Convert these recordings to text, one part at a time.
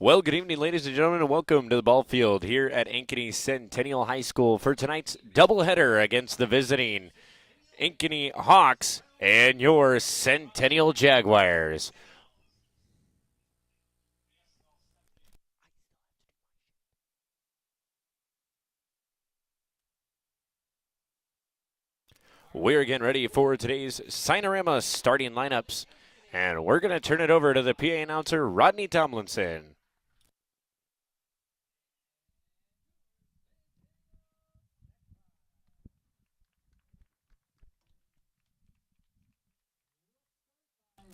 Well, good evening, ladies and gentlemen, and welcome to the ball field here at Ankeny Centennial High School for tonight's doubleheader against the visiting Ankeny Hawks and your Centennial Jaguars. We're getting ready for today's Cinerama starting lineups, and we're going to turn it over to the PA announcer, Rodney Tomlinson.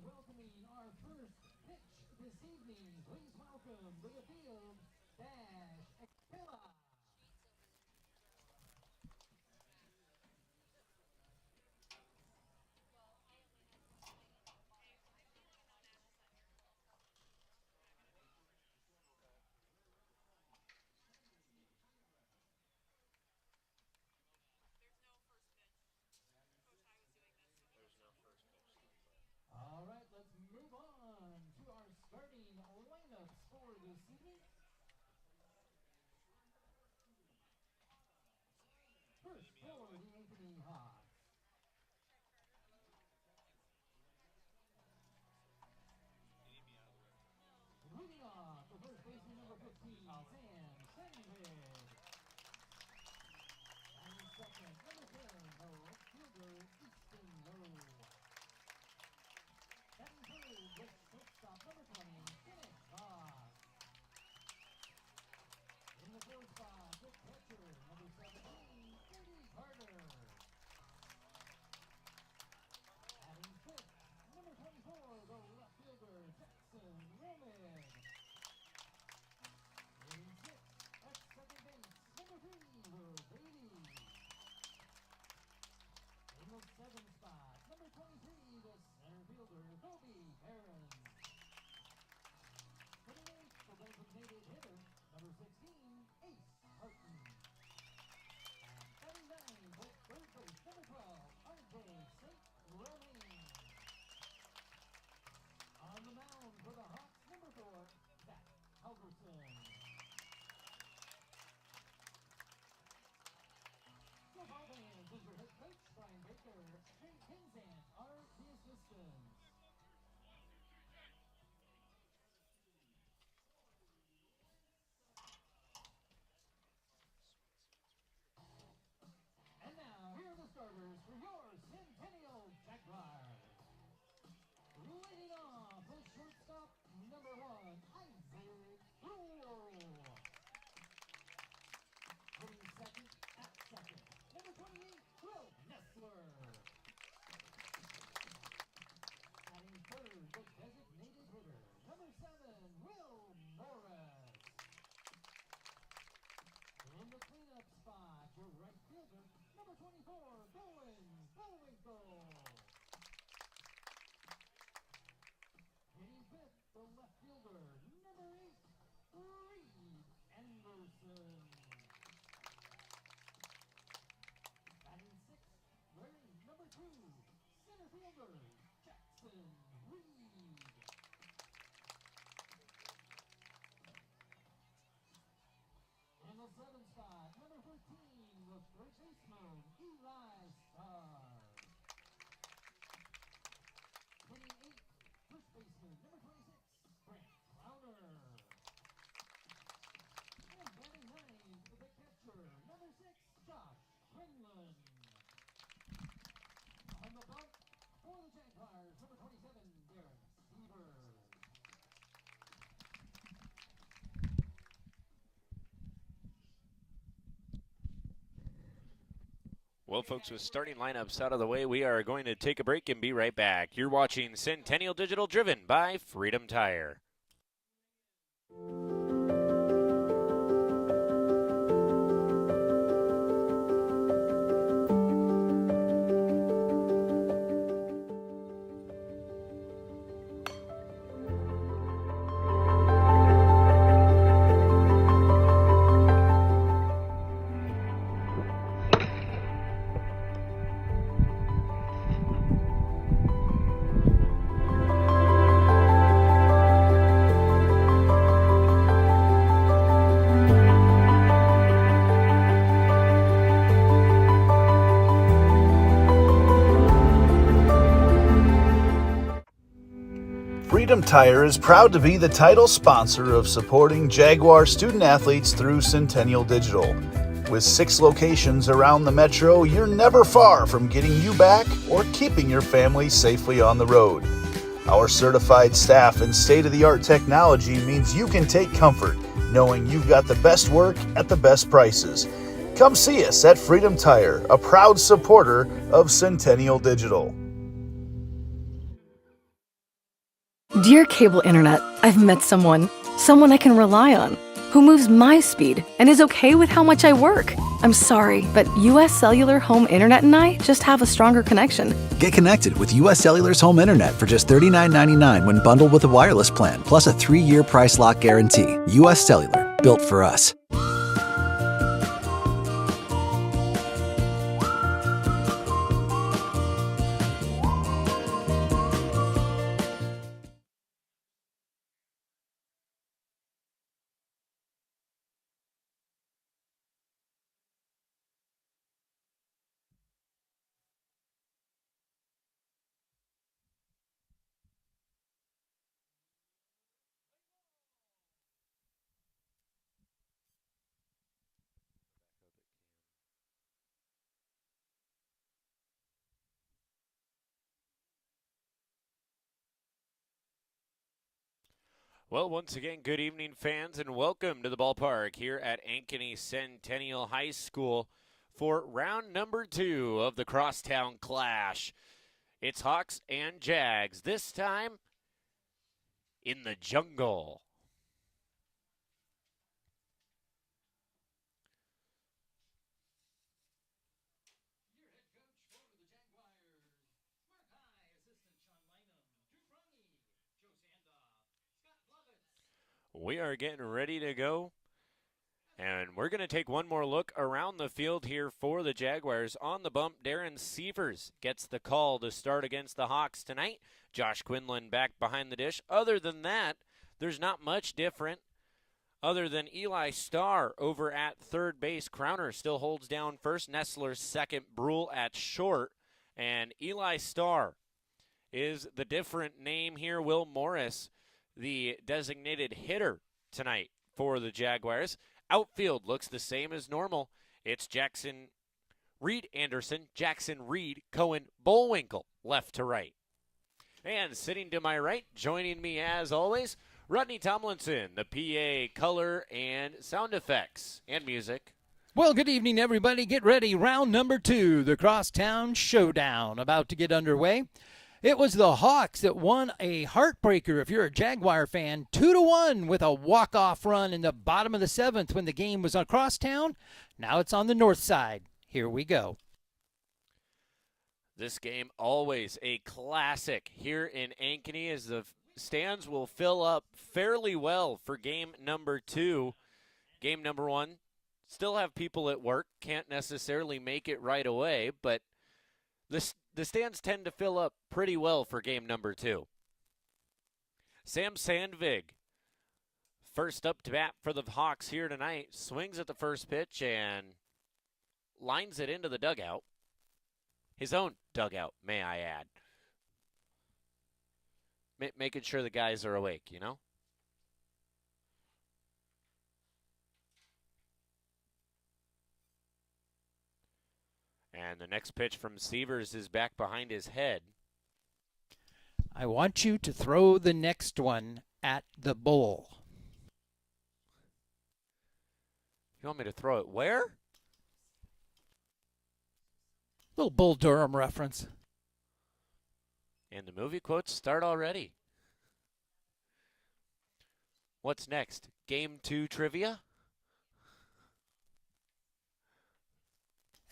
Welcoming our first pitch this evening, please welcome to the field, Akela. All right, let's move on to our starting lineups for this evening. First for the Ankeny Hawks. Leading off, the first baseman, number 15, Sam Sandberg. And second, number 10, the left fielder, Easton Lowe. Batting third with shortstop, number 20, Kenneth Voss. In the third spot, the catcher, number 17, Brady Carter. Batting fifth, number 24, the left fielder, Jackson Roman. Hitting sixth, at second base, number 3, Will Beatty. In the seventh spot, number 23, the center fielder, Kobe Heron. Hitting eighth, the designated hitter, number 16, Ace Harton. And batting ninth, at third base, number 12, RJ St. Romain. On the mound for the Hawks, number 4, Zach Halverson. The ball fans is your head coach, Brian Baker. Jay Kinzan are the assistants. And now, here are the starters for your Centennial Jaguars. Leading off with shortstop, number 1, Isaac Rule. Hitting second at second, number 28, Will Nessler. Batting third, the designated hitter, number 7, Will Morris. In the cleanup spot, your right fielder, number 24, Bowen Bullwinkle. Hitting fifth, the left fielder, number 8, Reed Anderson. Batting sixth, wearing number 2, center fielder, Jackson Reed. In the seventh spot, number 13, the third baseman, Eli Starr. Hitting eighth, first baseman, number 26, Brent Crowder. And batting ninth, the catcher, number 6, Josh Quinlan. On the bump for the Jaguars, number 27, Derek Sievers. Well, folks, with starting lineups out of the way, we are going to take a break and be right back. You're watching Centennial Digital, driven by Freedom Tire. Freedom Tire is proud to be the title sponsor of supporting Jaguar student athletes through Centennial Digital. With 6 locations around the metro, you're never far from getting you back or keeping your family safely on the road. Our certified staff and state-of-the-art technology means you can take comfort knowing you've got the best work at the best prices. Come see us at Freedom Tire, a proud supporter of Centennial Digital. Dear Cable Internet, I've met someone I can rely on, who moves my speed and is okay with how much I work. I'm sorry, but US Cellular Home Internet and I just have a stronger connection. Get connected with US Cellular's home internet for just $39.99 when bundled with a wireless plan, plus a 3-year price lock guarantee. US Cellular, built for us. Well, once again, good evening, fans, and welcome to the ballpark here at Ankeny Centennial High School for round number 2 of the Crosstown Clash. It's Hawks and Jags, this time in the jungle. Your head coach for the Jaguars, Mark High assistant Sean Lynham, Drew Prongy, Joe Sandoff, Scott Plovitz. We are getting ready to go, and we're going to take one more look around the field here for the Jaguars. On the bump, Darren Sievers gets the call to start against the Hawks tonight. Josh Quinlan back behind the dish. Other than that, there's not much different. Other than Eli Starr over at third base, Crowner still holds down first. Nestler second, Brule at short. And Eli Starr is the different name here. Will Morris, the designated hitter tonight for the Jaguars. Outfield looks the same as normal. It's Jackson Reed Anderson, Jackson Reed, Cohen Bullwinkle, left to right. And sitting to my right, joining me as always, Rodney Tomlinson, the PA, color, and sound effects and music. Well, good evening, everybody. Get ready. Round number 2, the Crosstown Showdown, about to get underway. It was the Hawks that won a heartbreaker, if you're a Jaguar fan, 2-1 with a walk-off run in the bottom of the 7th when the game was across town. Now it's on the north side. Here we go. This game always a classic here in Ankeny, as the stands will fill up fairly well for game number 2. Game number 1, still have people at work, can't necessarily make it right away, but the stands tend to fill up pretty well for game number 2. Sam Sandvig, first up to bat for the Hawks here tonight, swings at the first pitch and lines it into the dugout. His own dugout, may I add. Making sure the guys are awake, you know? And the next pitch from Sievers is back behind his head. I want you to throw the next one at the bull. You want me to throw it where? Little Bull Durham reference. And the movie quotes start already. What's next? Game 2 trivia?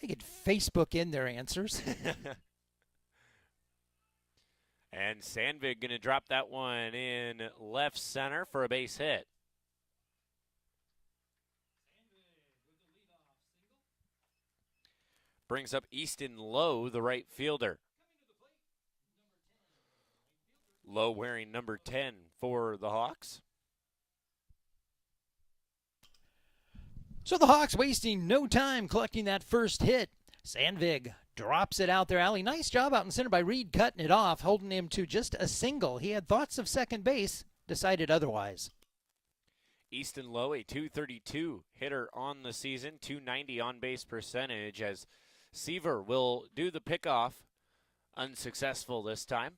They could Facebook in their answers. And Sandvig going to drop that one in left center for a base hit. Brings up Easton Lowe, the right fielder. Lowe wearing number 10 for the Hawks. So the Hawks wasting no time collecting that first hit. Sandvig drops it out there. Allie, nice job out in center by Reed cutting it off, holding him to just a single. He had thoughts of second base, decided otherwise. Easton Lowe, a .232 hitter on the season, .290 on-base percentage, as Seaver will do the pickoff. Unsuccessful this time.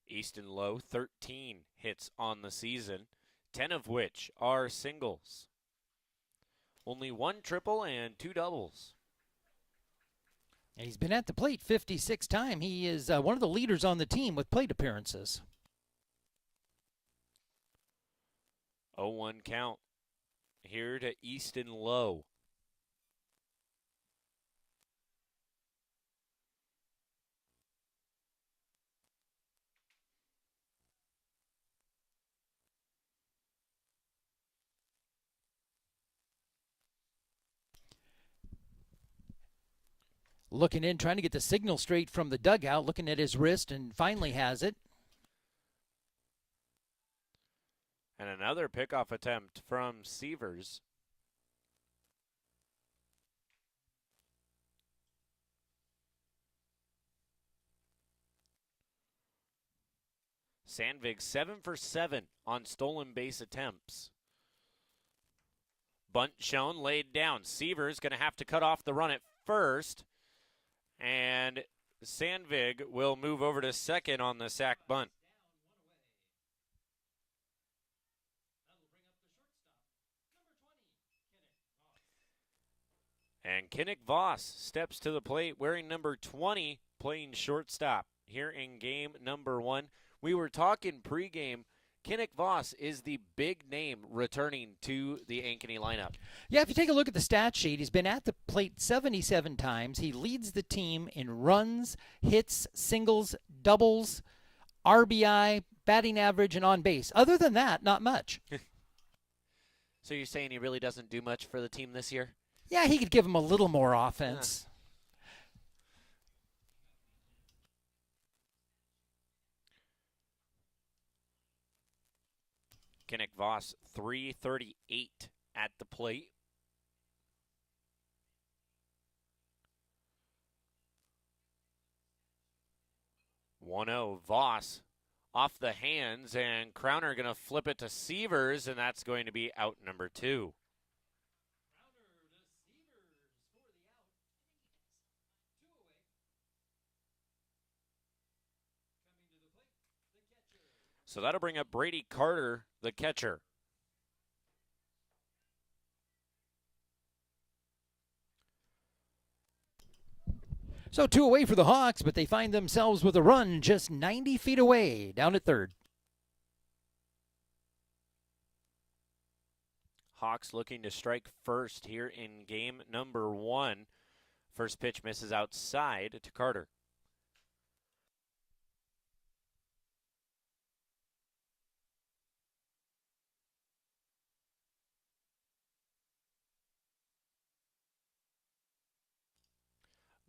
Easton Lowe, 13 hits on the season, 10 of which are singles. Only 1 triple and 2 doubles. And he's been at the plate 56 times. He is one of the leaders on the team with plate appearances. 0-1 count here to Easton Lowe. Looking in, trying to get the signal straight from the dugout, looking at his wrist, and finally has it. And another pickoff attempt from Severs. Sandvig 7 for 7 on stolen base attempts. Bunt shown, laid down. Severs going to have to cut off the run at first. And Sandvig will move over to second on the sac bunt. And Kinnick Voss steps to the plate wearing number 20, playing shortstop here in game number 1. We were talking pregame. Kinnick Voss is the big name returning to the Ankeny lineup. Yeah, if you take a look at the stat sheet, he's been at the plate 77 times. He leads the team in runs, hits, singles, doubles, RBI, batting average, and on base. Other than that, not much. So you're saying he really doesn't do much for the team this year? Yeah, he could give him a little more offense. Kinnick Voss, 338 at the plate. Voss off the hands, and Crowner going to flip it to Severs, and that's going to be out number 2. So that'll bring up Brady Carter, the catcher. So 2 away for the Hawks, but they find themselves with a run just 90 feet away, down at third. Hawks looking to strike first here in game number 1. First pitch misses outside to Carter.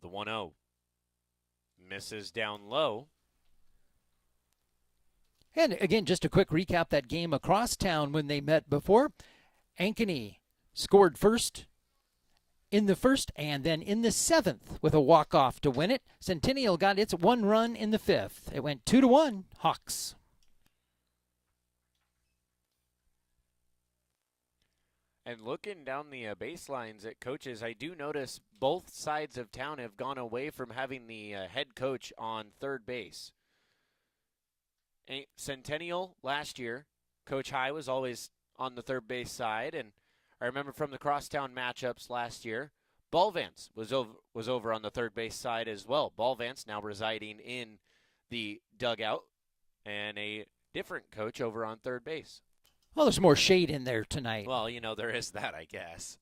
The 1-0 misses down low. And again, just a quick recap that game across town when they met before. Ankeny scored first in the first and then in the 7th with a walk-off to win it. Centennial got its 1 run in the 5th. It went 2-1, Hawks. And looking down the baselines at coaches, I do notice both sides of town have gone away from having the head coach on third base. Centennial last year, Coach High was always on the third base side, and I remember from the crosstown matchups last year, Ballvance was over on the third base side as well. Ballvance now residing in the dugout, and a different coach over on third base. Well, there's more shade in there tonight. Well, you know, there is that, I guess.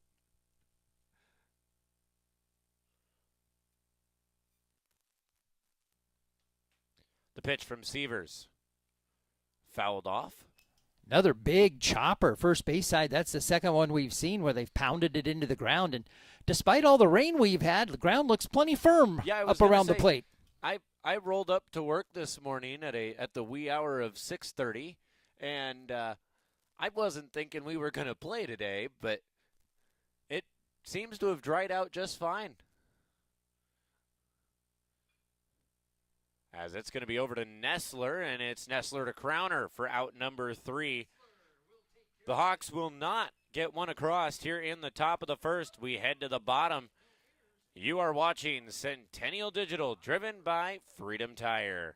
The pitch from Severs. Fouled off. Another big chopper, first base side. That's the second one we've seen where they've pounded it into the ground. And despite all the rain we've had, the ground looks plenty firm up around the plate. I rolled up to work this morning at the wee hour of 6:30. And I wasn't thinking we were going to play today, but it seems to have dried out just fine. As it's going to be over to Nestler, and it's Nestler to Crowner for out number 3. The Hawks will not get one across here in the top of the first. We head to the bottom. You are watching Centennial Digital, driven by Freedom Tire.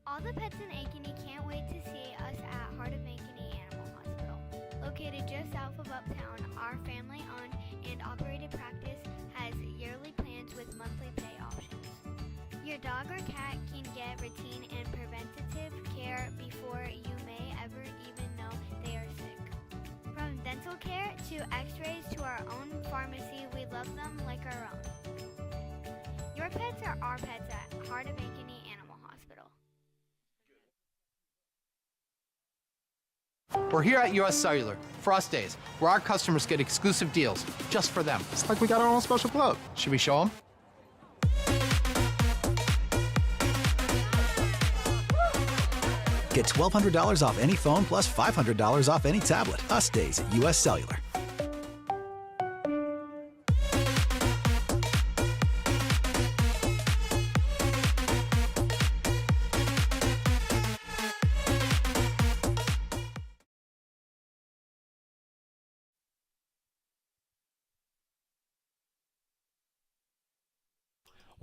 All the pets in Ankeny can't wait to see us at Heart of Ankeny Animal Hospital. Located just south of Uptown, our family-owned and operated practice has yearly plans with monthly pay options. Your dog or cat can get routine and preventative care before you may ever even know they are sick. From dental care to x-rays to our own pharmacy, we love them like our own. Your pets are our pets at Heart of Ankeny Animal Hospital. We're here at US Cellular, Frost Days, where our customers get exclusive deals just for them. It's like we got our own special club. Should we show them? Get $1,200 off any phone plus $500 off any tablet. Us days at US Cellular.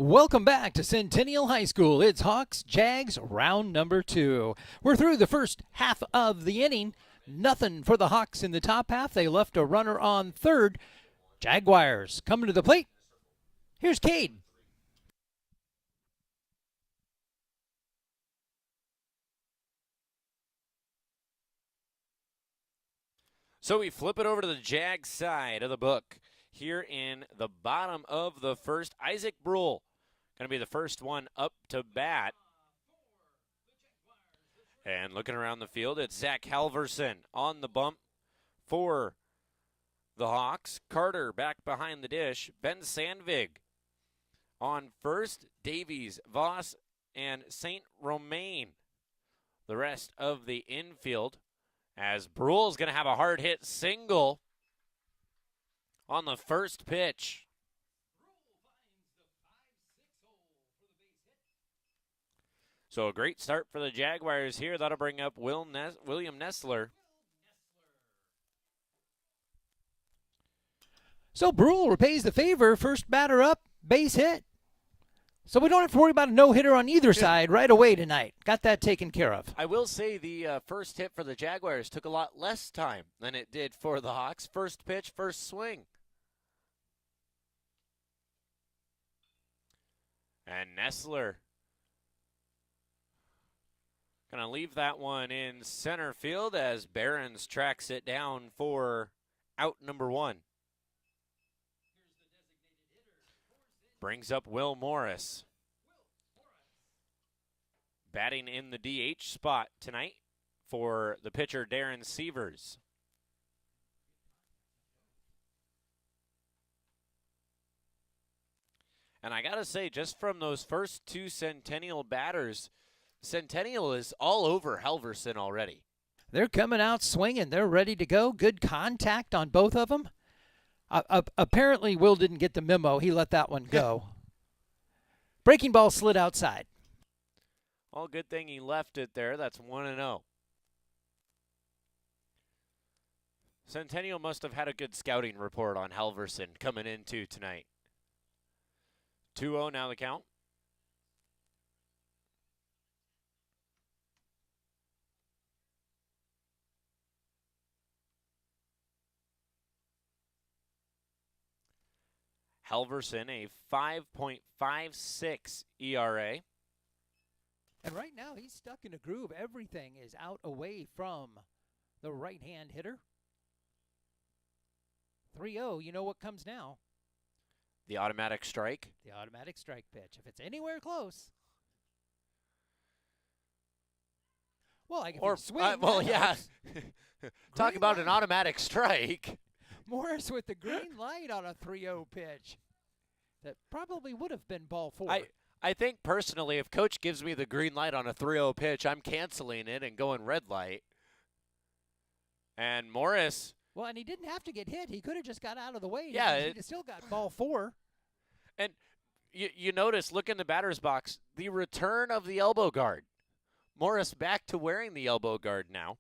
Welcome back to Centennial High School. It's Hawks Jags round number 2. We're through the first half of the inning. Nothing for the Hawks in the top half. They left a runner on third. Jaguars coming to the plate. Here's Cade. So we flip it over to the Jag side of the book. Here in the bottom of the first, Isaac Brule going to be the first one up to bat. And looking around the field, it's Zach Halverson on the bump for the Hawks. Carter back behind the dish. Ben Sandvig on first. Davies, Voss, and St. Romain. The rest of the infield, as Brule's going to have a hard hit single on the first pitch. So a great start for the Jaguars here. That'll bring up William Nestler. So Brule repays the favor. First batter up, base hit. So we don't have to worry about a no-hitter on either side right away tonight. Got that taken care of. I will say the first hit for the Jaguars took a lot less time than it did for the Hawks. First pitch, first swing. And Nestler going to leave that one in center field as Barons tracks it down for out number 1. Brings up Will Morris. Batting in the DH spot tonight for the pitcher Darren Sievers. And I got to say, just from those first 2 Centennial batters, Centennial is all over Halverson already. They're coming out swinging. They're ready to go. Good contact on both of them. Apparently, Will didn't get the memo. He let that one go. Breaking ball slid outside. All good thing he left it there. That's 1-0. Centennial must have had a good scouting report on Halverson coming into tonight. 2-0 now the count. Halverson, a 5.56 ERA. And right now, he's stuck in a groove. Everything is out away from the right-hand hitter. 3-0, you know what comes now. The automatic strike. The automatic strike pitch. If it's anywhere close. Well, I can swing. Well, yeah. Talk about an automatic strike. Morris with the green light on a 3-0 pitch. That probably would have been ball 4. I think personally, if Coach gives me the green light on a 3-0 pitch, I'm canceling it and going red light. And Morris. Well, and he didn't have to get hit. He could have just got out of the way. Yeah. He still got ball 4. And you notice, look in the batter's box, the return of the elbow guard. Morris back to wearing the elbow guard now,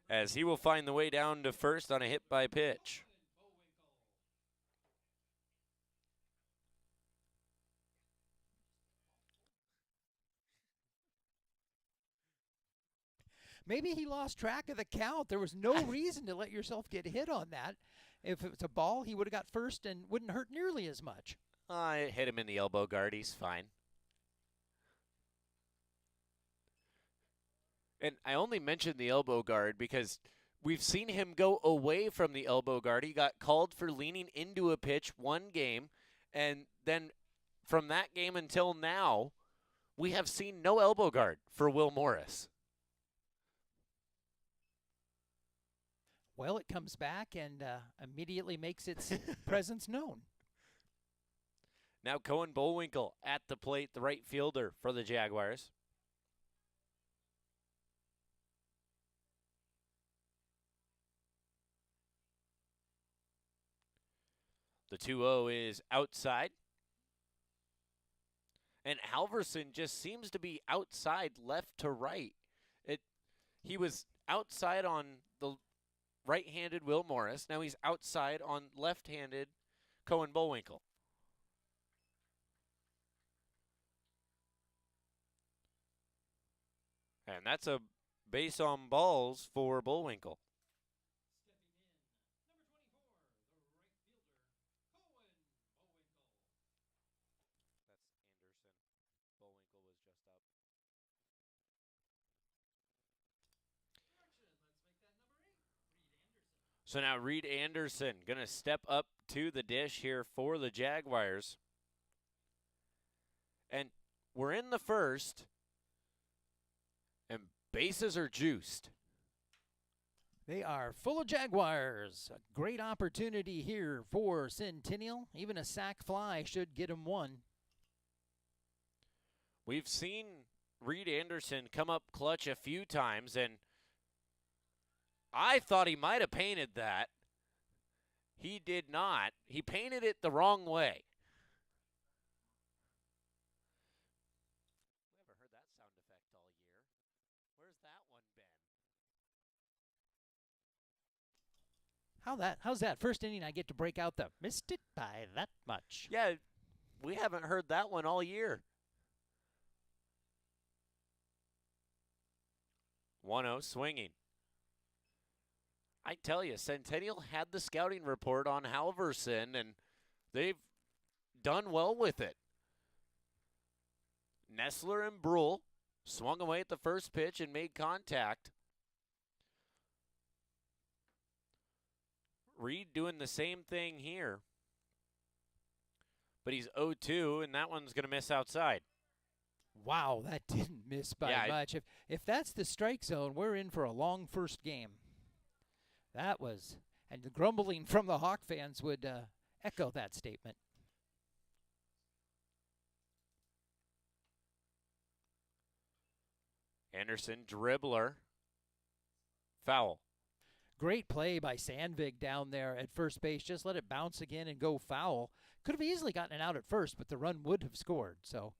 as he will find the way down to first on a hit by pitch. Maybe he lost track of the count. There was no reason to let yourself get hit on that. If it's a ball, he would have got first and wouldn't hurt nearly as much. I hit him in the elbow guard. He's fine. And I only mentioned the elbow guard because we've seen him go away from the elbow guard. He got called for leaning into a pitch one game, and then from that game until now, we have seen no elbow guard for Will Morris. Well, it comes back and immediately makes its presence known. Now Cohen Bullwinkle at the plate, the right fielder for the Jaguars. The 2-0 is outside. And Halverson just seems to be outside left to right. He was outside on the right-handed Will Morris. Now he's outside on left-handed Cohen Bullwinkle. And that's a base on balls for Bullwinkle. So now Reed Anderson going to step up to the dish here for the Jaguars. And we're in the first, and bases are juiced. They are full of Jaguars. A great opportunity here for Centennial. Even a sac fly should get him one. We've seen Reed Anderson come up clutch a few times, and I thought he might have painted that. He did not. He painted it the wrong way. We haven't heard that sound effect all year. Where's that one been? How's that? First inning, I get to break out the missed it by that much. Yeah, we haven't heard that one all year. 1-0 swinging. I tell you, Centennial had the scouting report on Halverson, and they've done well with it. Nestler and Brule swung away at the first pitch and made contact. Reed doing the same thing here. But he's 0-2, and that one's going to miss outside. Wow, that didn't miss by much. If that's the strike zone, we're in for a long first game. That was, and the grumbling from the Hawk fans would echo that statement. Anderson, dribbler, foul. Great play by Sandvig down there at first base. Just let it bounce again and go foul. Could have easily gotten it out at first, but the run would have scored. So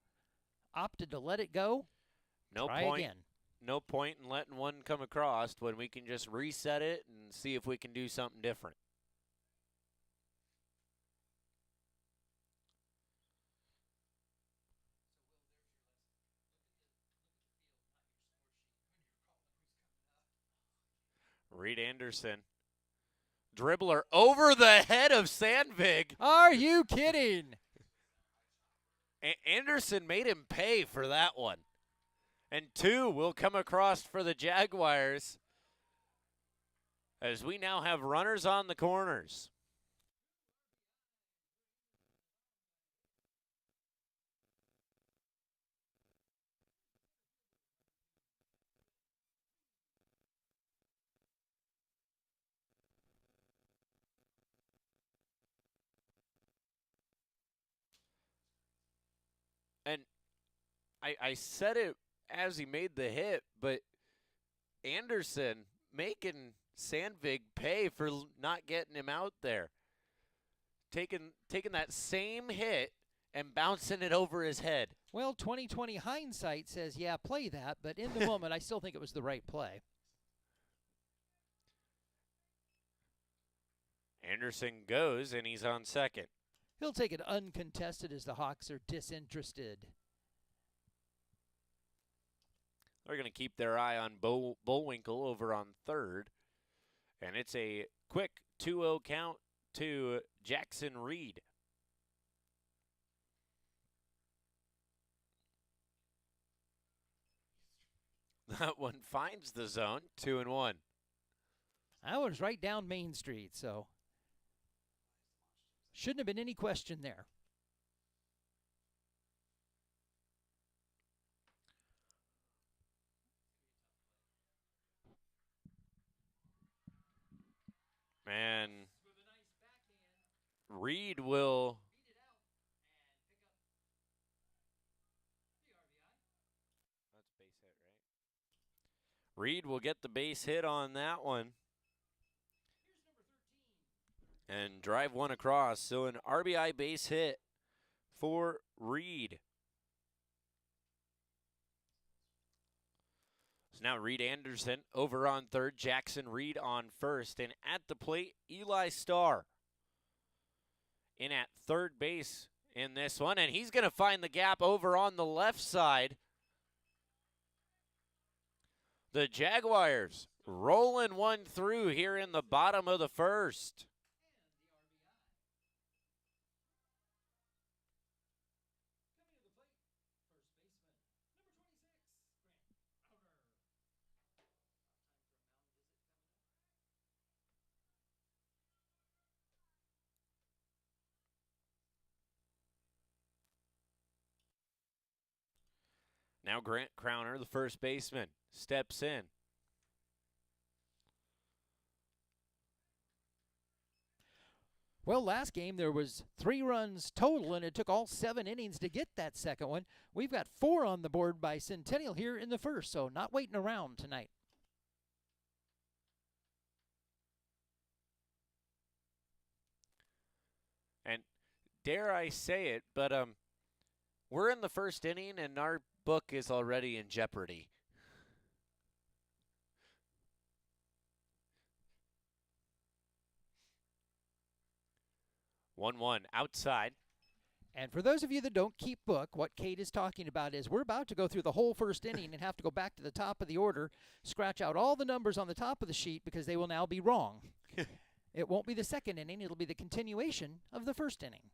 opted to let it go. Try again. No point in letting one come across when we can just reset it and see if we can do something different. Reed Anderson. Dribbler over the head of Sandvig. Are you kidding? Anderson made him pay for that one. And 2 will come across for the Jaguars as we now have runners on the corners. And I said it as he made the hit, but Anderson making Sandvig pay for not getting him out there. Taking that same hit and bouncing it over his head. Well, 2020 hindsight says, yeah, play that, but in the moment, I still think it was the right play. Anderson goes, and he's on second. He'll take it uncontested as the Hawks are disinterested. They're going to keep their eye on Bullwinkle over on third. And it's a quick 2-0 count to Jackson Reed. That one finds the zone, 2-1. That was right down Main Street, so shouldn't have been any question there. And Reed will that's base hit, right? Reed will get the base hit on that one and drive one across. So an RBI base hit for Reed. So now Reed Anderson over on third, Jackson Reed on first, and at the plate, Eli Starr in at third base in this one, and he's going to find the gap over on the left side. The Jaguars rolling one through here in the bottom of the first. Now Grant Crowner, the first baseman, steps in. Well, last game there was 3 runs total, and it took all 7 innings to get that second one. We've got 4 on the board by Centennial here in the first, so not waiting around tonight. And dare I say it, but we're in the first inning, and our book is already in jeopardy. One outside. And for those of you that don't keep book, what Kate is talking about is we're about to go through the whole first inning and have to go back to the top of the order, scratch out all the numbers on the top of the sheet because they will now be wrong. It won't be the second inning. It'll be the continuation of the first inning.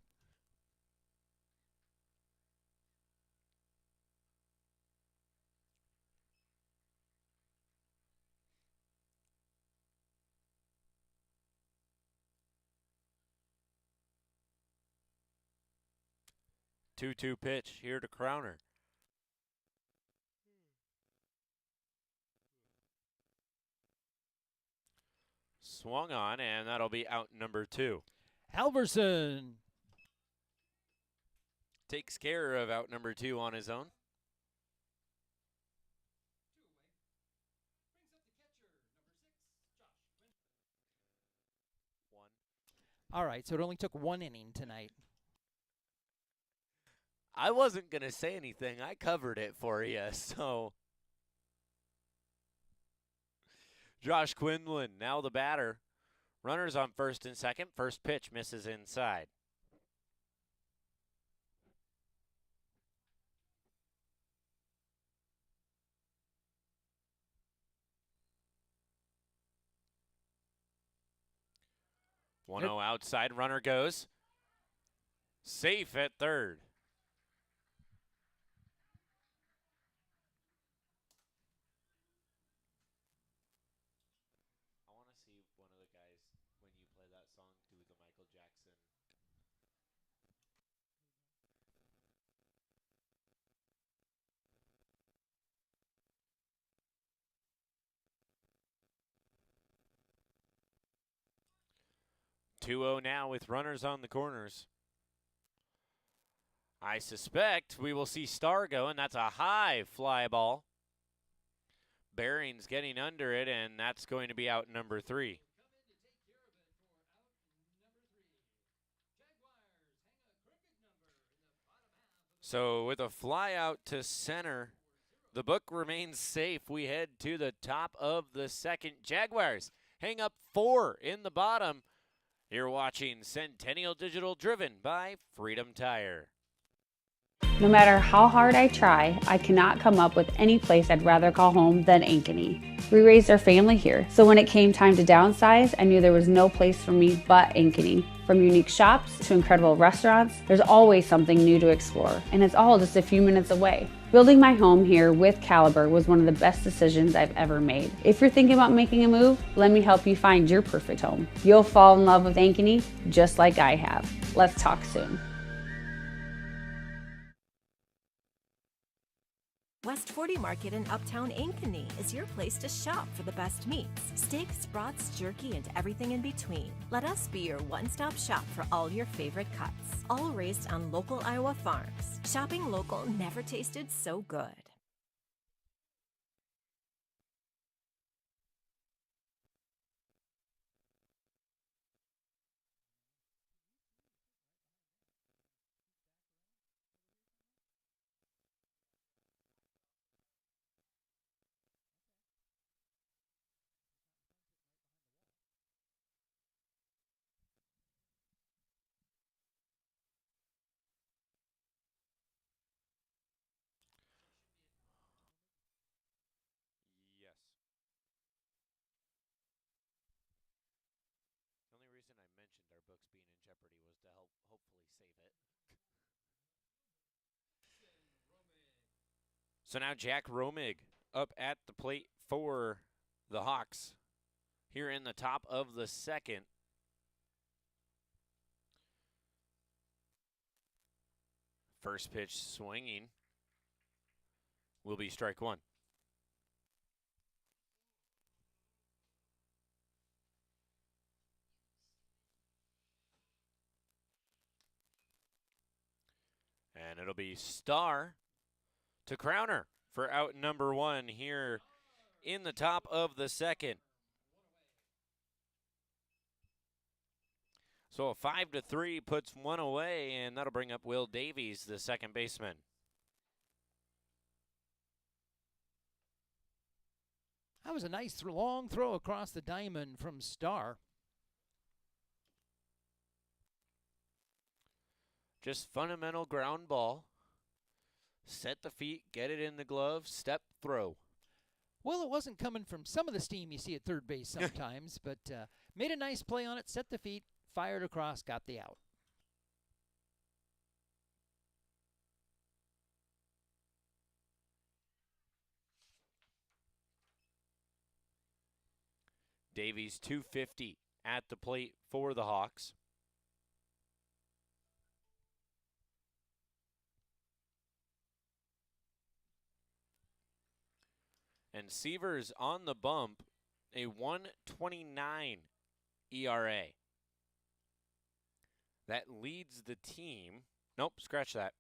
Two pitch here to Crowner. Swung on, and that'll be out number 2. Halverson takes care of out number 2 on his own. One. All right, so it only took 1 inning tonight. I wasn't going to say anything. I covered it for you, so. Josh Quinlan, now the batter. Runners on first and second. First pitch misses inside. Yep. 1-0 outside. Runner goes. Safe at third. See one of the guys, when you play that song, do the Michael Jackson. Two-0 now with runners on the corners. I suspect we will see Star going. That's a high fly ball. Bearing's getting under it, and that's going to be out number 3. So with a fly out to center, the book remains safe. We head to the top of the second. Jaguars hang up 4 in the bottom. You're watching Centennial Digital, driven by Freedom Tire. No matter how hard I try, I cannot come up with any place I'd rather call home than Ankeny. We raised our family here, so when it came time to downsize, I knew there was no place for me but Ankeny. From unique shops to incredible restaurants, there's always something new to explore, and it's all just a few minutes away. Building my home here with Caliber was one of the best decisions I've ever made. If you're thinking about making a move, let me help you find your perfect home. You'll fall in love with Ankeny just like I have. Let's talk soon. West 40 Market in Uptown Ankeny is your place to shop for the best meats, steaks, brats, jerky, and everything in between. Let us be your one-stop shop for all your favorite cuts, all raised on local Iowa farms. Shopping local never tasted so good. Yes. The only reason I mentioned our books being in jeopardy was to help hopefully save it. So now Jack Romig up at the plate for the Hawks here in the top of the second. First pitch swinging will be strike 1. And it'll be Star to Crowner for out number 1 here in the top of the second. So a 5-3 puts 1 away, and that'll bring up Will Davies, the second baseman. That was a nice long throw across the diamond from Star. Just fundamental ground ball. Set the feet, get it in the glove, step, throw. Well, it wasn't coming from some of the steam you see at third base sometimes, but made a nice play on it, set the feet, fired across, got the out. Davies 250 at the plate for the Hawks. And Seavers on the bump, a 1.29 ERA. That leads the team. Nope, scratch that.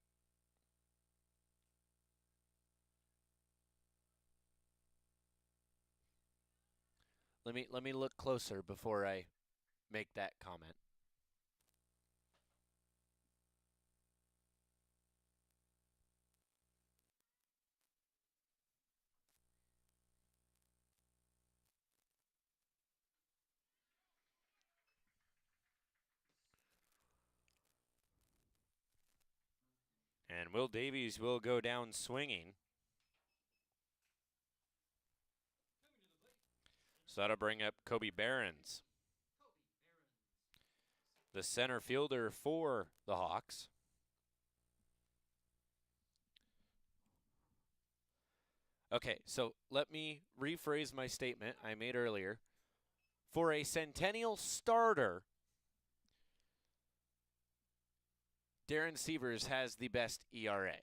Let me look closer before I make that comment. And Will Davies will go down swinging. So that'll bring up Kobe Behrens, the center fielder for the Hawks. Okay, so let me rephrase my statement I made earlier. For a Centennial starter, Darren Seavers has the best ERA.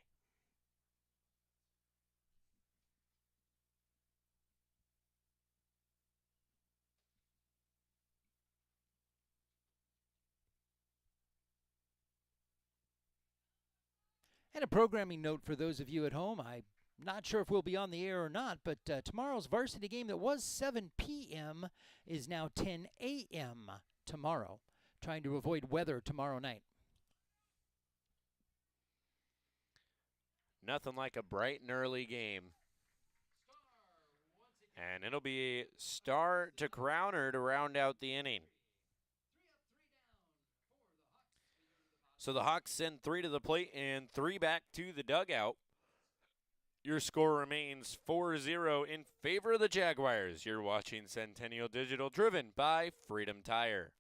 And a programming note for those of you at home. I'm not sure if we'll be on the air or not, but tomorrow's varsity game that was 7 p.m. is now 10 a.m. tomorrow, trying to avoid weather tomorrow night. Nothing like a bright and early game. And it'll be Star to Crowner to round out the inning. So the Hawks send 3 to the plate and 3 back to the dugout. Your score remains 4-0 in favor of the Jaguars. You're watching Centennial Digital, driven by Freedom Tire.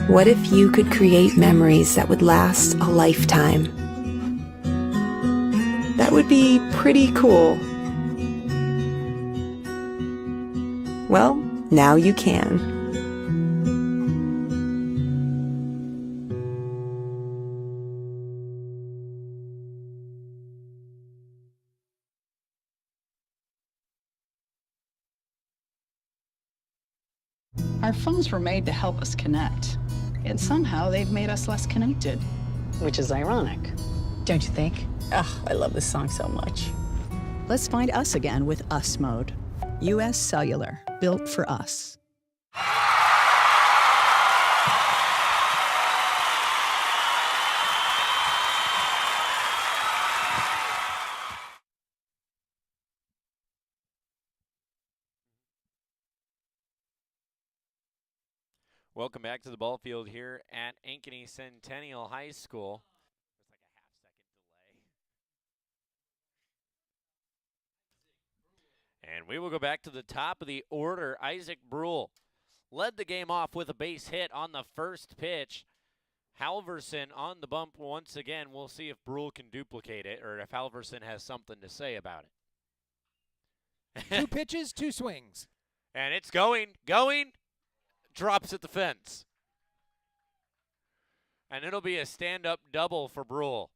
What if you could create memories that would last a lifetime? That would be pretty cool. Well, now you can. Our phones were made to help us connect, yet somehow they've made us less connected. Which is ironic, Don't you think? Ugh, I love this song so much. Let's find us again with Us Mode. US Cellular, built for us. Welcome back to the ball field here at Ankeny Centennial High School. There's like a half-second delay. And we will go back to the top of the order. Isaac Brule led the game off with a base hit on the first pitch. Halverson on the bump once again. We'll see if Brule can duplicate it or if Halverson has something to say about it. 2 pitches, 2 swings. And it's going. Drops at the fence. And it'll be a stand-up double for Brule.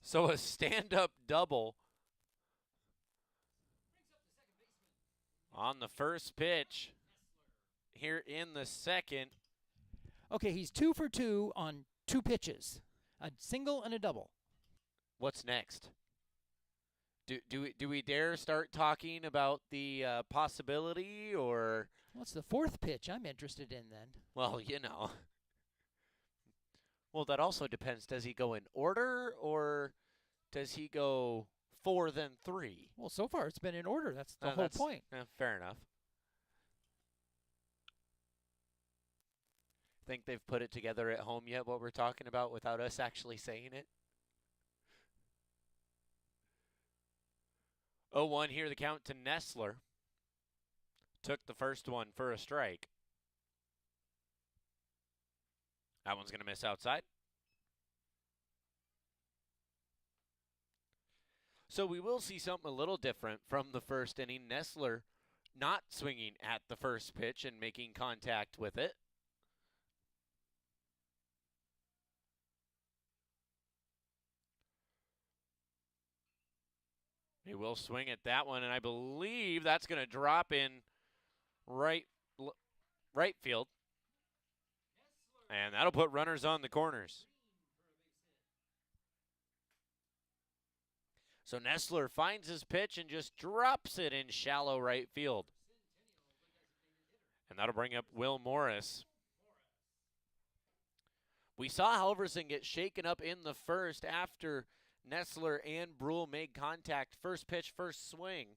So a stand-up double on the first pitch here in the second. Okay, he's 2 for 2 on 2 pitches, a single and a double. What's next? Do we dare start talking about the possibility, or? What's the 4th pitch I'm interested in then? Well, Well, that also depends. Does he go in order, or does he go 4 then 3? Well, so far it's been in order. That's the whole point. Fair enough. Think they've put it together at home yet, what we're talking about, without us actually saying it? 0-1 here, the count to Nessler. Took the first one for a strike. That one's going to miss outside. So we will see something a little different from the first inning. Nessler not swinging at the first pitch and making contact with it. He will swing at that one, and I believe that's going to drop in right field. And that'll put runners on the corners. So Nessler finds his pitch and just drops it in shallow right field. And that'll bring up Will Morris. We saw Halverson get shaken up in the first after Nessler and Brule made contact. First pitch, first swing,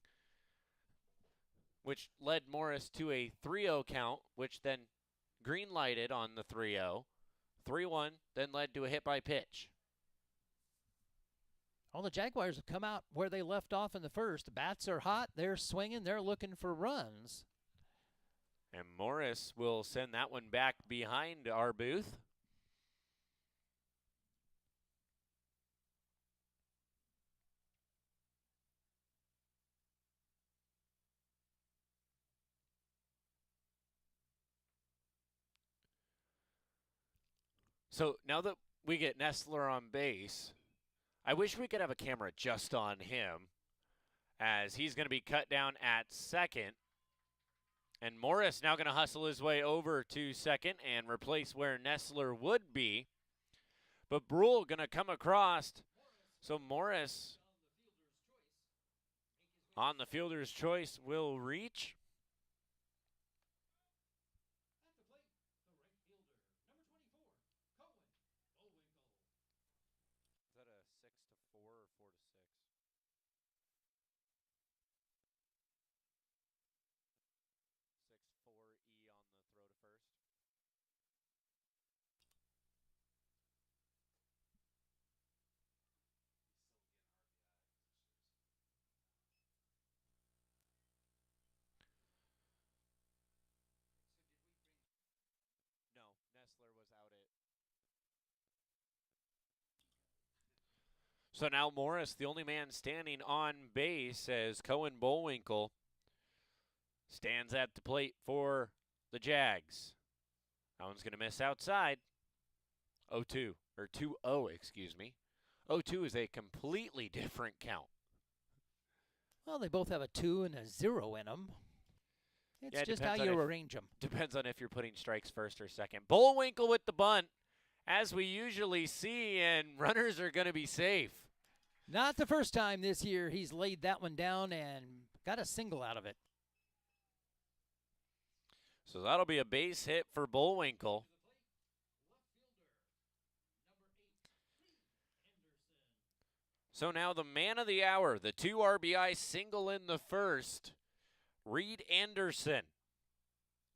which led Morris to a 3-0 count, which then green-lighted on the 3-0. 3-1, then led to a hit by pitch. All the Jaguars have come out where they left off in the first. The bats are hot. They're swinging. They're looking for runs. And Morris will send that one back behind our booth. So now that we get Nessler on base, I wish we could have a camera just on him, as he's going to be cut down at second. And Morris now going to hustle his way over to second and replace where Nestler would be. But Brule going to come across. So Morris on the fielder's choice will reach. At the plate, the right fielder, number 24, Cohen Bullwinkle. Is that a 6-4 or 4-6? 6-4 E on the throw to first. No, Nestler was out it. So now Morris, the only man standing on base, as Cohen Bullwinkle stands at the plate for the Jags. That one's going to miss outside. 0-2, or 2-0, excuse me. 0-2 is a completely different count. Well, they both have a 2 and a 0 in them. It's just how you arrange them. Depends on if you're putting strikes first or second. Bullwinkle with the bunt, as we usually see, and runners are going to be safe. Not the first time this year he's laid that one down and got a single out of it. So that'll be a base hit for Bullwinkle. So now the man of the hour, the 2 RBI single in the first, Reed Anderson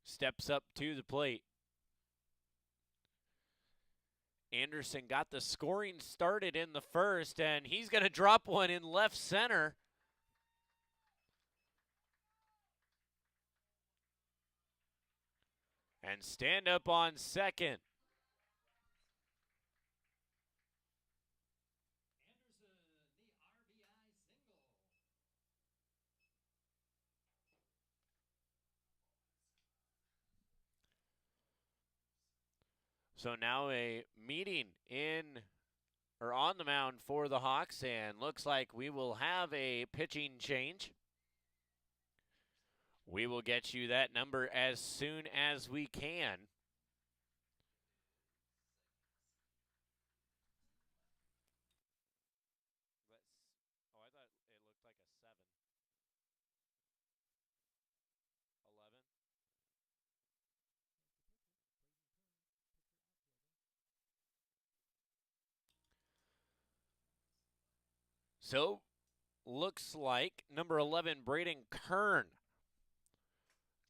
steps up to the plate. Anderson got the scoring started in the first, and he's going to drop one in left center. And stand up on second. Anderson, the RBI single. So now a meeting on the mound for the Hawks, and looks like we will have a pitching change. We will get you that number as soon as we can. I thought it looked like a 7. 11. So, looks like number 11, Braden Kern,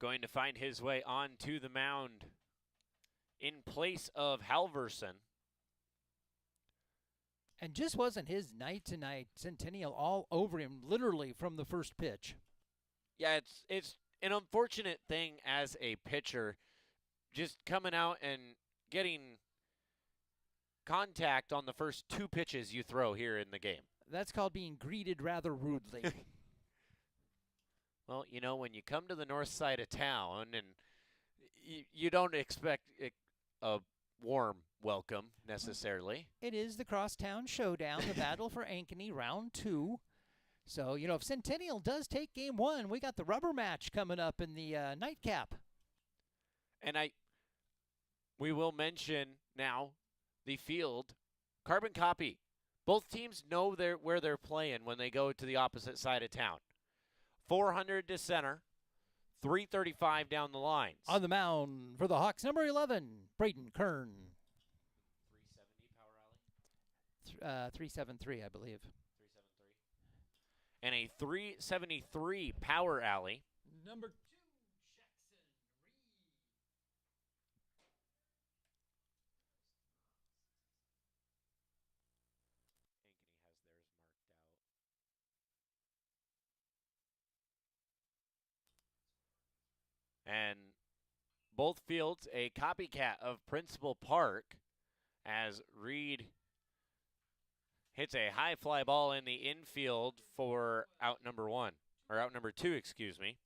going to find his way onto the mound in place of Halverson. And just wasn't his night tonight. Centennial all over him, literally from the first pitch. Yeah, it's an unfortunate thing as a pitcher, just coming out and getting contact on the first 2 pitches you throw here in the game. That's called being greeted rather rudely. Well, you know, when you come to the north side of town and you don't expect a warm welcome necessarily. It is the Crosstown Showdown, the battle for Ankeny, round 2. So, you know, if Centennial does take game 1, we got the rubber match coming up in the nightcap. And we will mention now the field, carbon copy. Both teams know where they're playing when they go to the opposite side of town. 400 to center, 335 down the lines. On the mound for the Hawks, number 11, Braden Kern. 370 power alley? 373, I believe. 373. And a 373 power alley. Number 2, Jackson Reed. Ankeny has theirs marked out. And both fields a copycat of Principal Park, as Reed hits a high fly ball in the infield for out number 2, excuse me.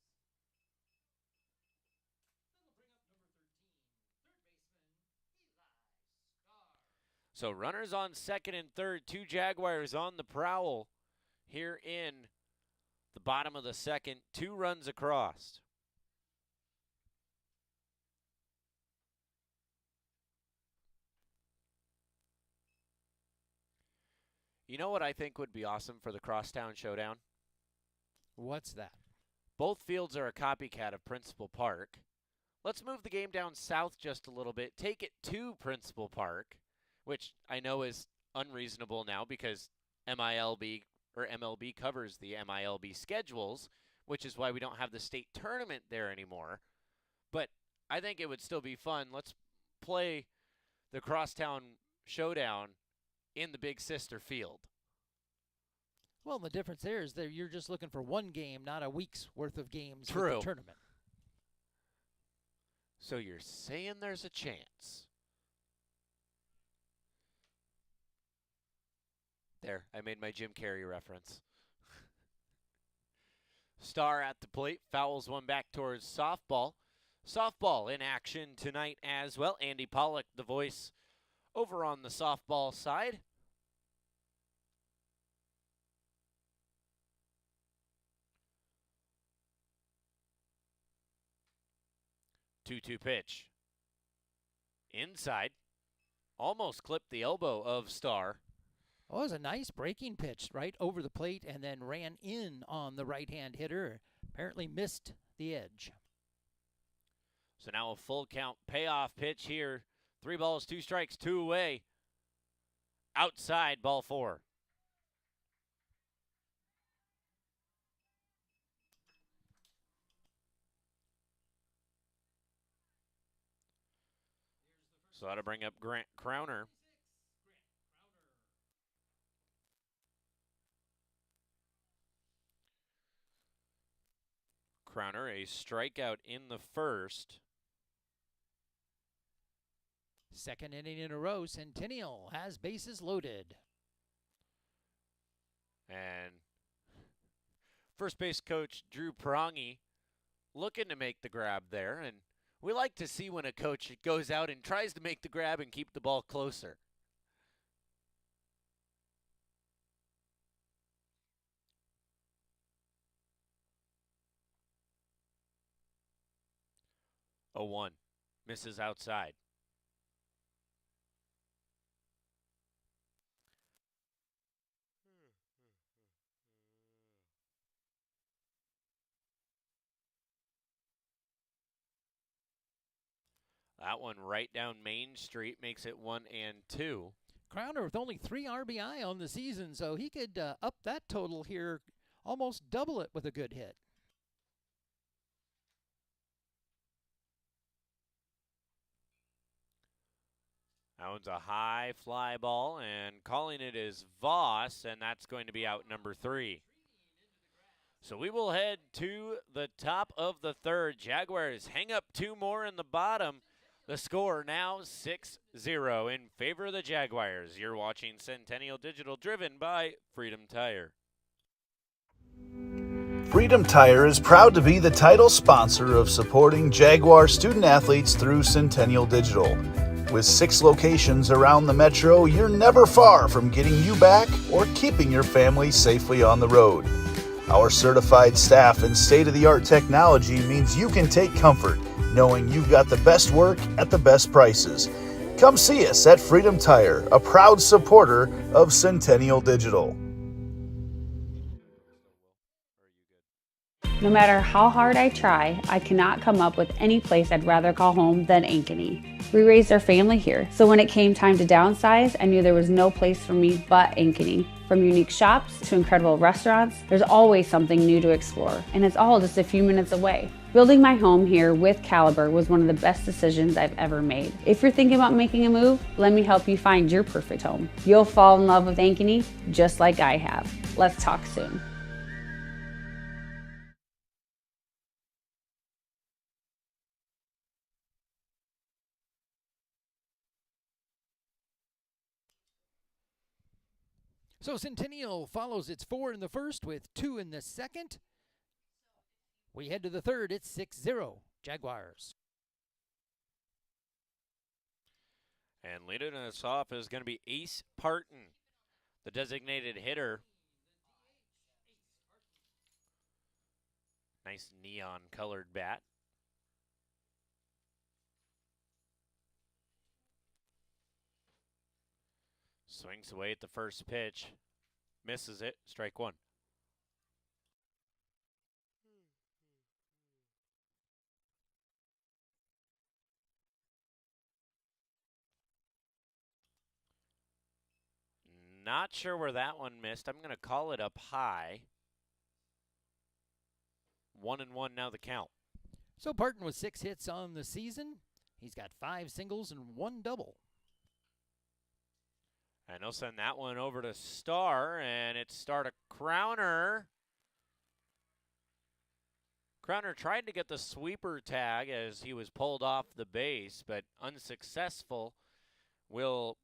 So runners on second and third, 2 Jaguars on the prowl here in the bottom of the second, 2 runs across. You know what I think would be awesome for the Crosstown Showdown? What's that? Both fields are a copycat of Principal Park. Let's move the game down south just a little bit. Take it to Principal Park, which I know is unreasonable now because MILB or MLB covers the MILB schedules, which is why we don't have the state tournament there anymore. But I think it would still be fun. Let's play the Crosstown Showdown in the Big Sister field. Well, the difference there is that you're just looking for one game, not a week's worth of games for True. the tournament. So you're saying there's a chance. There, I made my Jim Carrey reference. Star at the plate, fouls one back towards softball. Softball in action tonight as well. Andy Pollock, the voice, over on the softball side. Two-two pitch. Inside. Almost clipped the elbow of Star. Oh, it was a nice breaking pitch right over the plate and then ran in on the right-hand hitter. Apparently missed the edge. So now a full count payoff pitch here. 3 balls, 2 strikes, 2 away. Outside, ball 4. So that'll bring up Grant Crowner. Crowner, a strikeout in the first. Second inning in a row, Centennial has bases loaded. And first base coach Drew Prongi looking to make the grab there. And we like to see when a coach goes out and tries to make the grab and keep the ball closer. A 1. Misses outside. That one right down Main Street makes it 1-2. Crowner with only 3 RBI on the season, so he could up that total here, almost double it with a good hit. That one's a high fly ball, and calling it is Voss, and that's going to be out number 3. So we will head to the top of the third. Jaguars hang up 2 more in the bottom. The score now 6-0 in favor of the Jaguars. You're watching Centennial Digital, driven by Freedom Tire. Freedom Tire is proud to be the title sponsor of supporting Jaguar student athletes through Centennial Digital. With 6 locations around the metro, you're never far from getting you back or keeping your family safely on the road. Our certified staff and state-of-the-art technology means you can take comfort knowing you've got the best work at the best prices. Come see us at Freedom Tire, a proud supporter of Centennial Digital. No matter how hard I try, I cannot come up with any place I'd rather call home than Ankeny. We raised our family here, so when it came time to downsize, I knew there was no place for me but Ankeny. From unique shops to incredible restaurants, there's always something new to explore, and it's all just a few minutes away. Building my home here with Caliber was one of the best decisions I've ever made. If you're thinking about making a move, let me help you find your perfect home. You'll fall in love with Ankeny just like I have. Let's talk soon. So Centennial follows its 4 in the first with 2 in the second. We head to the third. It's 6-0 Jaguars. And leading us off is going to be Ace Parton, the designated hitter. Nice neon colored bat. Swings away at the first pitch. Misses it. Strike one. Not sure where that one missed. I'm going to call it up high. 1-1 now the count. So Parton with 6 hits on the season. He's got 5 singles and 1 double. And he'll send that one over to Starr, and it's Starr to Crowner. Crowner tried to get the sweeper tag as he was pulled off the base, but unsuccessful. Will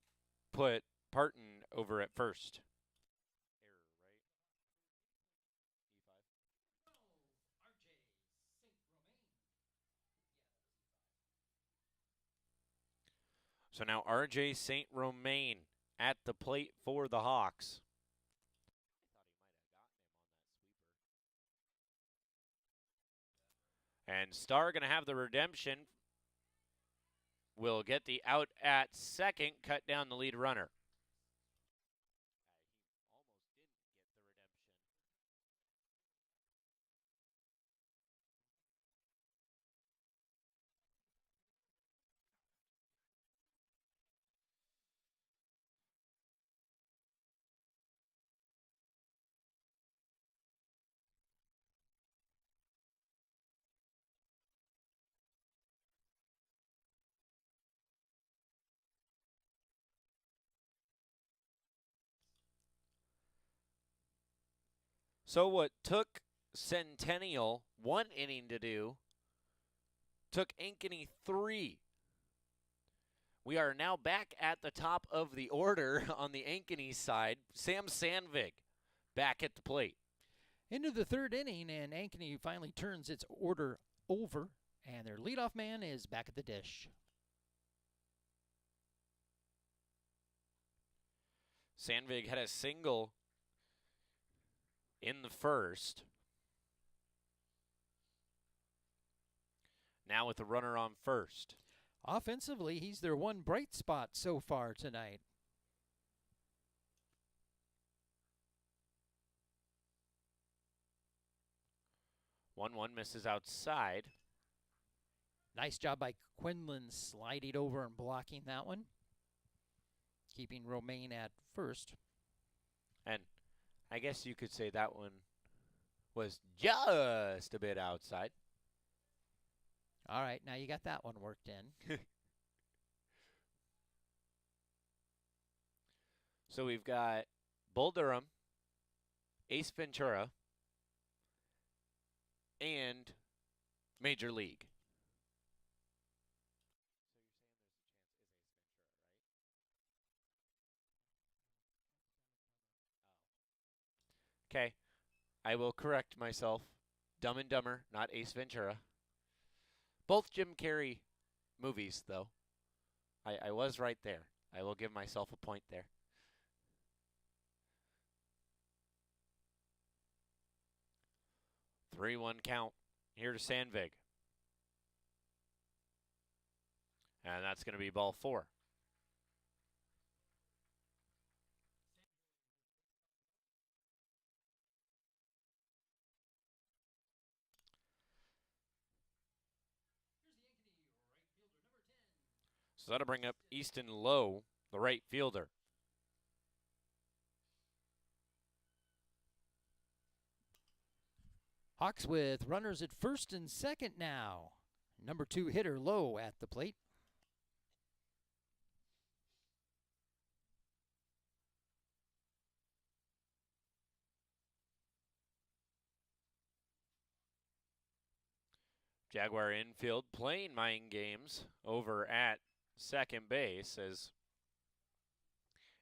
put Parton over at first. So now R.J. St. Romain at the plate for the Hawks. And Starr going to have the redemption. Will get the out at second, cut down the lead runner. So what took Centennial 1 inning to do took Ankeny 3. We are now back at the top of the order on the Ankeny side. Sam Sandvig back at the plate. Into the 3rd inning, and Ankeny finally turns its order over, and their leadoff man is back at the dish. Sandvig had a single in the first. Now with the runner on first. Offensively, he's their one bright spot so far tonight. One misses outside. Nice job by Quinlan sliding over and blocking that one, keeping Romain at first. And I guess you could say that one was just a bit outside. All right, now you got that one worked in. So we've got Bull Durham, Ace Ventura, and Major League. Okay, I will correct myself. Dumb and Dumber, not Ace Ventura. Both Jim Carrey movies, though. I was right there. I will give myself a point there. Three-one count here to Sandvig. And that's going to be ball 4. So that'll bring up Easton Lowe, the right fielder. Hawks with runners at first and second now. Number 2 hitter Lowe at the plate. Jaguar infield playing mind games over at second base as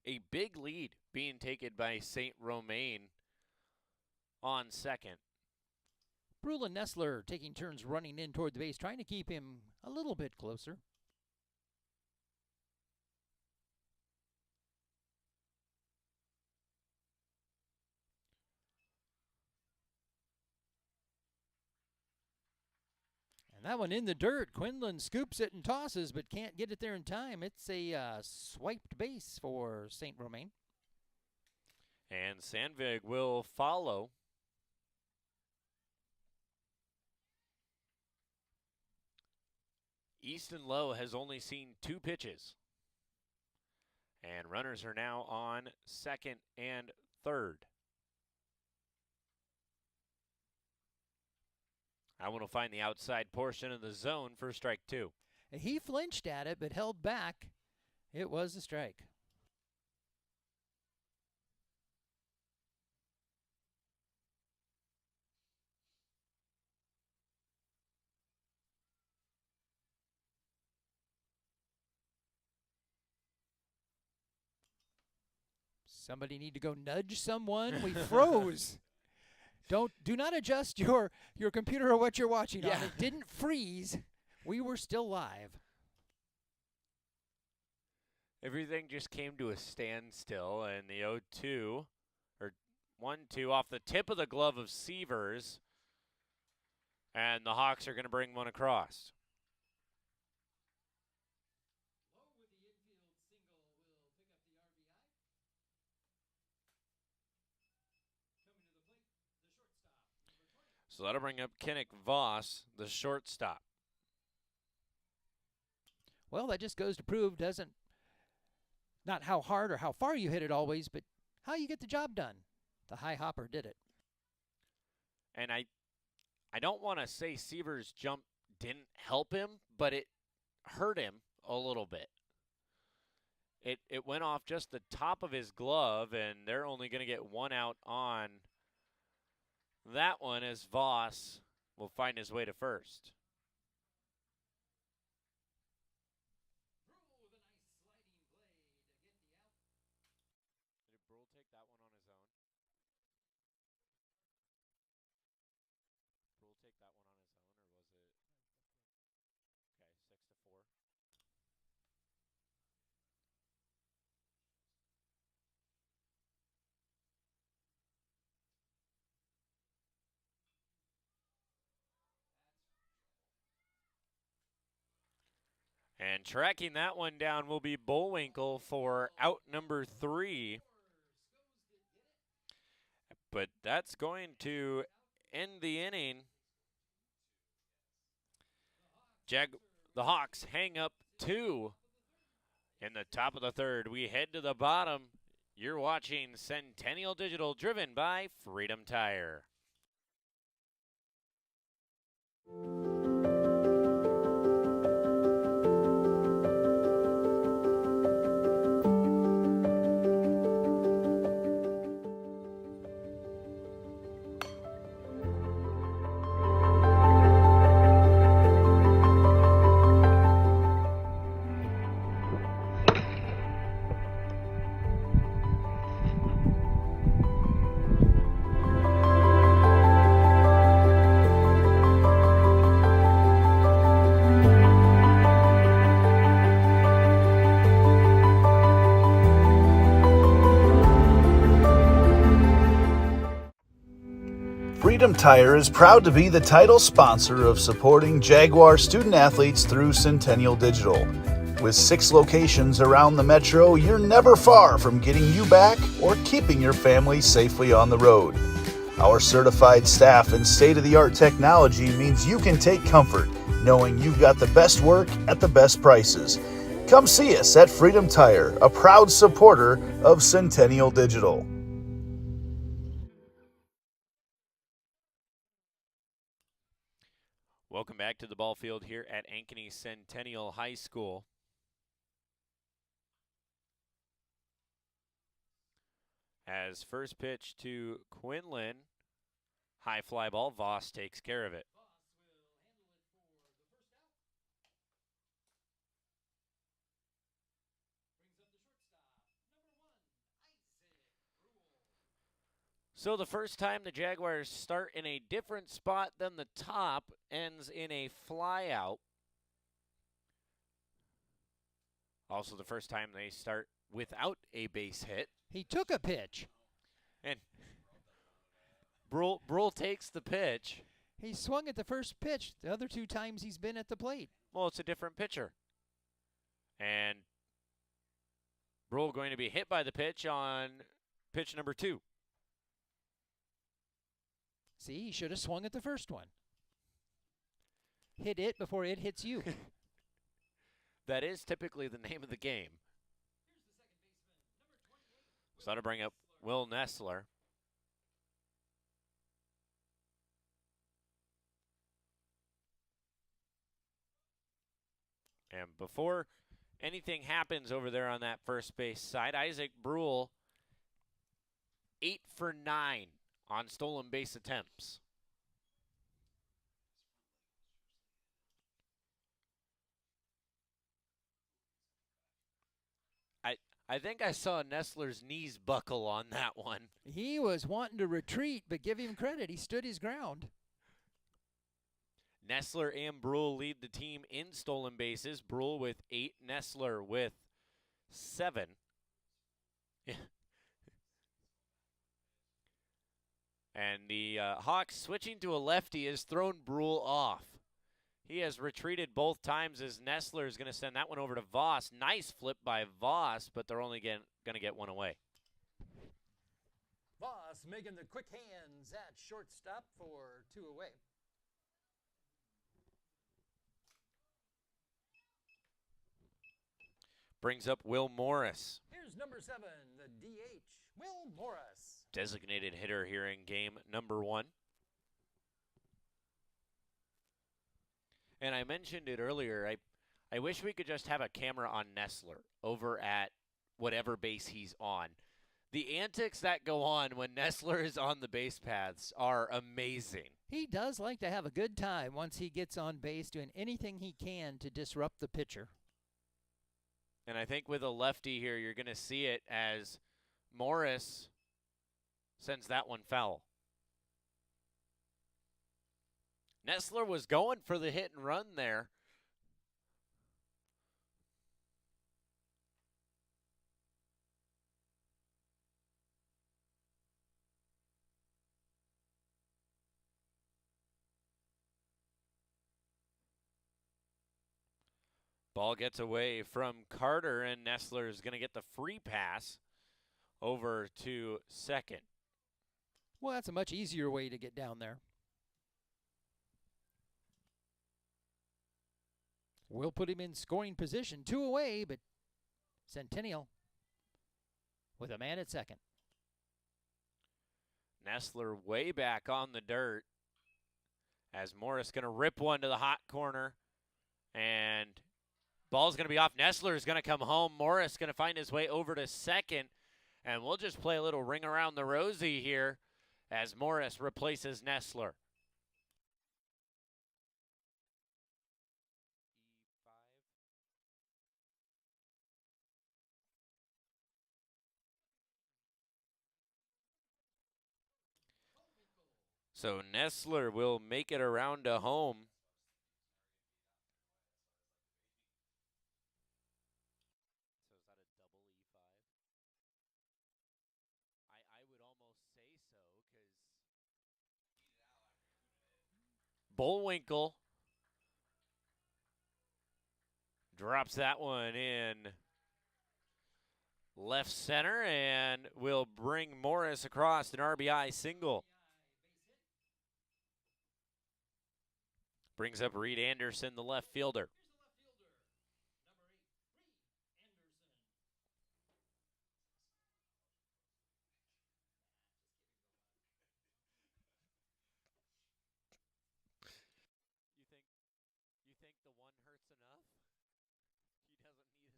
a big lead being taken by St. Romain on second. Brulin Nessler taking turns running in toward the base, trying to keep him a little bit closer. And that one in the dirt. Quinlan scoops it and tosses, but can't get it there in time. It's a swiped base for St. Romain. And Sandvig will follow. Easton Lowe has only seen 2 pitches. And runners are now on second and third. I want to find the outside portion of the zone for strike 2. He flinched at it but held back. It was a strike. Somebody need to go nudge someone. We froze. Do not adjust your computer or what you're watching on. It didn't freeze. We were still live. Everything just came to a standstill, and the 0-2, or 1-2 off the tip of the glove of Severs, and the Hawks are going to bring one across. So that'll bring up Kenneth Voss, the shortstop. Well, that just goes to prove not how hard or how far you hit it always, but how you get the job done. The high hopper did it. And I don't want to say Severs' jump didn't help him, but it hurt him a little bit. It went off just the top of his glove, and they're only going to get one out on that one as Voss will find his way to first. Did Brule take that one on his own? Brule take that one on his own, or was it? Okay, 6-4. And tracking that one down will be Bullwinkle for out number 3. But that's going to end the inning. The Hawks hang up 2 in the top of the third. We head to the bottom. You're watching Centennial Digital, driven by Freedom Tire. Freedom Tire is proud to be the title sponsor of supporting Jaguar student athletes through Centennial Digital. With 6 locations around the metro, you're never far from getting you back or keeping your family safely on the road. Our certified staff and state-of-the-art technology means you can take comfort knowing you've got the best work at the best prices. Come see us at Freedom Tire, a proud supporter of Centennial Digital. Welcome back to the ball field here at Ankeny Centennial High School. As first pitch to Quinlan, high fly ball, Voss takes care of it. So the first time the Jaguars start in a different spot than the top ends in a fly out. Also the first time they start without a base hit. He took a pitch. And Brule takes the pitch. He swung at the first pitch the other 2 times he's been at the plate. Well, it's a different pitcher. And Brule going to be hit by the pitch on pitch number 2. See, he should have swung at the first one. Hit it before it hits you. That is typically the name of the game. So that'll bring up Will Nestler. And before anything happens over there on that first base side, Isaac Brule 8 for 9 on stolen base attempts. I think I saw Nestler's knees buckle on that one. He was wanting to retreat, but give him credit. He stood his ground. Nestler and Brule lead the team in stolen bases. Brule with 8, Nestler with 7. And the Hawks switching to a lefty has thrown Brule off. He has retreated both times as Nestler is going to send that one over to Voss. Nice flip by Voss, but they're only going to get one away. Voss making the quick hands at shortstop for 2 away. Brings up Will Morris. Here's number 7, the DH, Will Morris. Designated hitter here in game number 1. And I mentioned it earlier, I wish we could just have a camera on Nestler over at whatever base he's on. The antics that go on when Nestler is on the base paths are amazing. He does like to have a good time once he gets on base, doing anything he can to disrupt the pitcher. And I think with a lefty here, you're going to see it as Morris sends that one foul. Nestler was going for the hit and run there. Ball gets away from Carter, and Nestler is going to get the free pass over to second. Well, that's a much easier way to get down there. We'll put him in scoring position, 2 away, but Centennial with a man at second. Nestler way back on the dirt as Morris going to rip one to the hot corner, and ball's going to be off. Nestler is going to come home. Morris going to find his way over to second, and we'll just play a little ring around the rosy here as Morris replaces Nestler. So Nestler will make it around to home. I would almost say so, because Bullwinkle drops that one in left center and will bring Morris across an RBI single. Brings up Reed Anderson, the left fielder. You think the one hurts enough? He doesn't need a second one?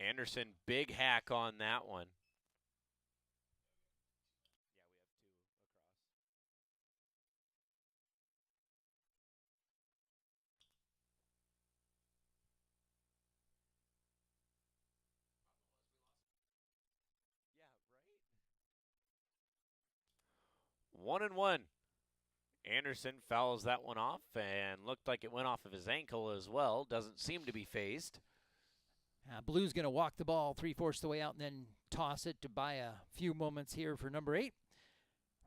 Anderson, big hack on that one. Yeah, right? 1-1. Anderson fouls that one off and looked like it went off of his ankle as well. Doesn't seem to be phased. Blue's going to walk the ball 3/4 the way out and then toss it to buy a few moments here for number 8.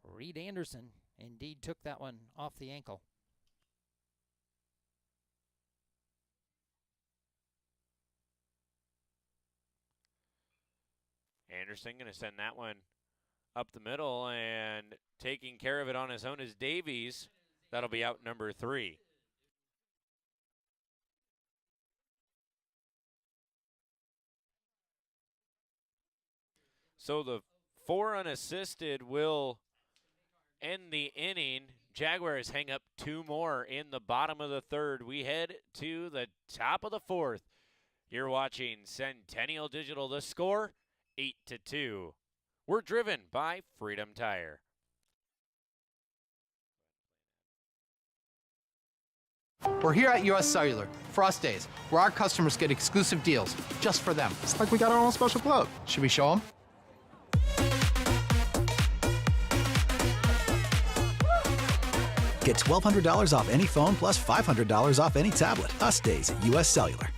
Reed Anderson Indeed took that one off the ankle. Anderson going to send that one up the middle, and taking care of it on his own is Davies. That'll be out number 3. So the 4 unassisted will end the inning. Jaguars hang up 2 more in the bottom of the 3rd. We head to the top of the 4th. You're watching Centennial Digital. The score, 8-2. We're driven by Freedom Tire. We're here at US Cellular, Frost Days, where our customers get exclusive deals just for them. It's like we got our own special club. Should we show them? Get $1,200 off any phone plus $500 off any tablet. Us days at US Cellular.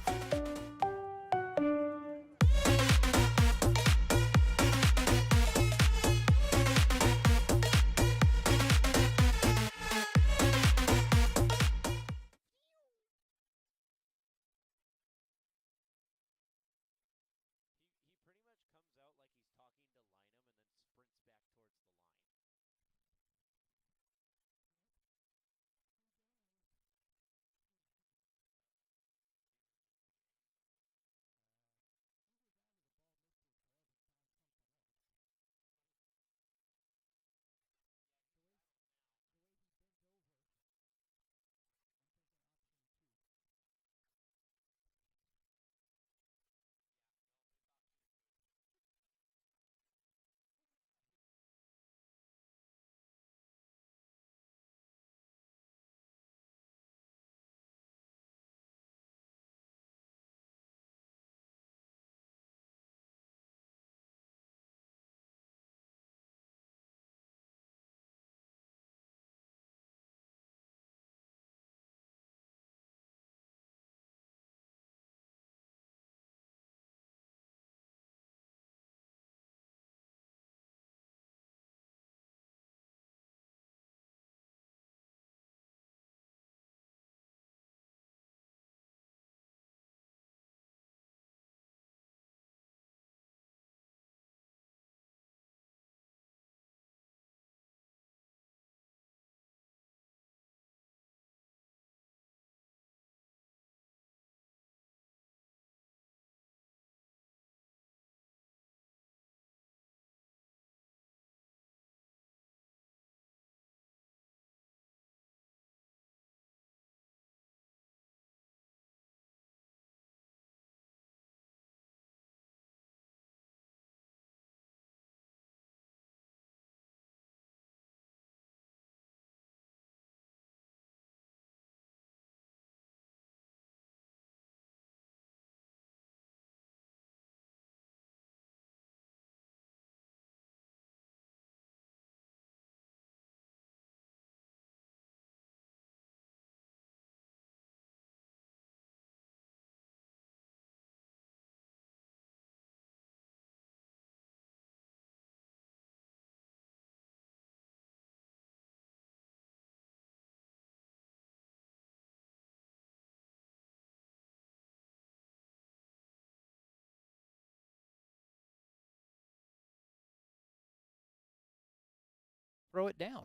Throw it down.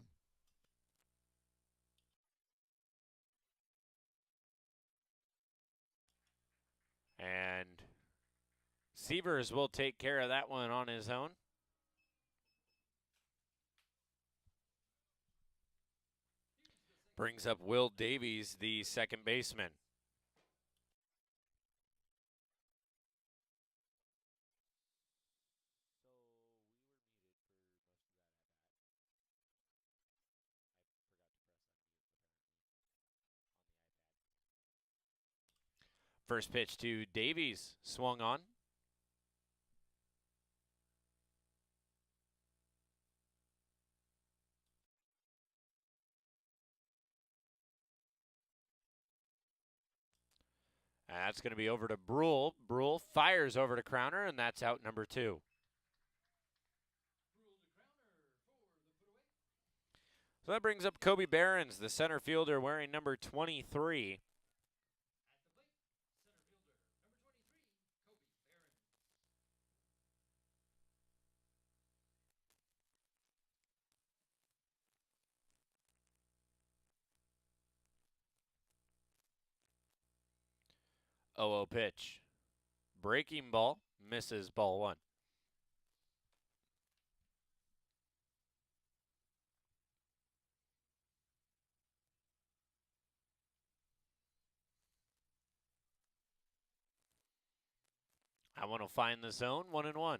And Severs will take care of that one on his own. Brings up Will Davies, the second baseman. First pitch to Davies, swung on. That's going to be over to Brule. Brule fires over to Crowner, and that's out number 2. So that brings up Kobe Behrens, the center fielder wearing number 23. Oh, pitch. Breaking ball, misses ball one. I want to find the zone, 1-1.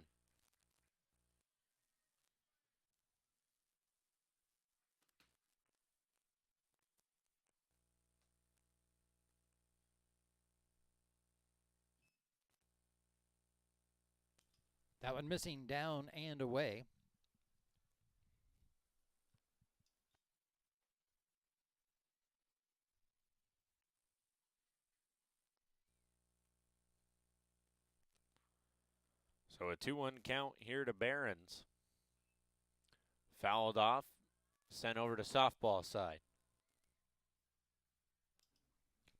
That one missing down and away. So a 2-1 count here to Behrens. Fouled off, sent over to softball side.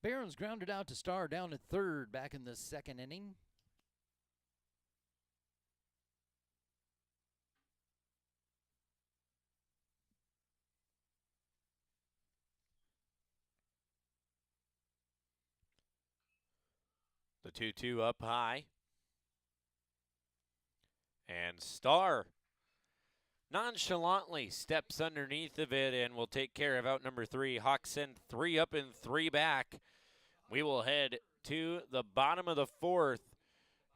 Behrens grounded out to Starr down at third back in the second inning. The 2-2 up high. And Starr nonchalantly steps underneath of it and will take care of out number 3. Hawks send 3 up and 3 back. We will head to the bottom of the 4th.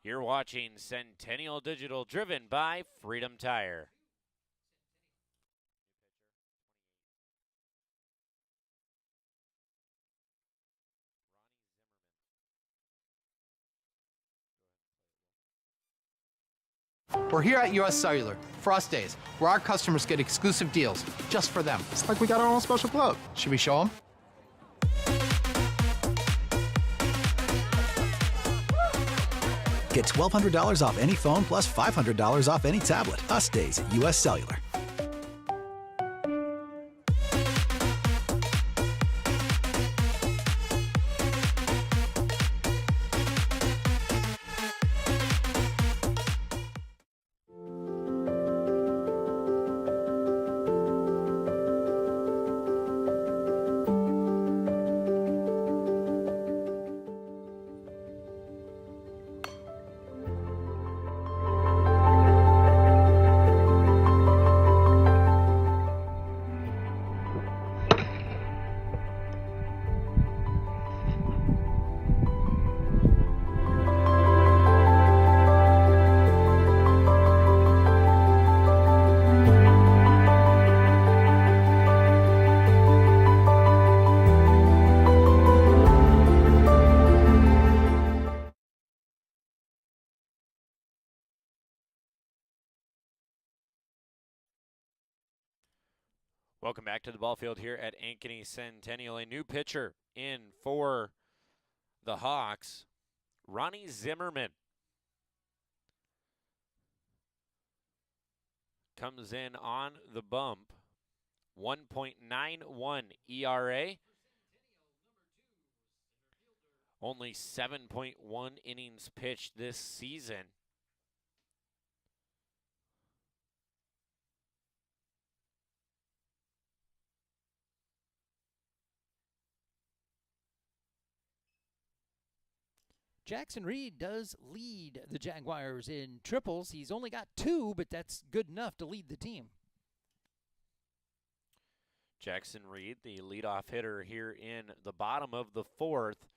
You're watching Centennial Digital, driven by Freedom Tire. We're here at US Cellular, Frost Days, where our customers get exclusive deals just for them. It's like we got our own special club. Should we show them? Get $1,200 off any phone plus $500 off any tablet. Us days at US Cellular. Welcome back to the ball field here at Ankeny Centennial. A new pitcher in for the Hawks, Ronnie Zimmerman. Comes in on the bump, 1.91 ERA. Only 7.1 innings pitched this season. Jackson Reed does lead the Jaguars in triples. He's only got 2, but that's good enough to lead the team. Jackson Reed, the leadoff hitter here in the bottom of the 4th.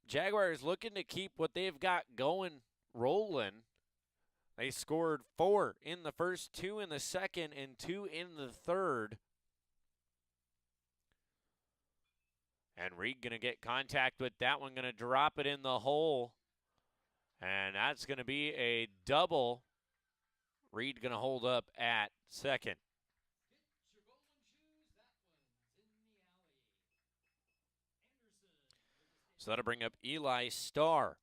Jaguars looking to keep what they've got going rolling. They scored 4 in the first, 2 in the second, and 2 in the third. And Reed going to get contact with that one, going to drop it in the hole. And that's going to be a double. Reed going to hold up at second. So that'll bring up Eli Starr.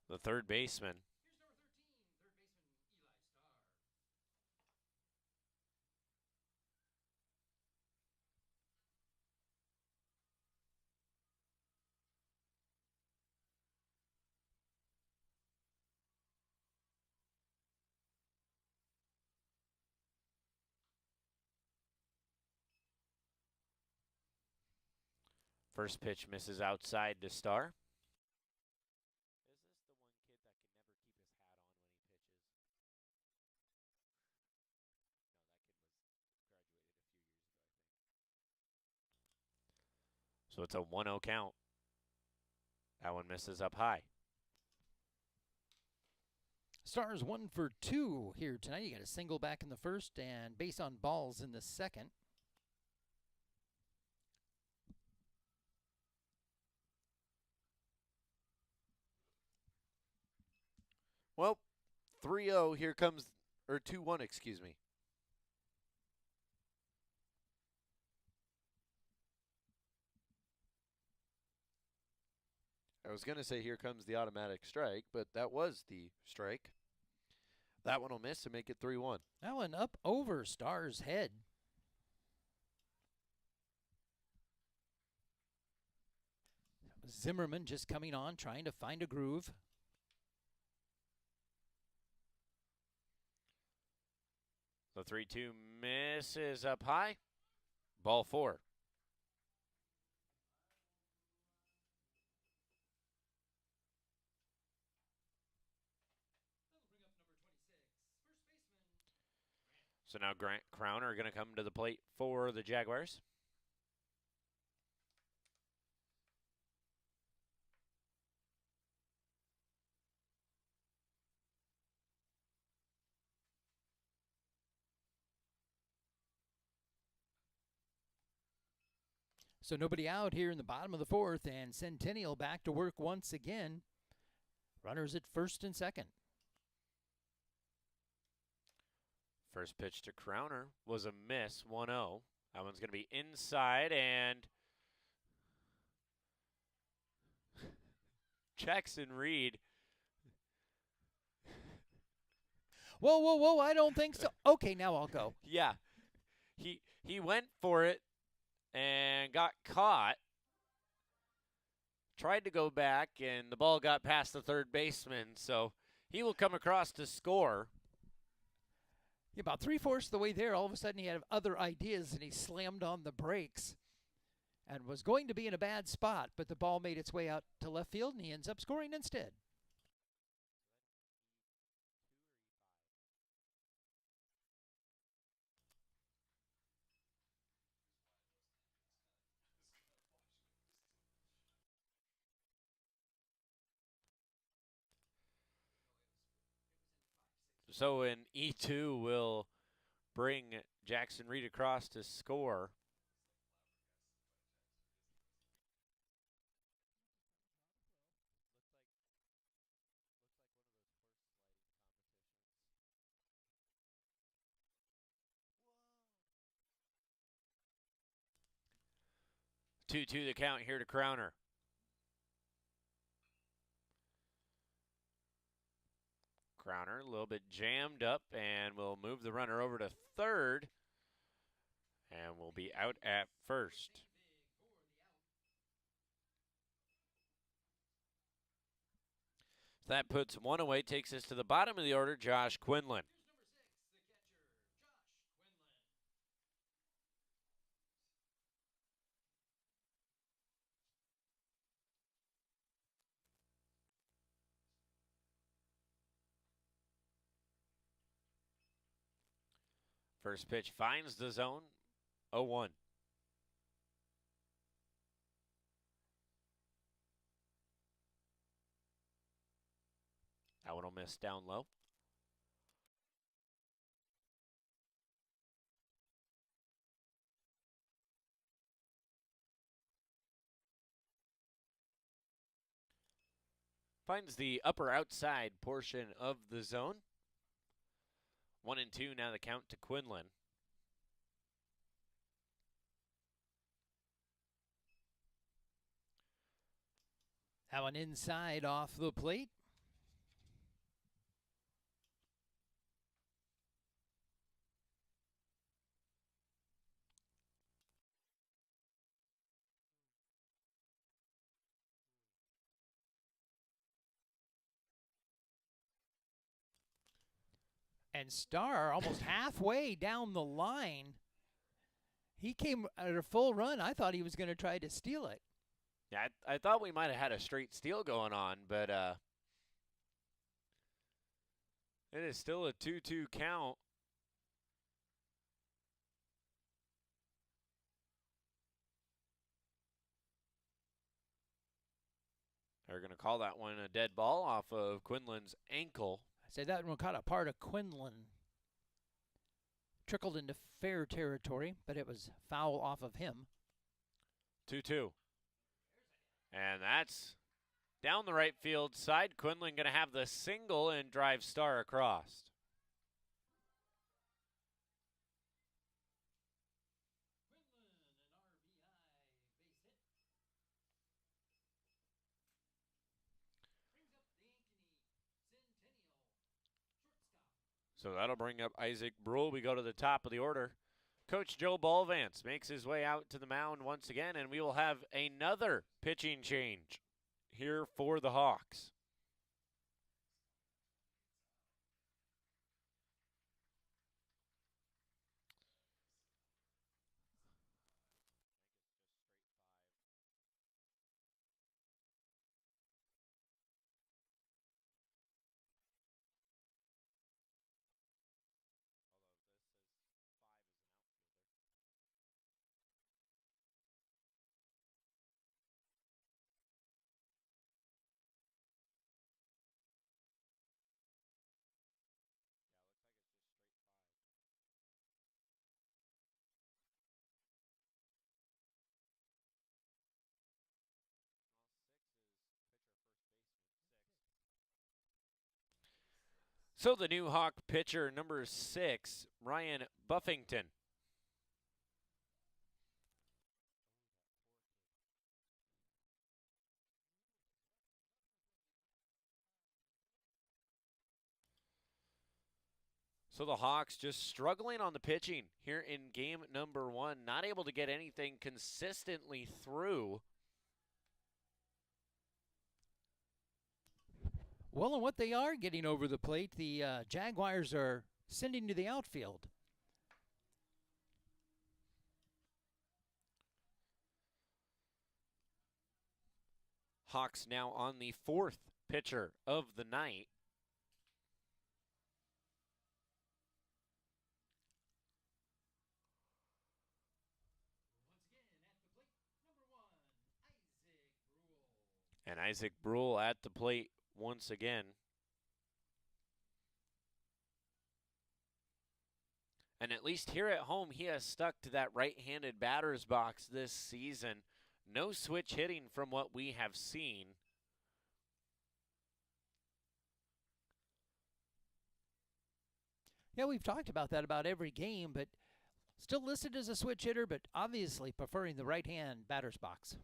The third baseman. First pitch misses outside to Star. So it's a 1-0 count. That one misses up high. Stars 1 for 2 here tonight. You got a single back in the first and base on balls in the second. Well, 3-0, here comes, or 2-1, excuse me. I was going to say here comes the automatic strike, but that was the strike. That one will miss to make it 3-1. That one up over Star's head. Zimmerman just coming on, trying to find a groove. The 3-2 misses up high. Ball 4. So now Grant Crowner going to come to the plate for the Jaguars. So nobody out here in the bottom of the fourth, and Centennial back to work once again. Runners at first and second. First pitch to Crowner was a miss, 1-0. That one's going to be inside, and Jackson Reed. Whoa, whoa, whoa, I don't think so. Okay, now I'll go. Yeah. He went for it and got caught. Tried to go back, and the ball got past the third baseman, so he will come across to score. Yeah, about 3/4 of the way there, all of a sudden he had other ideas, and he slammed on the brakes and was going to be in a bad spot, but the ball made its way out to left field, and he ends up scoring instead. So an E2 will bring Jackson Reed across to score. Two the count here to Crowner. Crowner a little bit jammed up, and will move the runner over to third, and will be out at first. That puts one away, takes us to the bottom of the order, Josh Quinlan. First pitch finds the zone, 0-1. That one will miss down low. Finds the upper outside portion of the zone. 1-2 now the count to Quinlan. That one inside off the plate. And Starr almost halfway down the line. He came at a full run. I thought he was going to try to steal it. Yeah, I thought we might have had a straight steal going on, but it is still a 2-2 count. They're going to call that one a dead ball off of Quinlan's ankle. I say that one caught a part of Quinlan. Trickled into fair territory, but it was foul off of him. 2-2. And that's down the right field side. Quinlan going to have the single and drive Star across. So that'll bring up Isaac Brule. We go to the top of the order. Coach Joe Ballvance makes his way out to the mound once again, and we will have another pitching change here for the Hawks. So the new Hawk pitcher, number 6, Ryan Buffington. So the Hawks just struggling on the pitching here in game number 1, not able to get anything consistently through. Well, and what they are getting over the plate, the Jaguars are sending to the outfield. Hawks now on the 4th pitcher of the night. And Isaac Brule at the plate once again. And at least here at home, he has stuck to that right-handed batter's box this season. No switch hitting from what we have seen. Yeah, we've talked about that about every game, but still listed as a switch hitter, but obviously preferring the right-hand batter's box.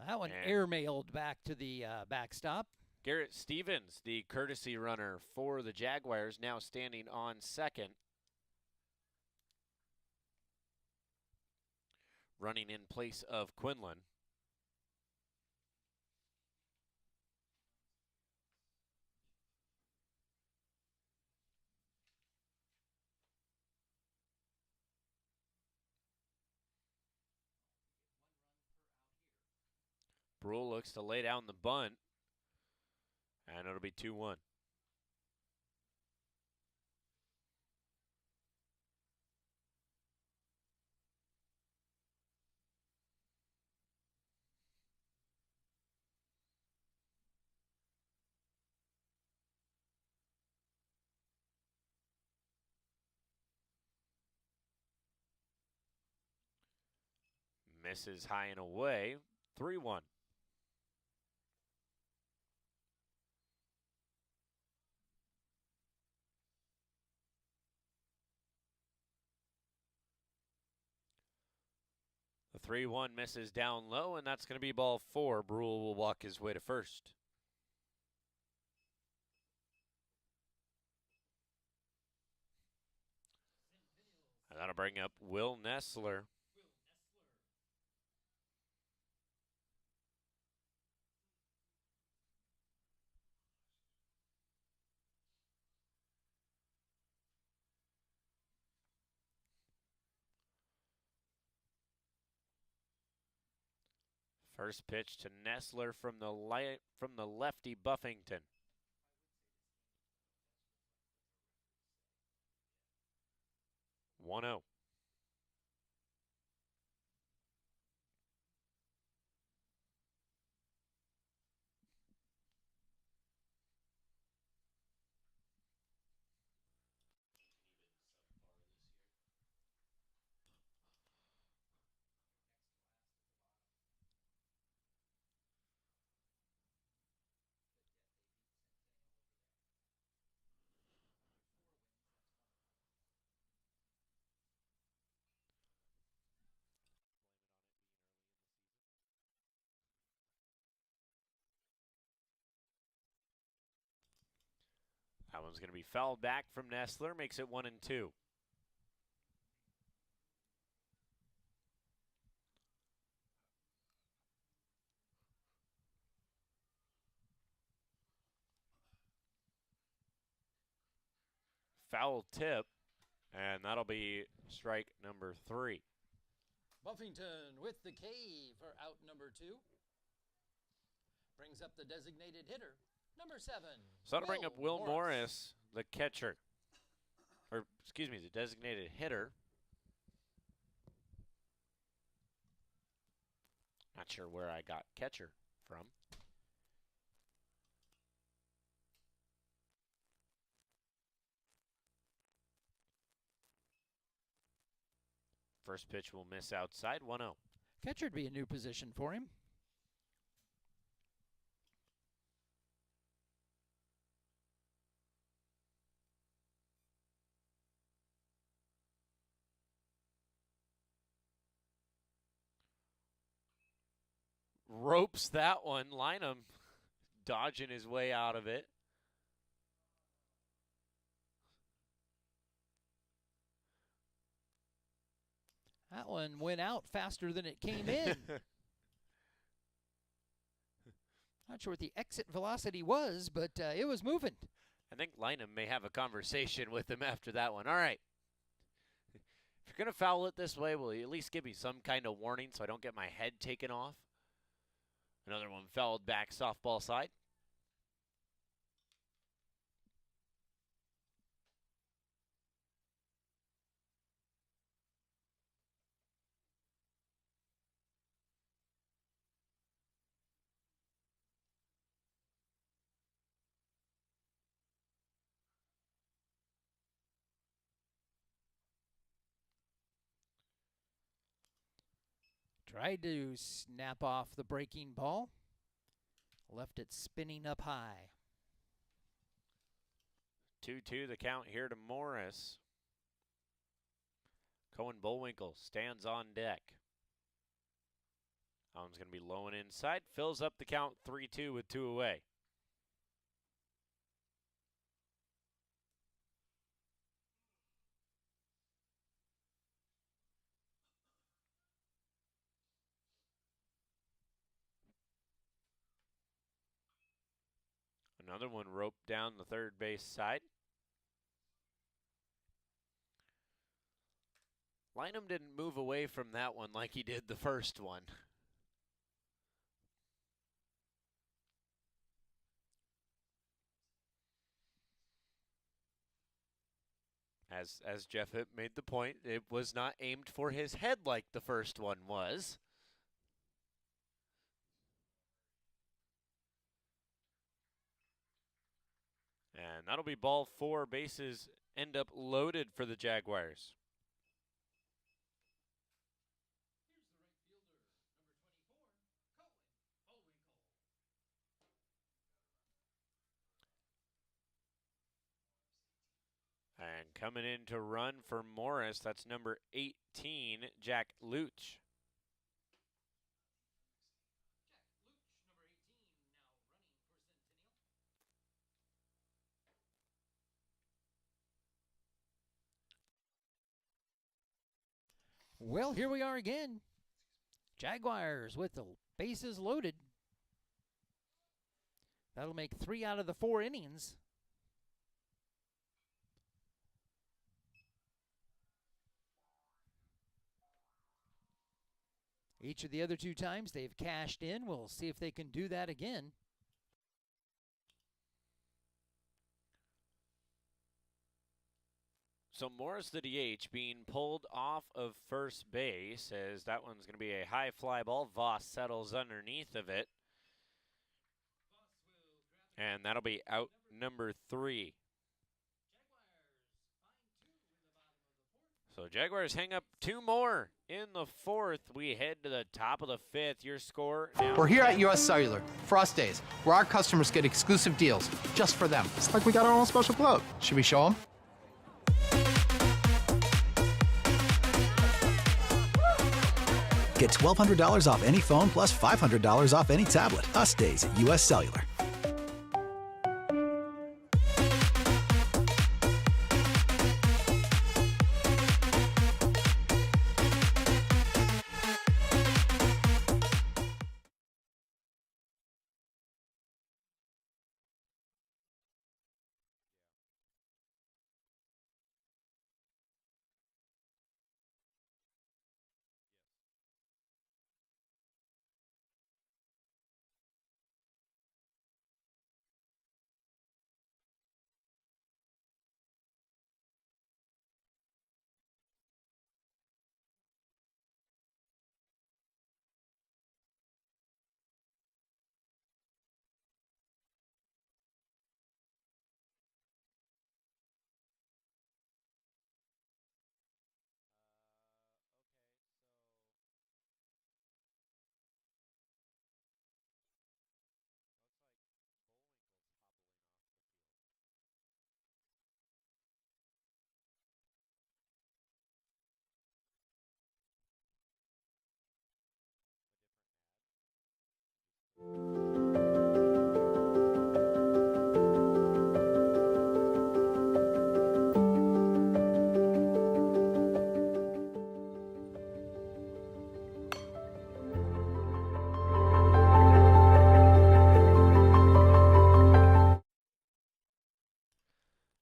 That one airmailed back to the backstop. Garrett Stevens, the courtesy runner for the Jaguars, now standing on second. Running in place of Quinlan. Brule looks to lay down the bunt, and it'll be 2-1. Misses high and away, 3-1. The 3-1 misses down low, and that's going to be ball 4. Brule will walk his way to first. And that'll bring up Will Nessler. First pitch to Nestler from the lefty Buffington. 1-0. That one's going to be fouled back from Nestler, makes it 1-2. Foul tip, and that'll be strike number 3. Buffington with the K for out number 2. Brings up the designated hitter, number 7. So that'll bring up Will Morris, the catcher. Or, excuse me, the designated hitter. Not sure where I got catcher from. First pitch will miss outside, 1-0. Catcher would be a new position for him. Ropes that one. Lynham dodging his way out of it. That one went out faster than it came in. Not sure what the exit velocity was, but it was moving. I think Lynham may have a conversation with him after that one. All right. If you're going to foul it this way, will you at least give me some kind of warning so I don't get my head taken off? Another one fouled back softball side. Tried to snap off the breaking ball. Left it spinning up high. 2-2 the count here to Morris. Cohen Bullwinkle stands on deck. That one's going to be low and inside. Fills up the count 3-2 with 2 away. Another one roped down the third base side. Lynham didn't move away from that one like he did the first one. As Jeff Hipp made the point, it was not aimed for his head like the first one was. And that'll be ball 4. Bases end up loaded for the Jaguars. And coming in to run for Morris, that's number 18, Jack Luch. Well, here we are again. Jaguars with the bases loaded. That'll make 3 out of the 4 innings. Each of the other 2 times they've cashed in. We'll see if they can do that again. So Morris, the DH, being pulled off of first base, as that one's going to be a high fly ball. Voss settles underneath of it. And that'll be out number 3. So Jaguars hang up 2 more in the 4th. We head to the top of the 5th. Your score now. We're here at US Cellular, Frost Days, where our customers get exclusive deals just for them. It's like we got our own special club. Should we show them? Get $1,200 off any phone plus $500 off any tablet. Us days at US Cellular.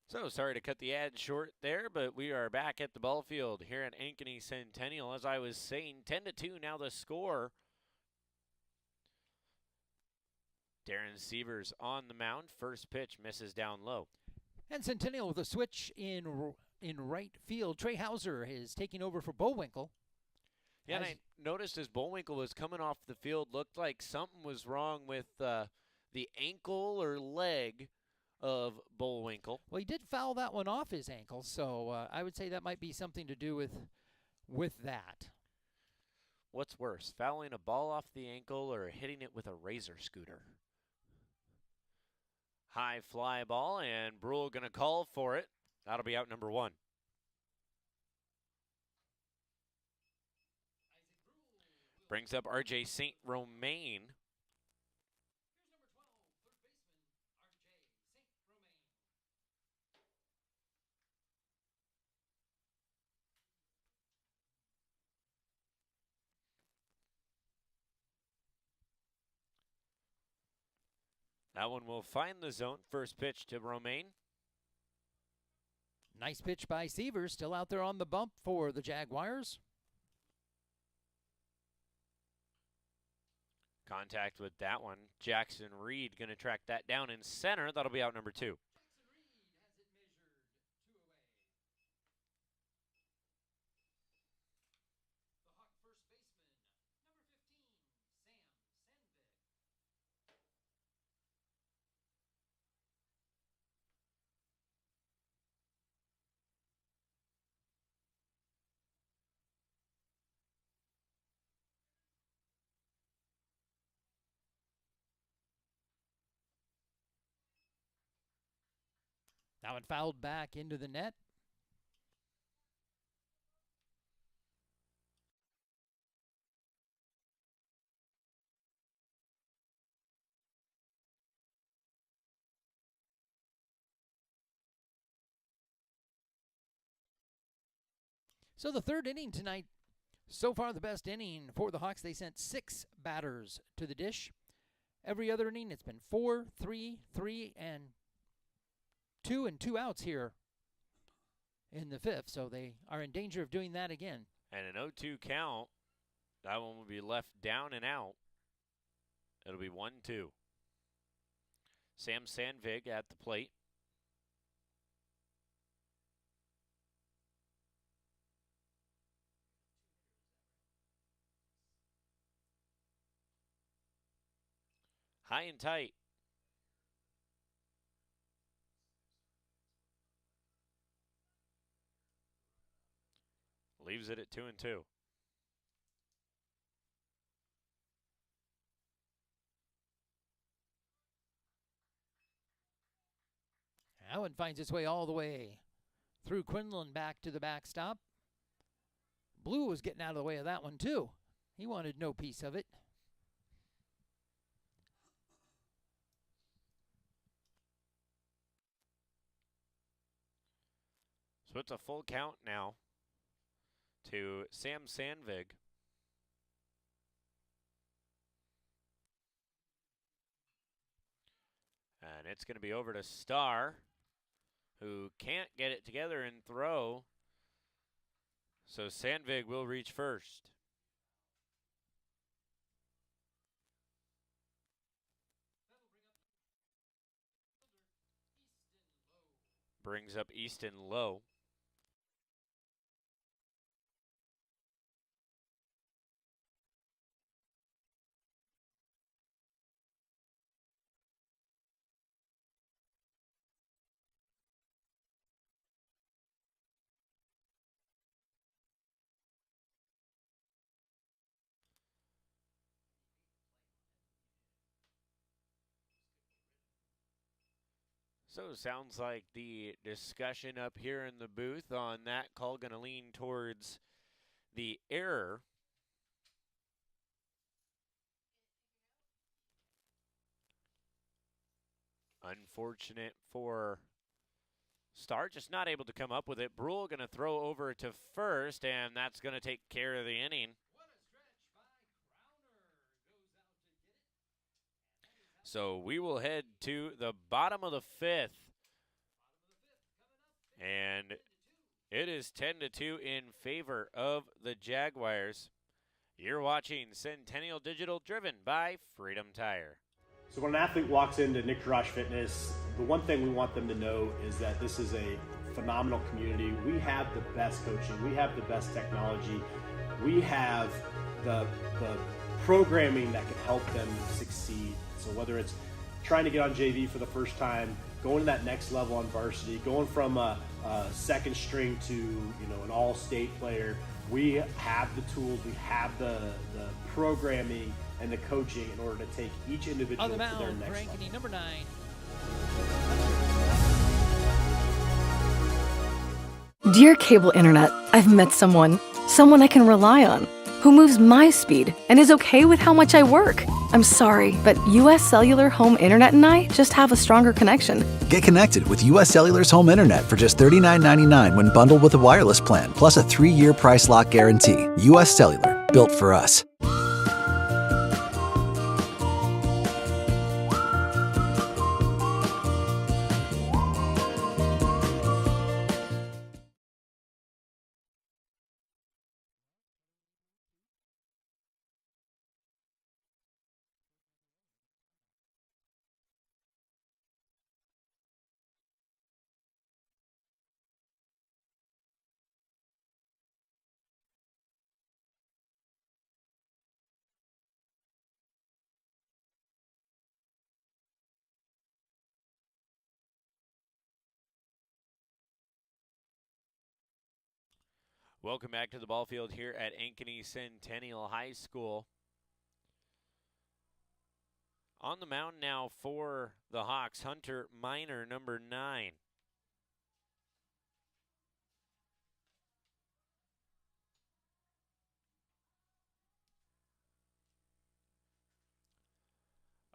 So sorry to cut the ad short there, but we are back at the ball field here at Ankeny Centennial. As I was saying, 10-2 now the score. Darren Sievers on the mound. First pitch misses down low. And Centennial with a switch in right field. Trey Hauser is taking over for Bullwinkle. Yeah, and I noticed as Bullwinkle was coming off the field, looked like something was wrong with the ankle or leg of Bullwinkle. Well, he did foul that one off his ankle, so I would say that might be something to do with that. What's worse, fouling a ball off the ankle or hitting it with a razor scooter? High fly ball, and Brule going to call for it. That'll be out number 1. Brings up R.J. St. Romain. That one will find the zone. First pitch to Romain. Nice pitch by Sievers, still out there on the bump for the Jaguars. Contact with that one. Jackson Reed going to track that down in center. That'll be out number 2. Now it fouled back into the net. So the third inning tonight, so far the best inning for the Hawks. They sent 6 batters to the dish. Every other inning it's been 4, 3, 3, and 2 and 2 outs here in the 5th, so they are in danger of doing that again. And an 0-2 count. That one will be left down and out. It'll be 1-2. Sam Sandvig at the plate. High and tight. Leaves it at 2-2. That one finds its way all the way through Quinlan back to the backstop. Blue was getting out of the way of that one, too. He wanted no piece of it. So it's a full count now to Sam Sandvig. And it's going to be over to Starr, who can't get it together and throw. So Sandvig will reach first. Brings up Easton Lowe. So sounds like the discussion up here in the booth on that call going to lean towards the error. Unfortunate for Starr, just not able to come up with it. Brule going to throw over to first, and that's going to take care of the inning. So we will head to the bottom of the fifth. And it is 10-2 in favor of the Jaguars. You're watching Centennial Digital, driven by Freedom Tire. So when an athlete walks into Nick Jarash Fitness, the one thing we want them to know is that this is a phenomenal community. We have the best coaching. We have the best technology. We have the programming that can help them succeed. So whether it's trying to get on JV for the first time, going to that next level on varsity, going from a second string to an all-state player, we have the tools, we have the programming and the coaching in order to take each individual on the to their mound, next level. Ankeny, number 9. Dear cable internet, I've met someone I can rely on, who moves my speed and is okay with how much I work. I'm sorry, but US Cellular Home Internet and I just have a stronger connection. Get connected with US Cellular's home internet for just $39.99 when bundled with a wireless plan, plus a 3-year price lock guarantee. US Cellular, built for us. Welcome back to the ball field here at Ankeny Centennial High School. On the mound now for the Hawks, Hunter Miner, number 9.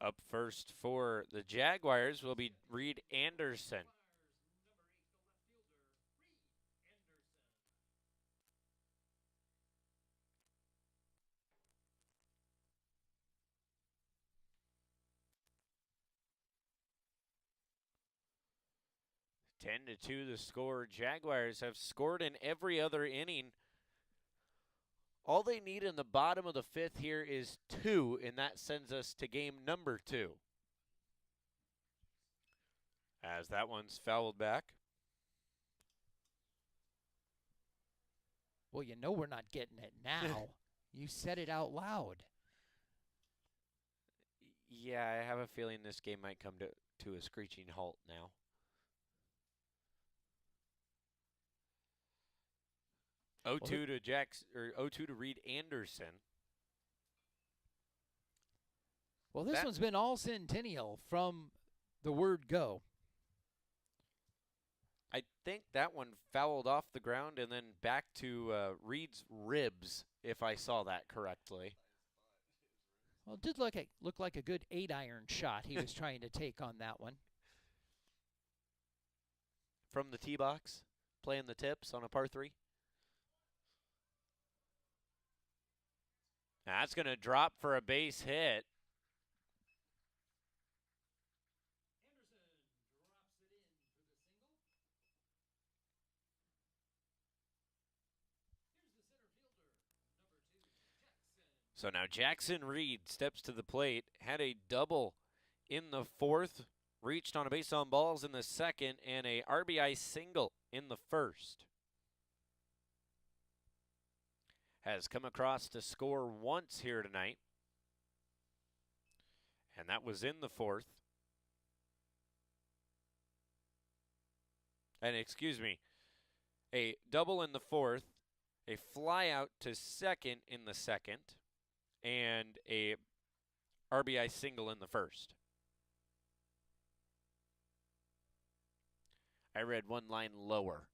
Up first for the Jaguars will be Reed Anderson. Ten to 2 the score. Jaguars have scored in every other inning All they need in the bottom of the fifth here is 2, and that sends us to game number 2. As that one's fouled back. Well, you know we're not getting it now. You said it out loud. Yeah, I have a feeling this game might come to a screeching halt now. Well, 0-2 to 0-2 to Reed Anderson. Well, this one's been all Centennial from the word go. I think that one fouled off the ground and then back to Reed's ribs, if I saw that correctly. Well, it did look like a good 8-iron shot he was trying to take on that one. From the tee box, playing the tips on a par 3. That's going to drop for a base hit. So now Jackson Reed steps to the plate, had a double in the fourth, reached on a base on balls in the second, and a RBI single in the first. Has come across to score once here tonight, and that was in the fourth. And excuse me, a double in the fourth, a fly out to second in the second, and a RBI single in the first. I read one line lower.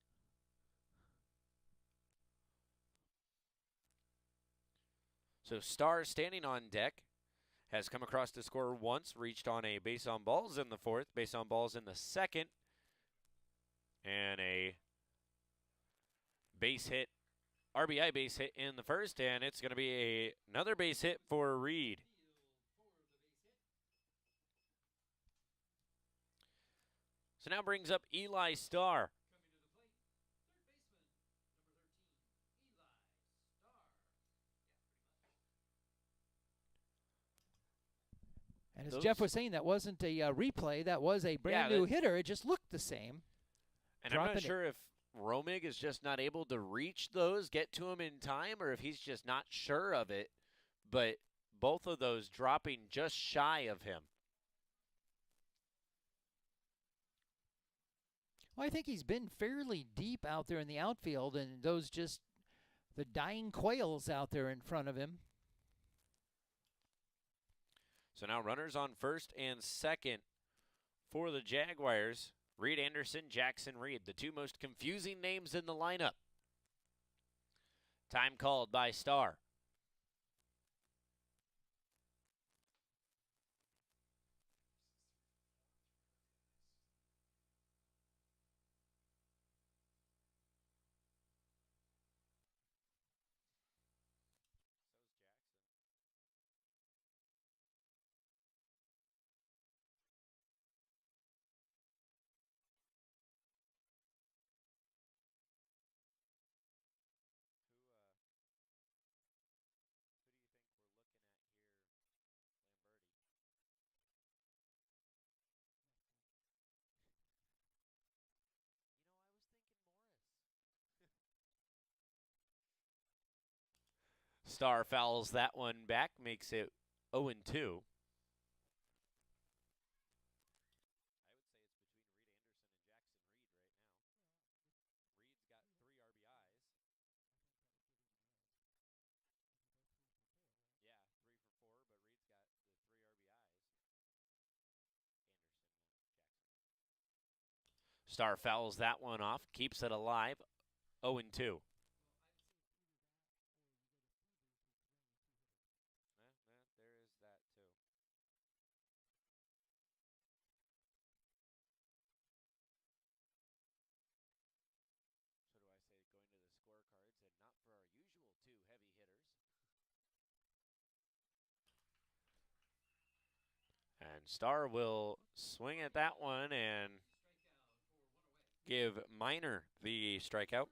So Starr standing on deck, has come across to score once, reached on a base on balls in the fourth, base on balls in the second, and a base hit, RBI base hit in the first, and it's going to be another base hit for Reed. So now brings up Eli Starr. And as Jeff was saying, that wasn't a replay. That was a brand new hitter. It just looked the same. And I'm not sure if Romig is just not able to reach those, get to him in time, or if he's just not sure of it. But both of those dropping just shy of him. Well, I think he's been fairly deep out there in the outfield, and those just the dying quails out there in front of him. So now runners on first and second for the Jaguars. Reed Anderson, Jackson Reed, the two most confusing names in the lineup. Time called by Starr. Starr fouls that one back, makes it 0-2. Starr fouls that one off, keeps it alive, 0-2. And Starr will swing at that one and give Minor the strikeout.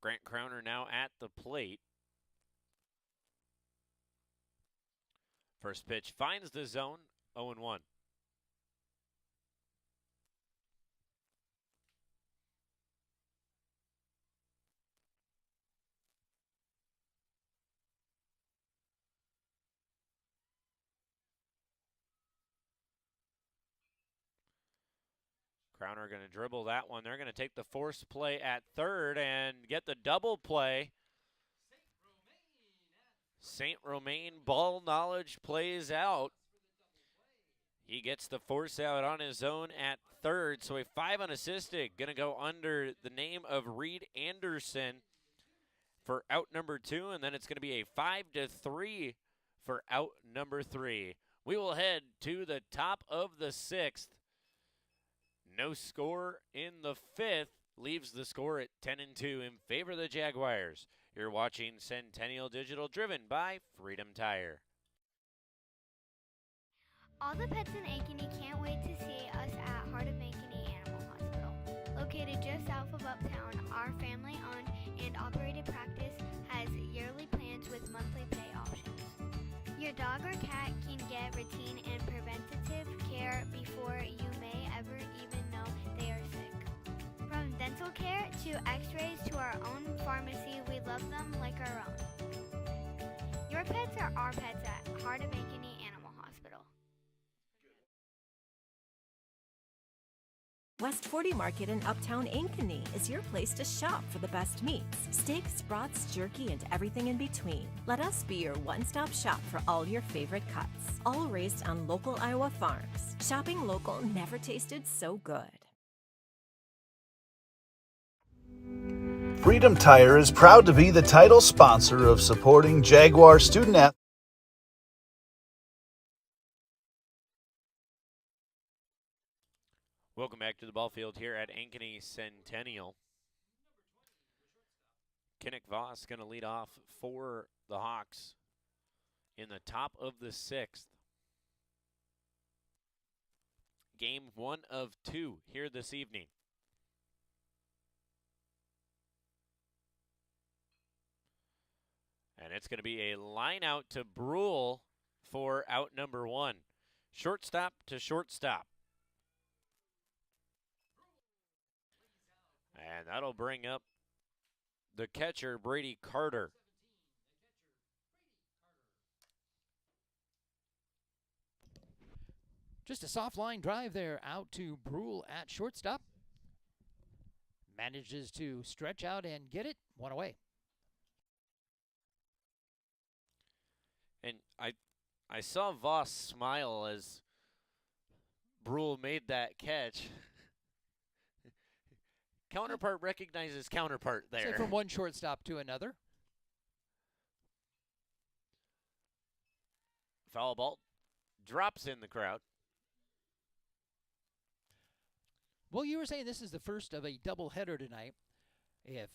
Grant Crowner now at the plate. First pitch finds the zone, 0-1. Crowner going to dribble that one. They're going to take the forced play at third and get the double play. St. Romain ball knowledge plays out. He gets the force out on his own at third, so a 5 unassisted. Going to go under the name of Reed Anderson for out number 2, and then it's going to be a 5-3 for out number 3. We will head to the top of the 6th. No score in the 5th, leaves the score at 10-2 in favor of the Jaguars. You're watching Centennial Digital, driven by Freedom Tire. All the pets in Ankeny can't wait to see us at Heart of Ankeny Animal Hospital. Located just south of Uptown, our family-owned and operated practice has yearly plans with monthly pay options. Your dog or cat can get routine and preventative care before you may ever even know they are sick. From dental care to x-rays to our own pharmacy, we love them like our own. Your pets are our pets at Heart of Ankeny Animal Hospital. West 40 Market in Uptown Ankeny is your place to shop for the best meats, steaks, brats, jerky, and everything in between. Let us be your one-stop shop for all your favorite cuts, all raised on local Iowa farms. Shopping local never tasted so good. Freedom Tire is proud to be the title sponsor of supporting Jaguar student athletes. Welcome back to the ball field here at Ankeny Centennial. Kinnick Voss going to lead off for the Hawks in the top of the 6th. Game 1 of 2 here this evening. And it's going to be a line out to Brule for out number 1. Shortstop to shortstop. And that'll bring up the catcher, Brady Carter. Just a soft line drive there out to Brule at shortstop. Manages to stretch out and get it. One away. And I saw Voss smile as Brule made that catch. Counterpart recognizes counterpart there. Say from one shortstop to another. Foul ball drops in the crowd. Well, you were saying this is the first of a doubleheader tonight. If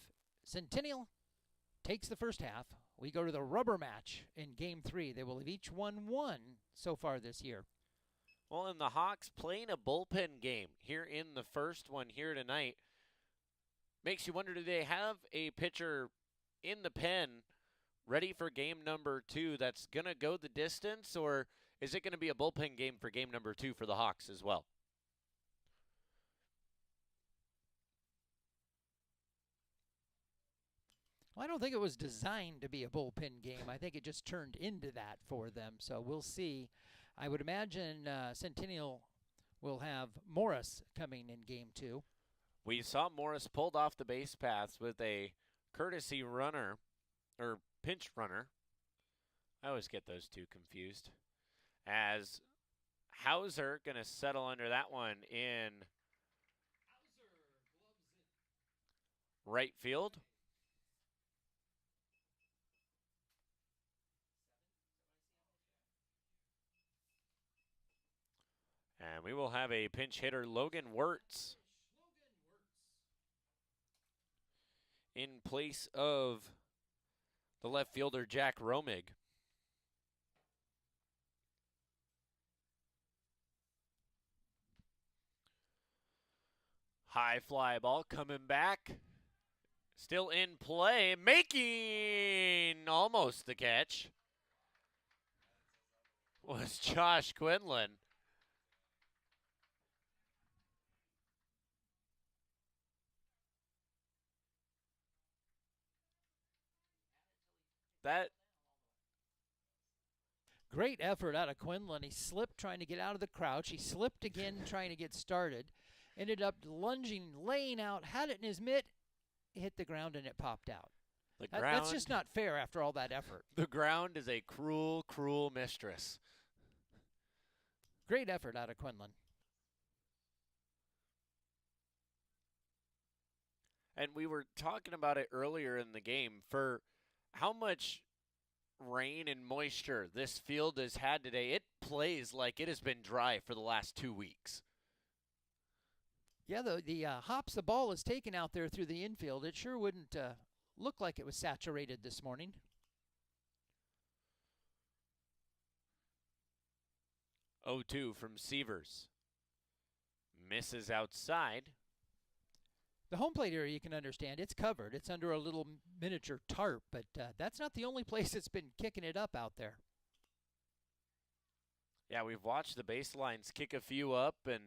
Centennial takes the first half, we go to the rubber match in Game 3. They will have each won one so far this year. Well, and the Hawks playing a bullpen game here in the first one here tonight. Makes you wonder, do they have a pitcher in the pen ready for game number 2 that's going to go the distance, or is it going to be a bullpen game for game number 2 for the Hawks as well? Well, I don't think it was designed to be a bullpen game. I think it just turned into that for them. So we'll see. I would imagine Centennial will have Morris coming in game 2. We saw Morris pulled off the base paths with a courtesy runner, or pinch runner. I always get those two confused. As Hauser going to settle under that one in right field. And we will have a pinch hitter, Logan Wirtz, in place of the left fielder, Jack Romig. High fly ball coming back. Still in play, making almost the catch was Josh Quinlan. That Great effort out of Quinlan. He slipped trying to get out of the crouch. He slipped again trying to get started. Ended up lunging, laying out, had it in his mitt, hit the ground, and it popped out. That's just not fair after all that effort. The ground is a cruel, cruel mistress. Great effort out of Quinlan. And we were talking about it earlier in the game for how much rain and moisture this field has had today. It plays like it has been dry for the last 2 weeks. Yeah, the hops the ball is taken out there through the infield. It sure wouldn't look like it was saturated this morning. Oh, 2 from Severs. Misses outside. The home plate area, you can understand, it's covered. It's under a little miniature tarp, but that's not the only place it's been kicking it up out there. Yeah, we've watched the baselines kick a few up, and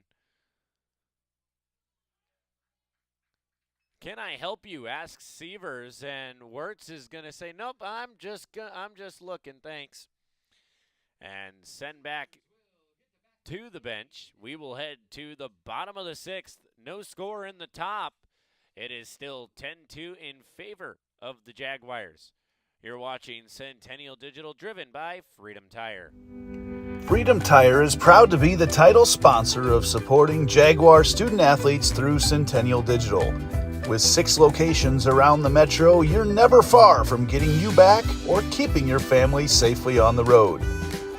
can I help you? Asks Severs, and Wirtz is gonna say, nope, I'm just looking, thanks. And send back to the bench. We will head to the bottom of the 6th. No score in the top. It is still 10-2 in favor of the Jaguars. You're watching Centennial Digital, driven by Freedom Tire. Freedom Tire is proud to be the title sponsor of supporting Jaguar student athletes through Centennial Digital. With 6 locations around the metro, you're never far from getting you back or keeping your family safely on the road.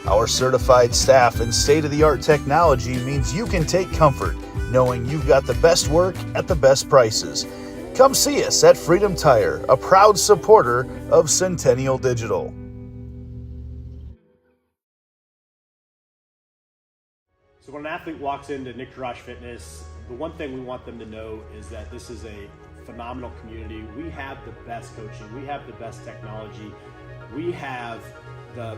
Our certified staff and state-of-the-art technology means you can take comfort knowing you've got the best work at the best prices. Come see us at Freedom Tire, a proud supporter of Centennial Digital. So when an athlete walks into Nick Jarash Fitness, the one thing we want them to know is that this is a phenomenal community. We have the best coaching. We have the best technology. We have the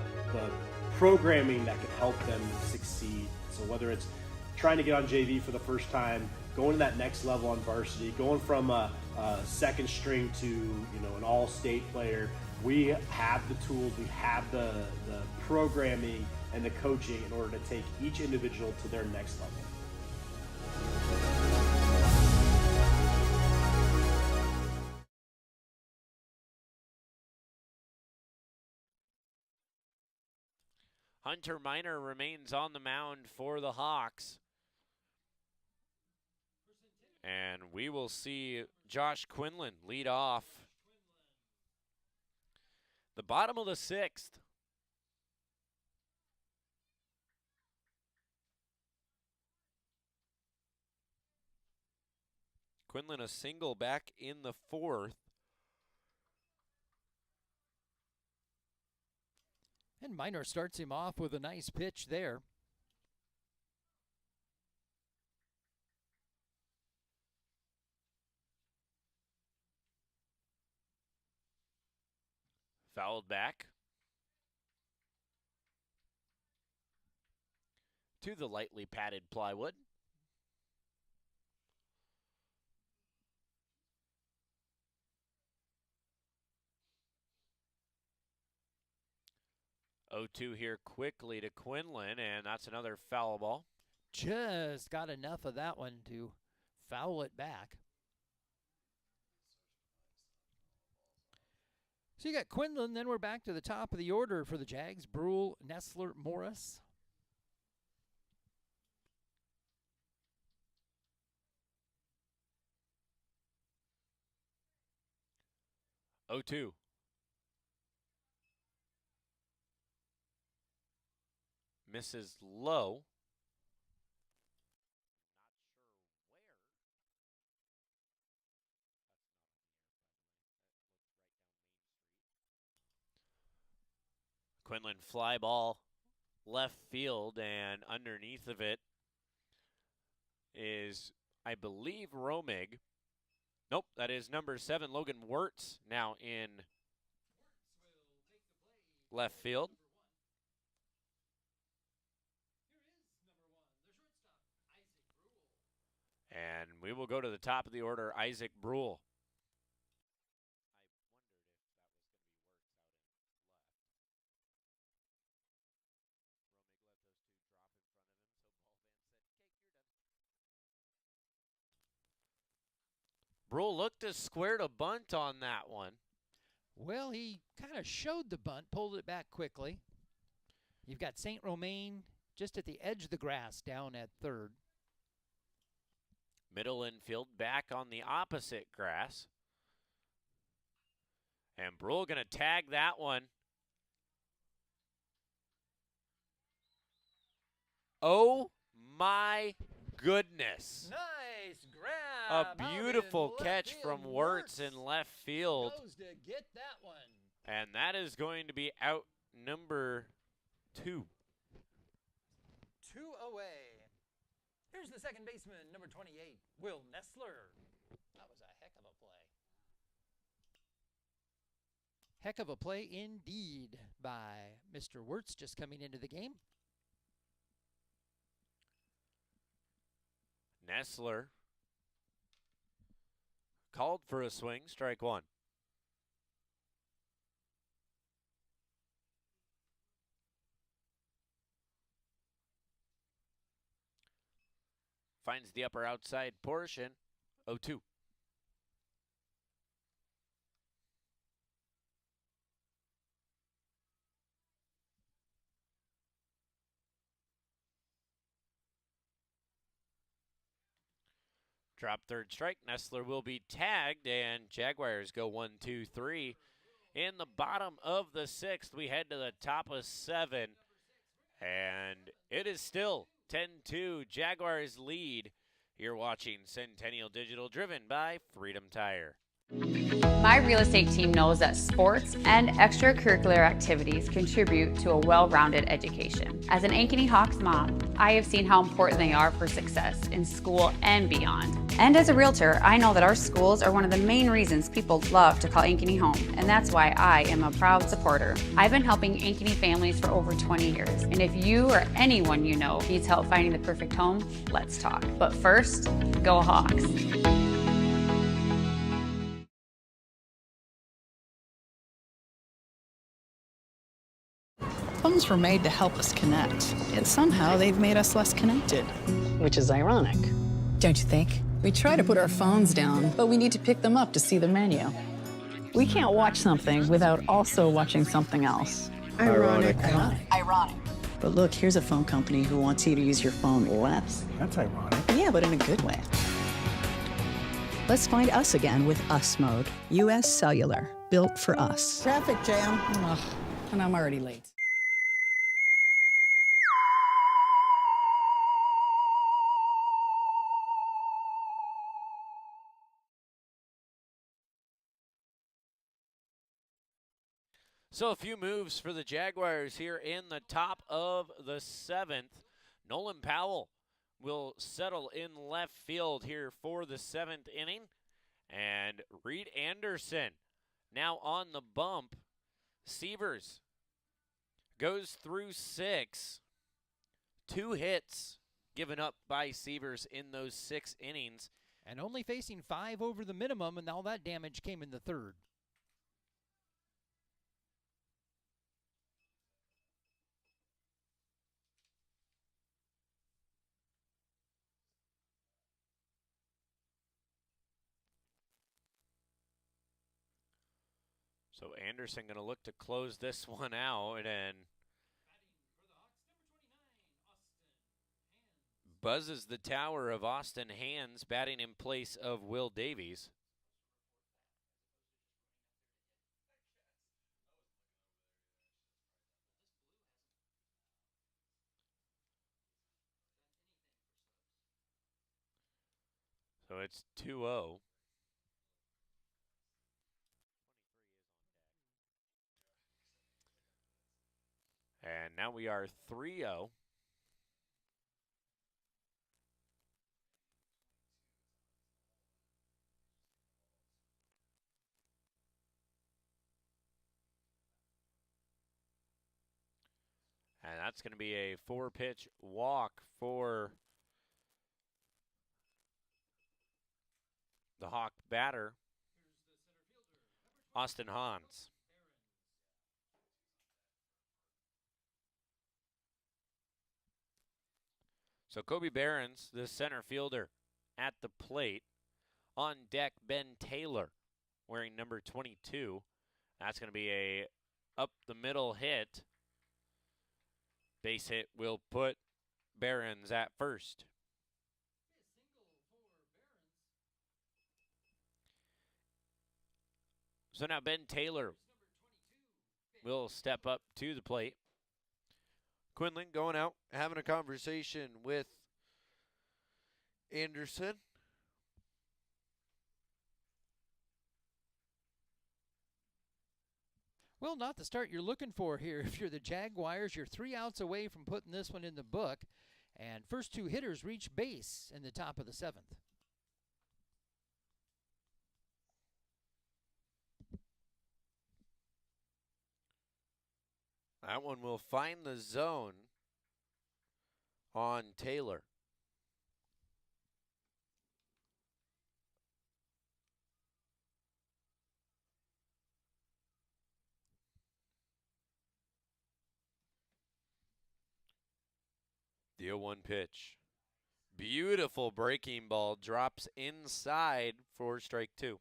programming that can help them succeed. So whether it's trying to get on JV for the first time, going to that next level on varsity, going from a second string to an all-state player, we have the tools, we have the programming and the coaching in order to take each individual to their next level. Hunter Minor remains on the mound for the Hawks. And we will see Josh Quinlan lead off. The bottom of the 6th. Quinlan a single back in the 4th. And Minor starts him off with a nice pitch there. Fouled back to the lightly padded plywood. Oh, 2 here quickly to Quinlan, and that's another foul ball. Just got enough of that one to foul it back. So you got Quinlan, then we're back to the top of the order for the Jags. Brule, Nessler, Morris. Oh, 2. Misses low. Quinlan fly ball left field, and underneath of it is, I believe, Romig. Nope, that is number 7, Logan Wirtz, now in left field. And we will go to the top of the order, Isaac Brule. Brule looked to square to bunt on that one. Well, he kind of showed the bunt, pulled it back quickly. You've got St. Romain just at the edge of the grass down at third. Middle infield back on the opposite grass. And Brule going to tag that one. Oh my goodness. Nice grab. A beautiful catch from Wirtz in left field. Goes to get that one. And that is going to be out number 2. 2 away. Here's the second baseman, number 28, Will Nessler. That was a heck of a play. Heck of a play indeed by Mr. Wirtz just coming into the game. Nessler called for a swing, strike 1. Finds the upper outside portion, 0-2. Drop third strike. Nessler will be tagged, and Jaguars go 1-2-3. In the bottom of the 6th, we head to the top of 7, and it is still 10-2. Jaguars lead. You're watching Centennial Digital, driven by Freedom Tire. My real estate team knows that sports and extracurricular activities contribute to a well-rounded education. As an Ankeny Hawks mom, I have seen how important they are for success in school and beyond. And as a realtor, I know that our schools are one of the main reasons people love to call Ankeny home, and that's why I am a proud supporter. I've been helping Ankeny families for over 20 years, and if you or anyone you know needs help finding the perfect home, let's talk. But first, go Hawks. Phones were made to help us connect, yet somehow they've made us less connected. Which is ironic. Don't you think? We try to put our phones down, but we need to pick them up to see the menu. We can't watch something without also watching something else. Ironic. Ironic. But look, here's a phone company who wants you to use your phone less. That's ironic. Yeah, but in a good way. Let's find us again with Us Mode. US Cellular, built for us. Traffic jam. Ugh, and I'm already late. So a few moves for the Jaguars here in the top of the 7th. Nolan Powell will settle in left field here for the 7th inning. And Reed Anderson now on the bump. Severs goes through 6. 2 hits given up by Severs in those 6 innings. And only facing 5 over the minimum, and all that damage came in the 3rd. So Anderson going to look to close this one out, and buzzes the tower of Austin Hands, batting in place of Will Davies. So it's 2-0. And now we are 3-0. That's going to be a 4-pitch walk for the Hawk batter, Austin Hans. So Kobe Behrens, the center fielder, at the plate. On deck, Ben Taylor, wearing number 22. That's going to be a up-the-middle hit. Base hit will put Behrens at first. So now Ben Taylor will step up to the plate. Quinlan going out, having a conversation with Anderson. Well, not the start you're looking for here. If you're the Jaguars, you're 3 outs away from putting this one in the book. And first 2 hitters reach base in the top of the 7th. That one will find the zone on Taylor. The 0-1 pitch. Beautiful breaking ball. Drops inside for strike 2.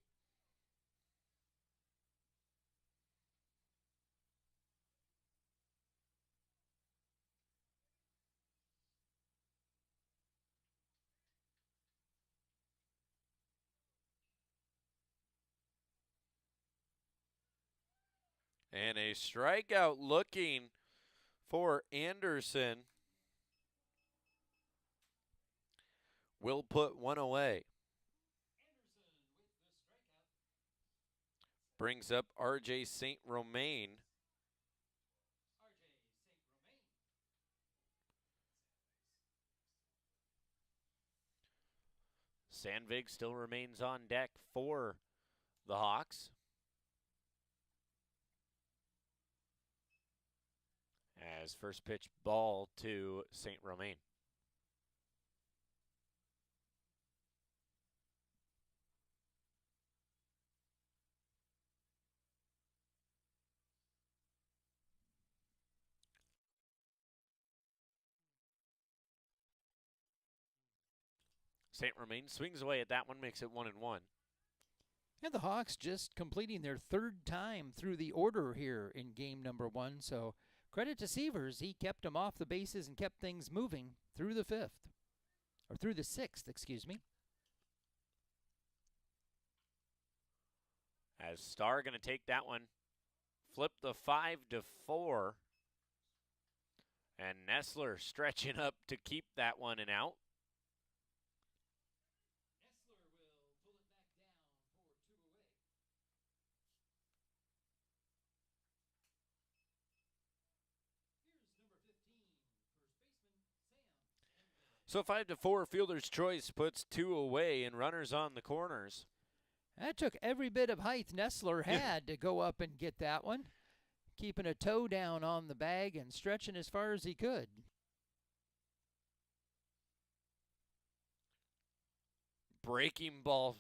And a strikeout looking for Anderson. Will put one away. Brings up R.J. St. Romain. Sandvig still remains on deck for the Hawks. As first pitch ball to St. Romain. St. Romain swings away at that one, makes it 1-1. And the Hawks just completing their 3rd time through the order here in game number 1. So credit to Severs. He kept them off the bases and kept things moving through the 5th. Or through the 6th, excuse me. As Starr going to take that one. Flip the 5-4. And Nessler stretching up to keep that one and out. So 5-4, fielder's choice puts 2 away and runners on the corners. That took every bit of height Nessler had to go up and get that one. Keeping a toe down on the bag and stretching as far as he could. Breaking ball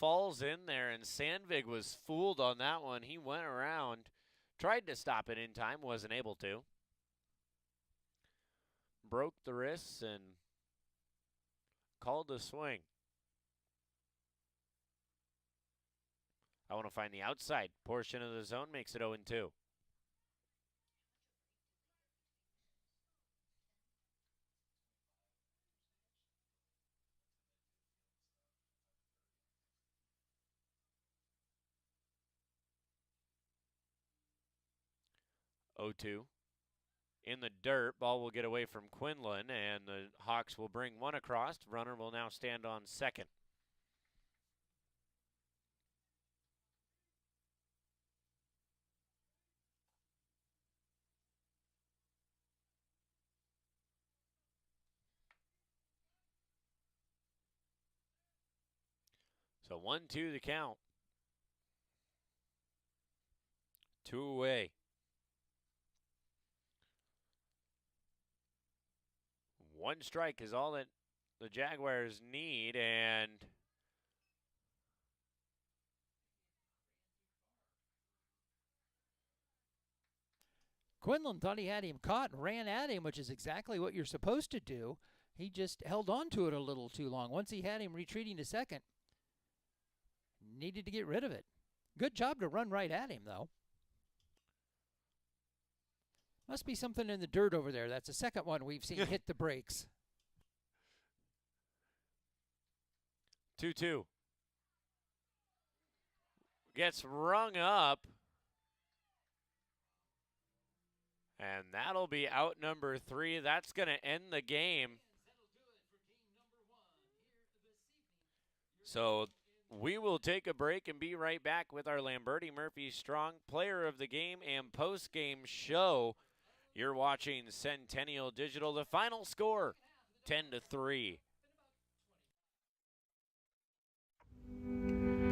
falls in there, and Sandvig was fooled on that one. He went around, tried to stop it in time, wasn't able to. Broke the wrists and called the swing. I want to find the outside portion of the zone, makes it 0-2. In the dirt, ball will get away from Quinlan, and the Hawks will bring one across. Runner will now stand on second. So 1-2 the count. 2 away. One strike is all that the Jaguars need, and Quinlan thought he had him caught and ran at him, which is exactly what you're supposed to do. He just held on to it a little too long. Once he had him retreating to second, needed to get rid of it. Good job to run right at him, though. Must be something in the dirt over there. That's the second one we've seen hit the brakes. 2-2. Gets rung up. And that'll be out number 3. That's going to end the game. So we will take a break and be right back with our Lamberti Murphy Strong Player of the Game and post-game show. You're watching Centennial Digital. The final score, 10-3.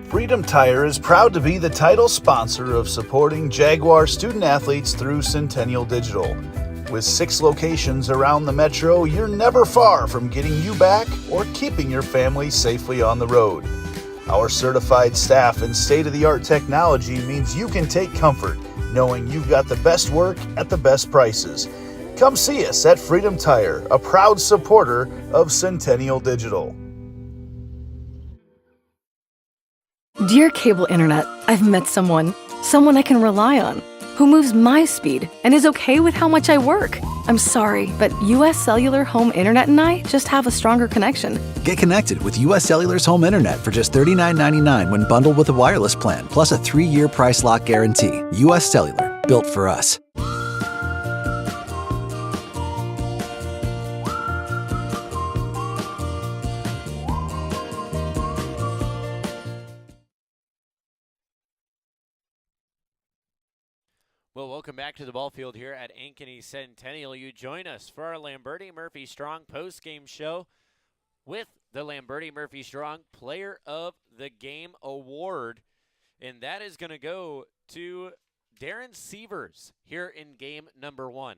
Freedom Tire is proud to be the title sponsor of supporting Jaguar student athletes through Centennial Digital. With 6 locations around the metro, you're never far from getting you back or keeping your family safely on the road. Our certified staff and state-of-the-art technology means you can take comfort knowing you've got the best work at the best prices. Come see us at Freedom Tire, a proud supporter of Centennial Digital. Dear Cable Internet, I've met someone I can rely on, who moves my speed and is okay with how much I work. I'm sorry, but US Cellular Home Internet and I just have a stronger connection. Get connected with US Cellular's home internet for just $39.99 when bundled with a wireless plan, plus a 3-year price lock guarantee. US Cellular, built for us. Well, welcome back to the ball field here at Ankeny Centennial. You join us for our Lamberti Murphy Strong post-game show with the Lamberti Murphy Strong Player of the Game Award. And that is going to go to Darren Sievers here in game number 1.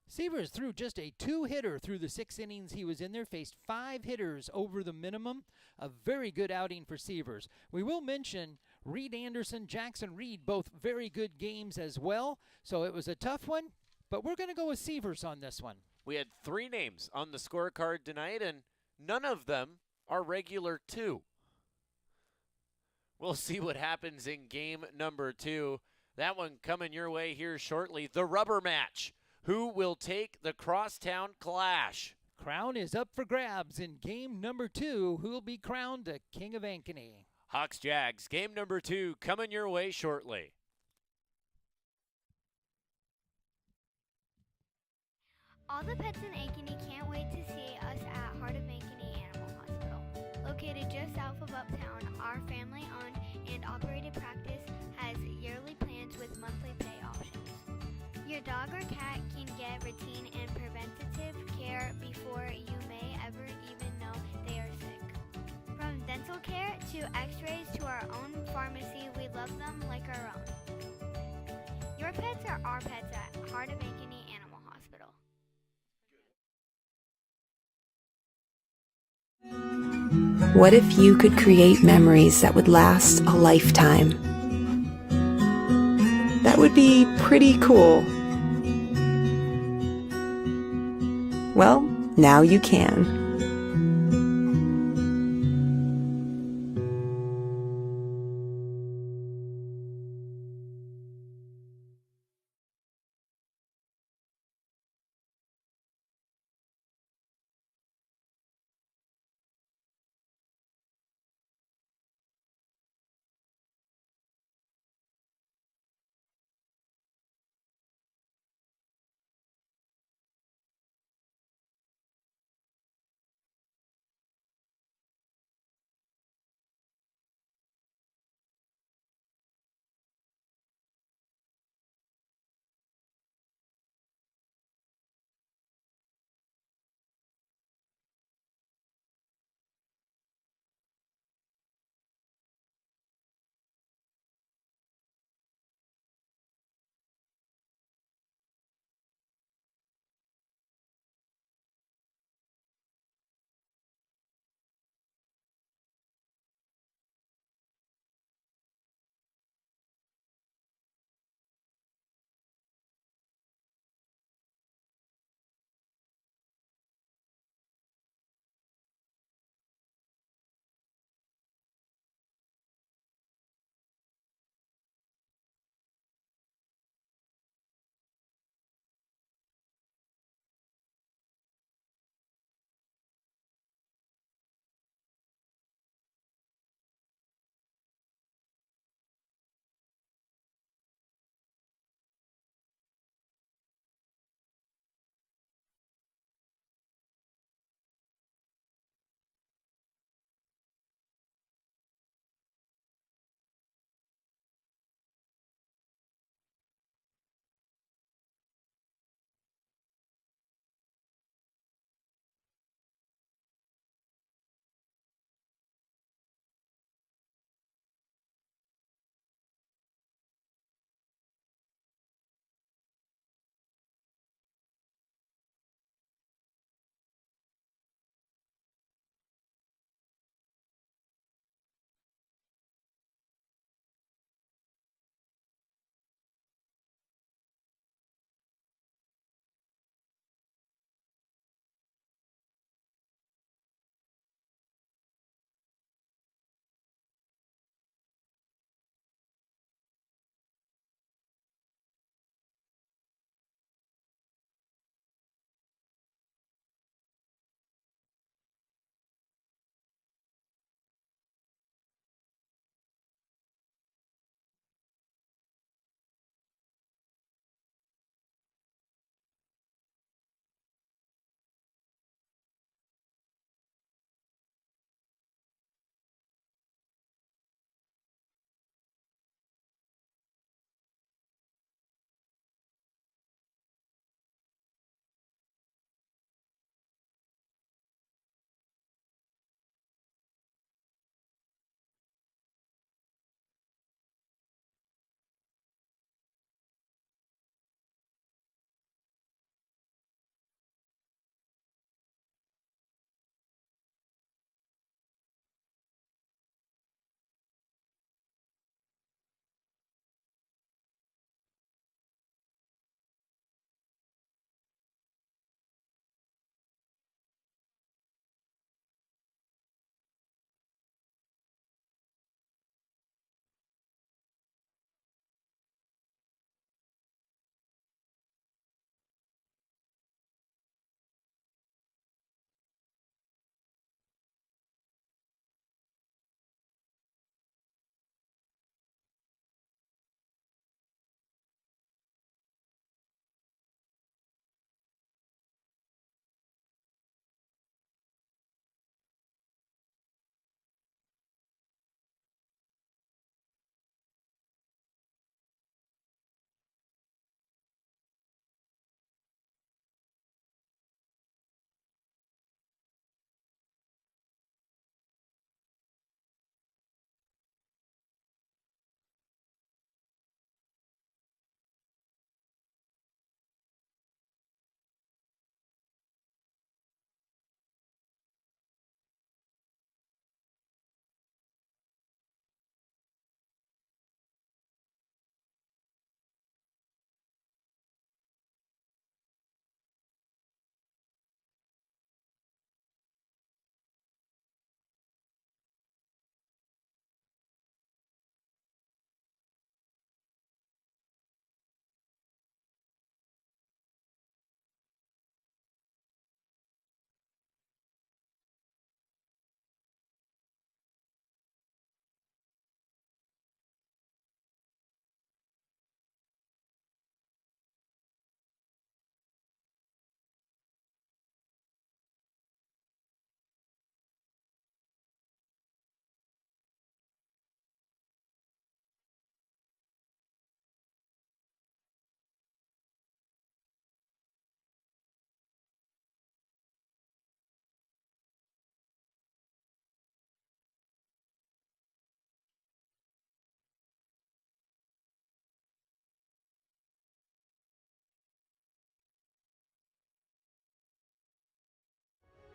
Sievers threw just a 2-hitter through the 6 innings he was in there, faced 5 hitters over the minimum. A very good outing for Sievers. We will mention Reed Anderson, Jackson Reed, both very good games as well. So it was a tough one, but we're going to go with Sievers on this one. We had 3 names on the scorecard tonight, and none of them are regular 2. We'll see what happens in game number 2. That one coming your way here shortly. The rubber match. Who will take the crosstown clash? Crown is up for grabs in game number 2. Who will be crowned the King of Ankeny? Hawks Jags, game number 2 coming your way shortly. All the pets in Ankeny can't wait to see us at Heart of Ankeny Animal Hospital. Located just south of Uptown, our family-owned and operated practice has yearly plans with monthly pay options. Your dog or cat can get routine and preventative care before you may ever even know they are sick. From dental care to x-rays to our own pharmacy, we love them like our own. Your pets are our pets at Heart of Ankeny Animal Hospital. What if you could create memories that would last a lifetime? That would be pretty cool. Well, now you can.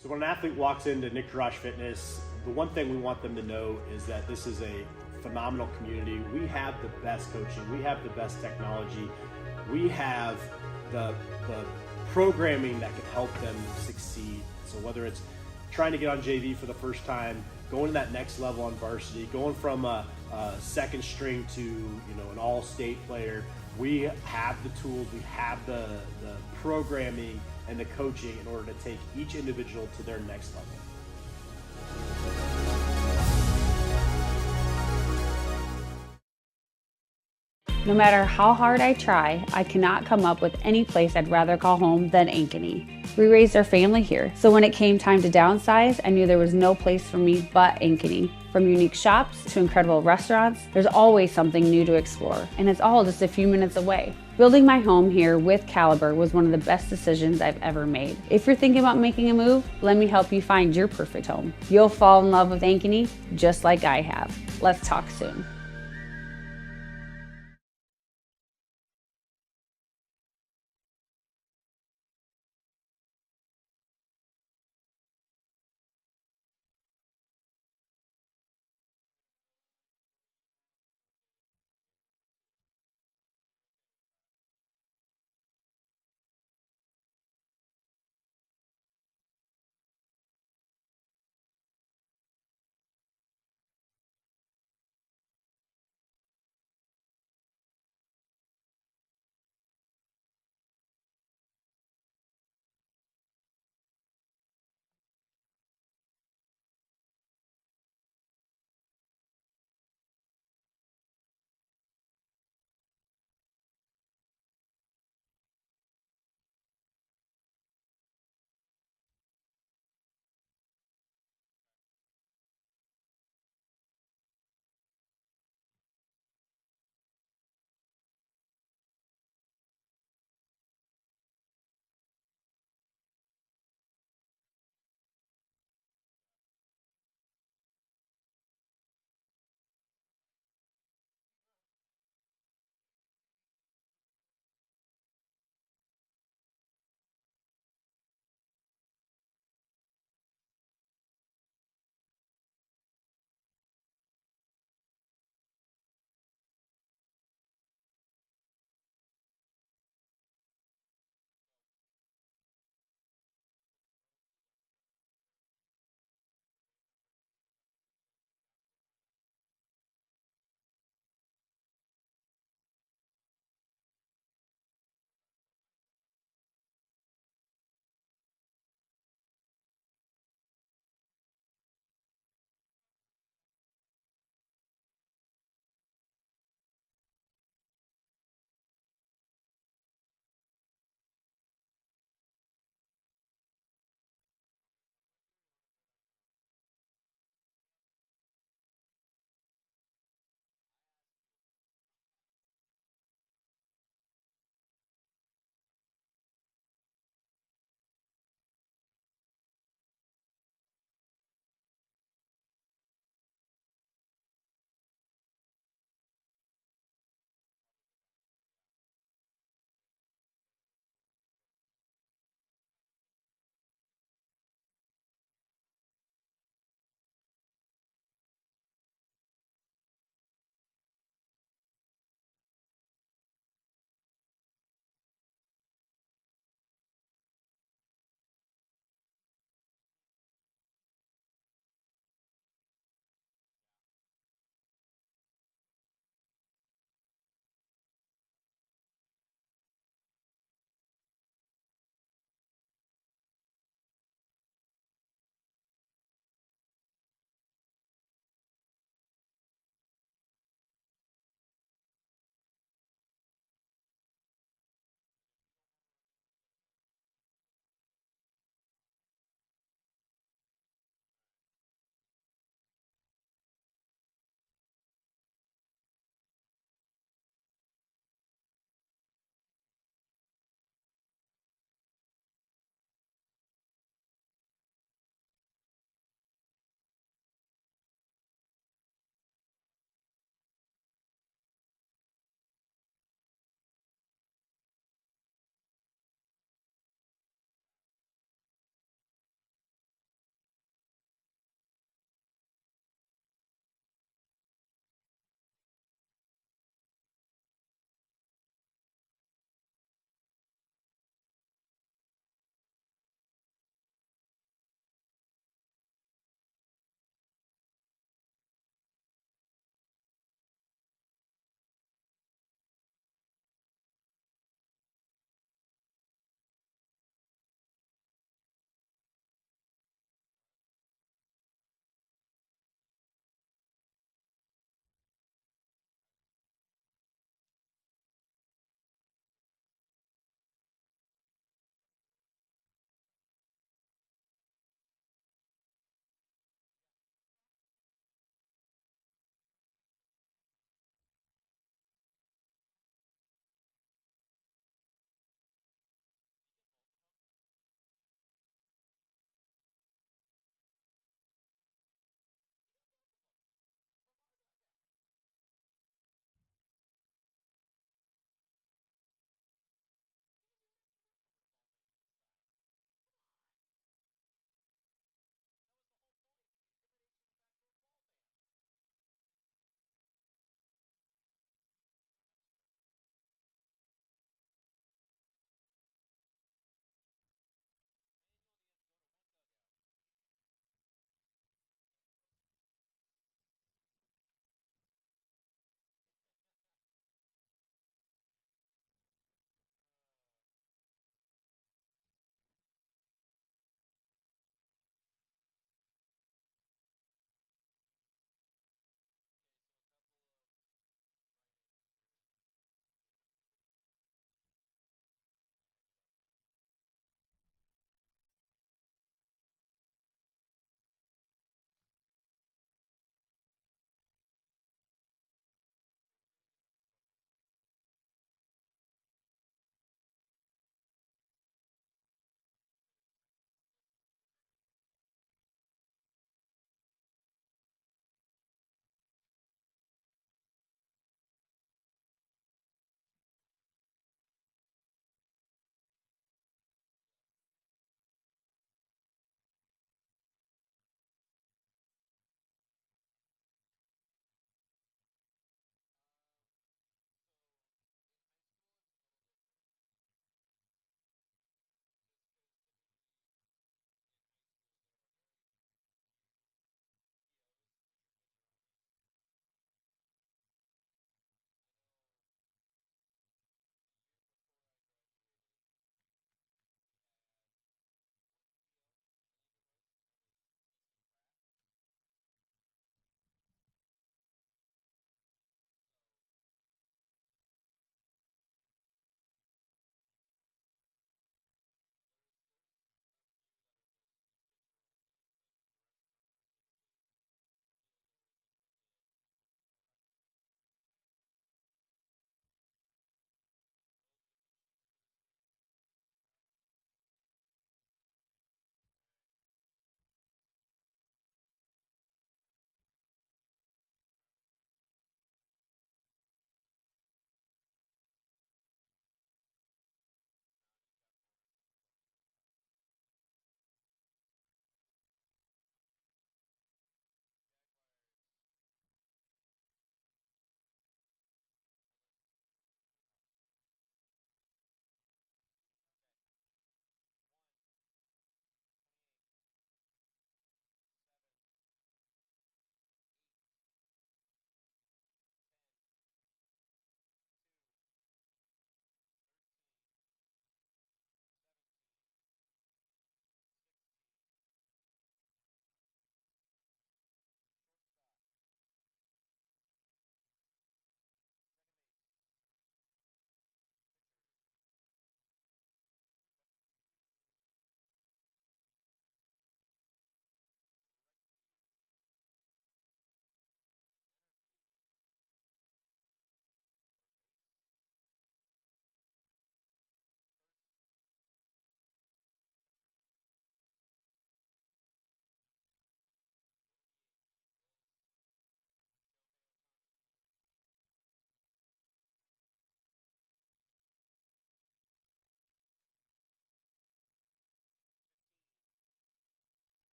So when an athlete walks into Nick Rush Fitness, the one thing we want them to know is that this is a phenomenal community. We have the best coaching. We have the best technology. We have the programming that can help them succeed. So whether it's trying to get on JV for the first time, going to that next level on varsity, going from a second string to an all-state player, we have the tools, we have the programming and the coaching in order to take each individual to their next level. No matter how hard I try, I cannot come up with any place I'd rather call home than Ankeny. We raised our family here, so when it came time to downsize, I knew there was no place for me but Ankeny. From unique shops to incredible restaurants, there's always something new to explore, and it's all just a few minutes away. Building my home here with Caliber was one of the best decisions I've ever made. If you're thinking about making a move, let me help you find your perfect home. You'll fall in love with Ankeny just like I have. Let's talk soon.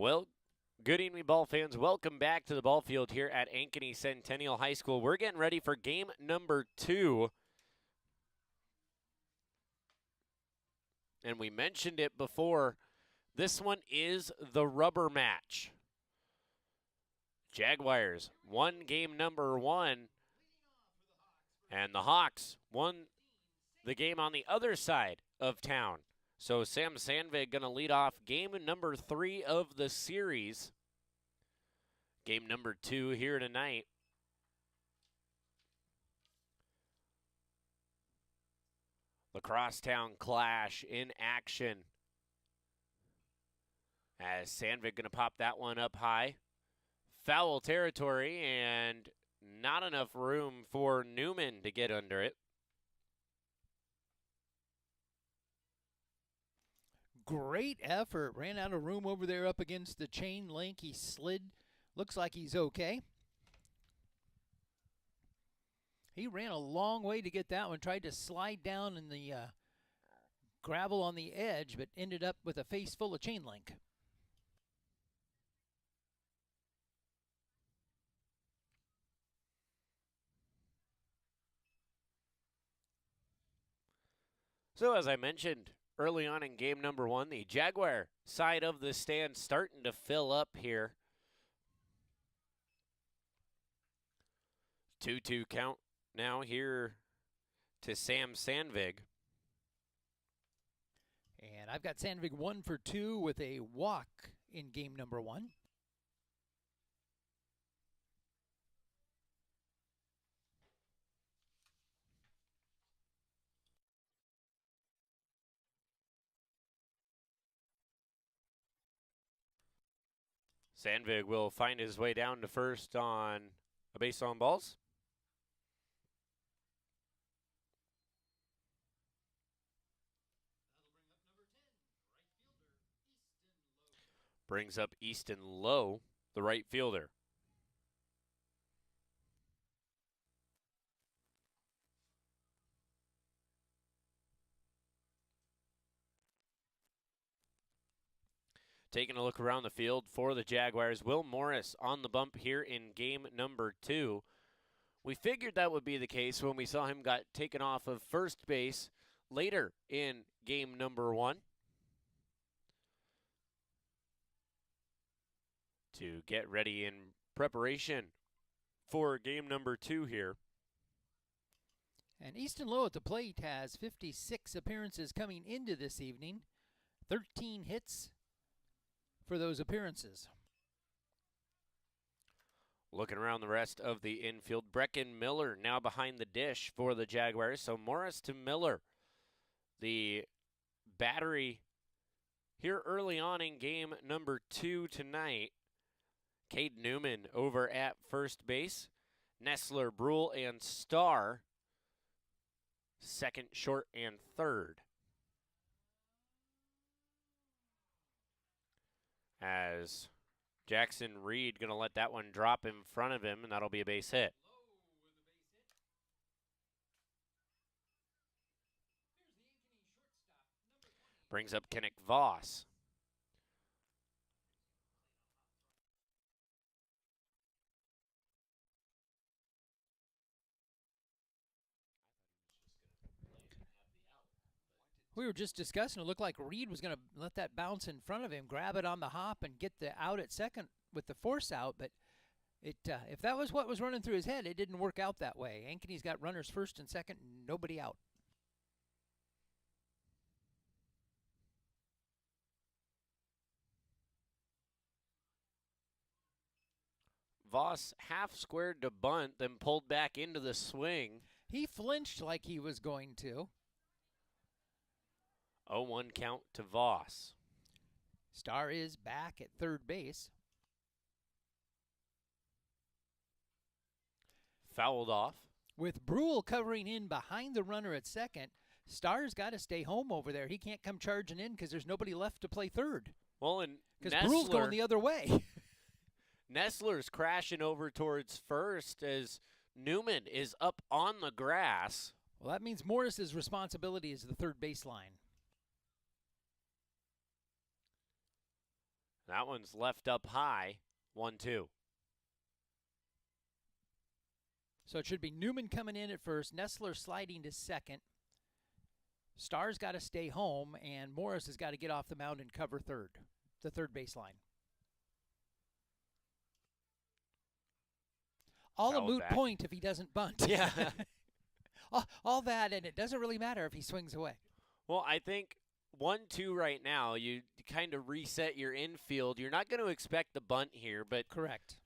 Well, good evening, ball fans. Welcome back to the ball field here at Ankeny Centennial High School. We're getting ready for game number 2. And we mentioned it before. This one is the rubber match. Jaguars won game number 1, and the Hawks won the game on the other side of town. So Sam Sandvig going to lead off game number 3 of the series. Game number 2 here tonight. The crosstown clash in action. As Sandvig going to pop that one up high. Foul territory and not enough room for Newman to get under it. Great effort. Ran out of room over there up against the chain link. He slid. Looks like he's okay. He ran a long way to get that one. Tried to slide down in the gravel on the edge, but ended up with a face full of chain link. So as I mentioned early on in game number 1, the Jaguar side of the stand starting to fill up here. 2-2 count now here to Sam Sandvig. And I've got Sandvig 1 for 2 with a walk in game number 1. Sandvig will find his way down to first on a base on balls. Brings up Easton Lowe, the right fielder. Taking a look around the field for the Jaguars, Will Morris on the bump here in game number 2. We figured that would be the case when we saw him got taken off of first base later in game number 1. To get ready in preparation for game number 2 here. And Easton Lowe at the plate has 56 appearances coming into this evening. 13 hits for those appearances. Looking around the rest of the infield, Brecken Miller now behind the dish for the Jaguars. So Morris to Miller. The battery here early on in game number 2 tonight. Cade Newman over at first base. Nestler, Brule, and Starr second, short, and third. As Jackson Reed going to let that one drop in front of him, and that'll be a base hit. Brings up Kenneth Voss. We were just discussing, it looked like Reed was going to let that bounce in front of him, grab it on the hop, and get the out at second with the force out. But if that was what was running through his head, it didn't work out that way. Ankeny's got runners first and second, and nobody out. Voss half squared to bunt, then pulled back into the swing. He flinched like he was going to. 0-1 count to Voss. Starr is back at third base. Fouled off. With Brule covering in behind the runner at second, Starr's got to stay home over there. He can't come charging in because there's nobody left to play third. Well, and because Brule's going the other way. Nestler's crashing over towards first as Newman is up on the grass. Well, that means Morris's responsibility is the third baseline. That one's left up high, 1-2. So it should be Newman coming in at first, Nestler sliding to second. Starr's got to stay home, and Morris has got to get off the mound and cover third, the third baseline. All a moot point if he doesn't bunt. Yeah. all that, and it doesn't really matter if he swings away. Well, I think 1-2 right now, you kind of reset your infield. You're not going to expect the bunt here, but correct.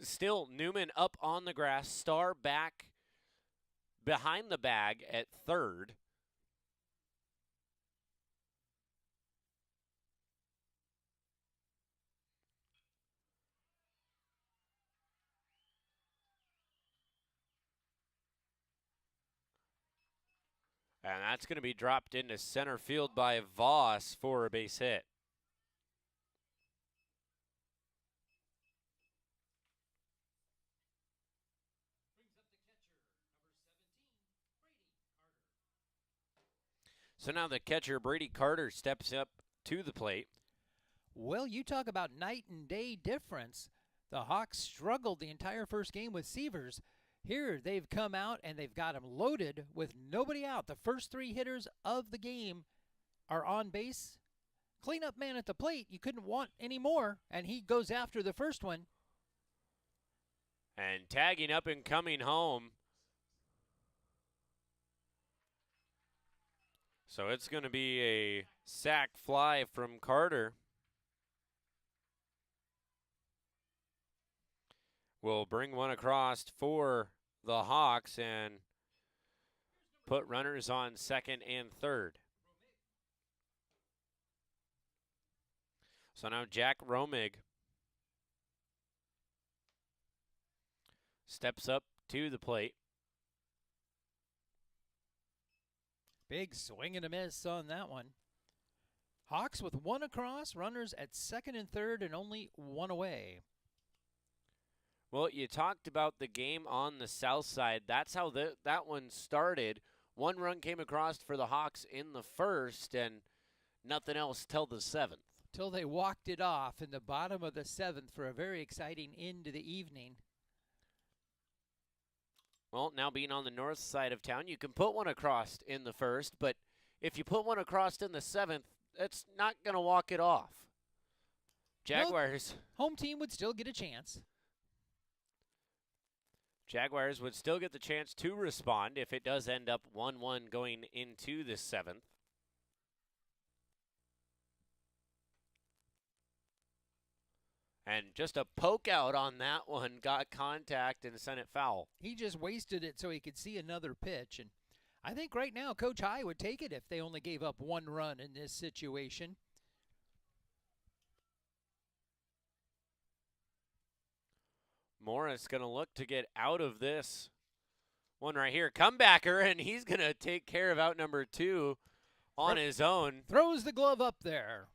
Still, Newman up on the grass, Starr back behind the bag at third. And that's going to be dropped into center field by Voss for a base hit. So now the catcher, Brady Carter, steps up to the plate. Well, you talk about night and day difference. The Hawks struggled the entire first game with Sievers. Here, they've come out and they've got them loaded with nobody out. The first three hitters of the game are on base. Cleanup man at the plate, you couldn't want any more, and he goes after the first one. And tagging up and coming home. So it's going to be a sac fly from Carter. Will bring one across for the Hawks and put runners on second and third. So now Jack Romig steps up to the plate. Big swing and a miss on that one. Hawks with one across, runners at second and third, and only one away. Well, you talked about the game on the south side. That's how that one started. One run came across for the Hawks in the first, and nothing else till the seventh. Till they walked it off in the bottom of the seventh for a very exciting end to the evening. Well, now being on the north side of town, you can put one across in the first, but if you put one across in the seventh, that's not going to walk it off. Jaguars. Nope. Home team would still get a chance. Jaguars would still get the chance to respond if it does end up 1-1 going into the seventh. And just a poke out on that one, got contact and sent it foul. He just wasted it so he could see another pitch. And I think right now Coach High would take it if they only gave up one run in this situation. Morris going to look to get out of this one right here. Comebacker, and he's going to take care of out number two on his own. Throws the glove up there.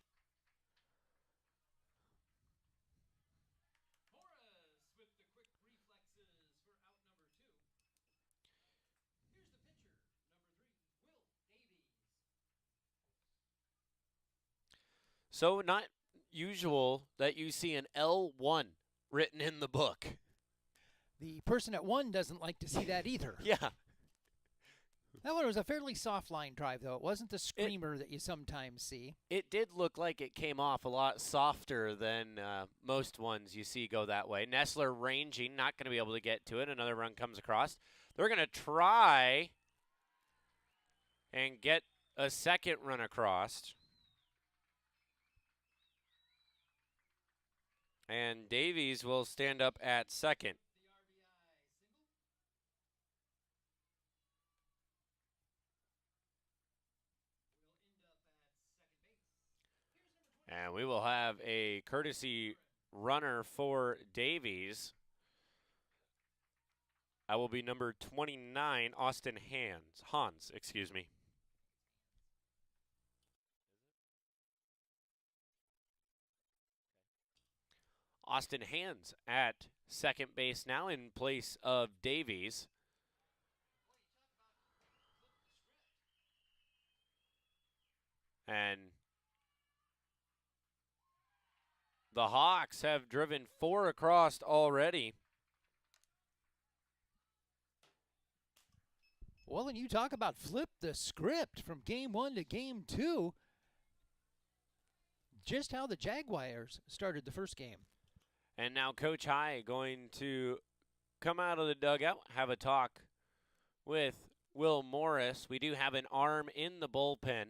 So not usual that you see an L1 written in the book. The person at one doesn't like to see that either. Yeah. That one was a fairly soft line drive, though. It wasn't the screamer that you sometimes see. It did look like it came off a lot softer than most ones you see go that way. Nestler ranging, not going to be able to get to it. Another run comes across. They're going to try and get a second run across. And Davies will stand up at second. And we will have a courtesy runner for Davies. That will be number 29, Austin Hans, excuse me. Austin Hans at second base now in place of Davies. And The Hawks have driven 4 across already. Well, and you talk about flip the script from game 1 to game 2. Just how the Jaguars started the first game. And now Coach High going to come out of the dugout, have a talk with Will Morris. We do have an arm in the bullpen.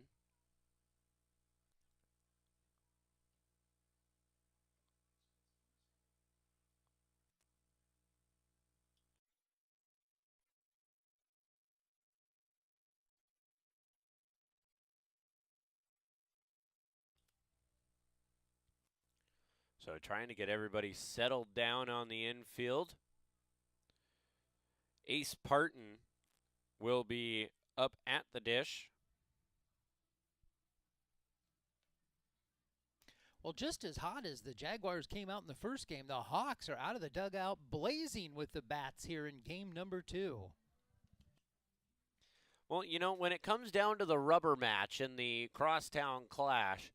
So trying to get everybody settled down on the infield. Ace Parton will be up at the dish. Well, just as hot as the Jaguars came out in the first game, the Hawks are out of the dugout blazing with the bats here in game number 2. Well, you know, when it comes down to the rubber match and the crosstown clash,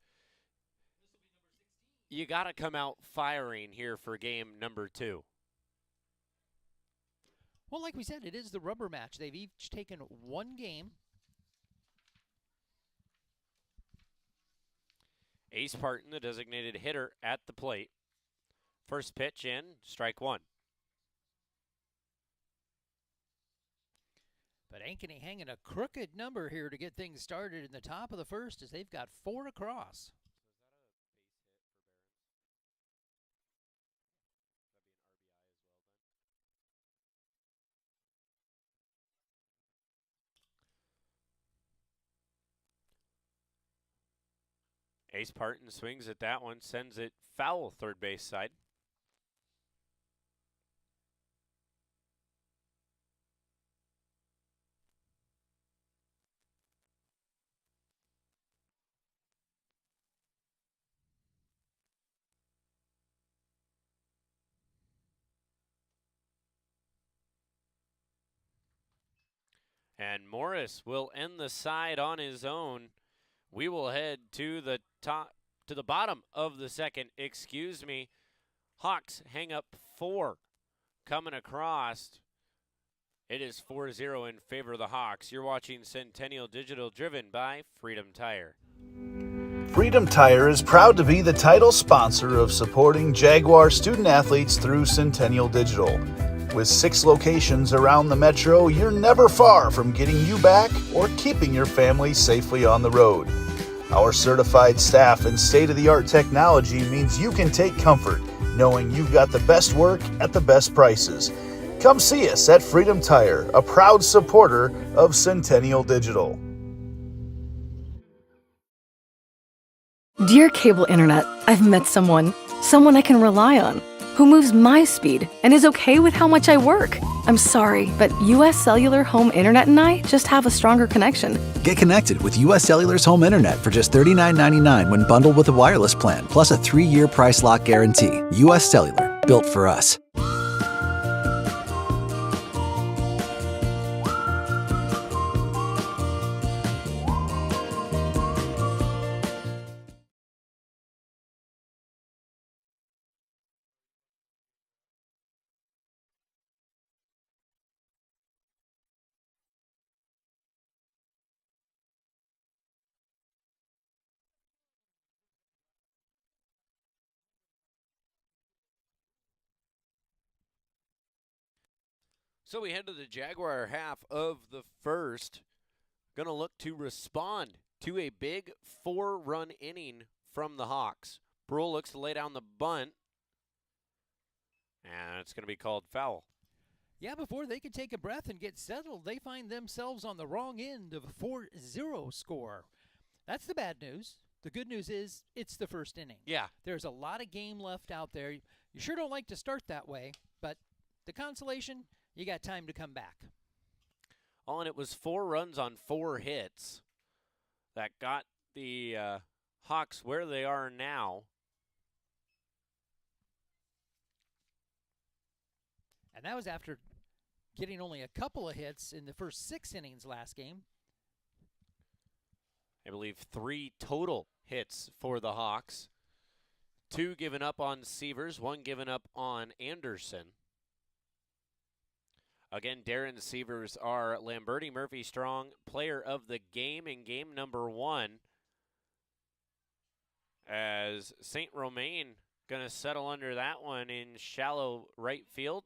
you got to come out firing here for game number 2. Well, like we said, it is the rubber match. They've each taken one game. Ace Parton, the designated hitter, at the plate. First pitch in, strike 1. But Ankeny hanging a crooked number here to get things started in the top of the first as they've got 4 across. Ace Parton swings at that one, sends it foul third base side. And Morris will end the side on his own. We will head to the bottom of the second. Excuse me. Hawks hang up 4 coming across. It is 4-0 in favor of the Hawks. You're watching Centennial Digital, driven by Freedom Tire. Freedom Tire is proud to be the title sponsor of supporting Jaguar student athletes through Centennial Digital. With 6 locations around the metro, you're never far from getting you back or keeping your family safely on the road. Our certified staff and state-of-the-art technology means you can take comfort knowing you've got the best work at the best prices. Come see us at Freedom Tire, a proud supporter of Centennial Digital. Dear Cable Internet, I've met someone I can rely on, who moves my speed and is okay with how much I work. I'm sorry, but US Cellular Home Internet and I just have a stronger connection. Get connected with US Cellular's home internet for just $39.99 when bundled with a wireless plan, plus a 3-year price lock guarantee. US Cellular, built for us. So we head to the Jaguar half of the first. Going to look to respond to a big 4-run inning from the Hawks. Brule looks to lay down the bunt, and it's going to be called foul. Yeah, before they can take a breath and get settled, they find themselves on the wrong end of a 4-0 score. That's the bad news. The good news is it's the first inning. Yeah. There's a lot of game left out there. You sure don't like to start that way, but the consolation, you got time to come back. Oh, and it was 4 runs on 4 hits that got the Hawks where they are now. And that was after getting only a couple of hits in the first 6 innings last game. I believe 3 total hits for the Hawks. 2 given up on Sievers, 1 given up on Anderson. Again, Darren Sievers, our Lamberti Murphy Strong player of the game in game number 1. As St. Romain going to settle under that one in shallow right field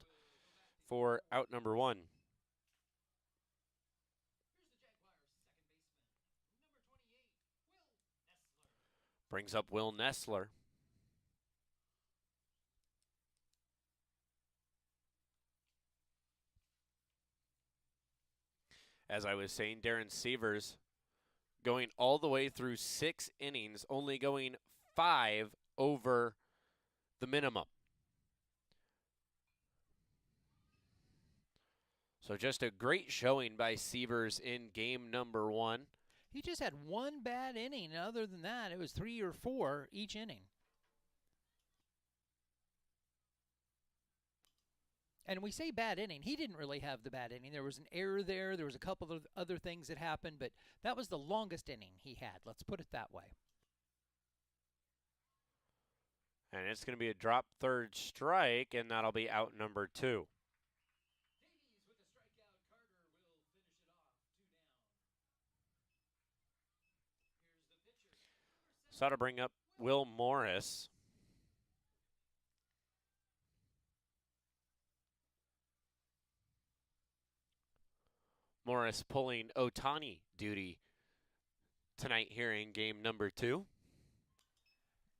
for out number 1. Brings up Will Nessler. As I was saying, Darren Sievers going all the way through 6 innings, only going 5 over the minimum. So just a great showing by Sievers in game number 1. He just had one bad inning. Other than that, it was 3 or 4 each inning. And we say bad inning. He didn't really have the bad inning. There was an error there. There was a couple of other things that happened, but that was the longest inning he had. Let's put it that way. And it's going to be a drop third strike, and that'll be out number 2. So to bring up Will Morris. Morris pulling Otani duty tonight here in game number 2.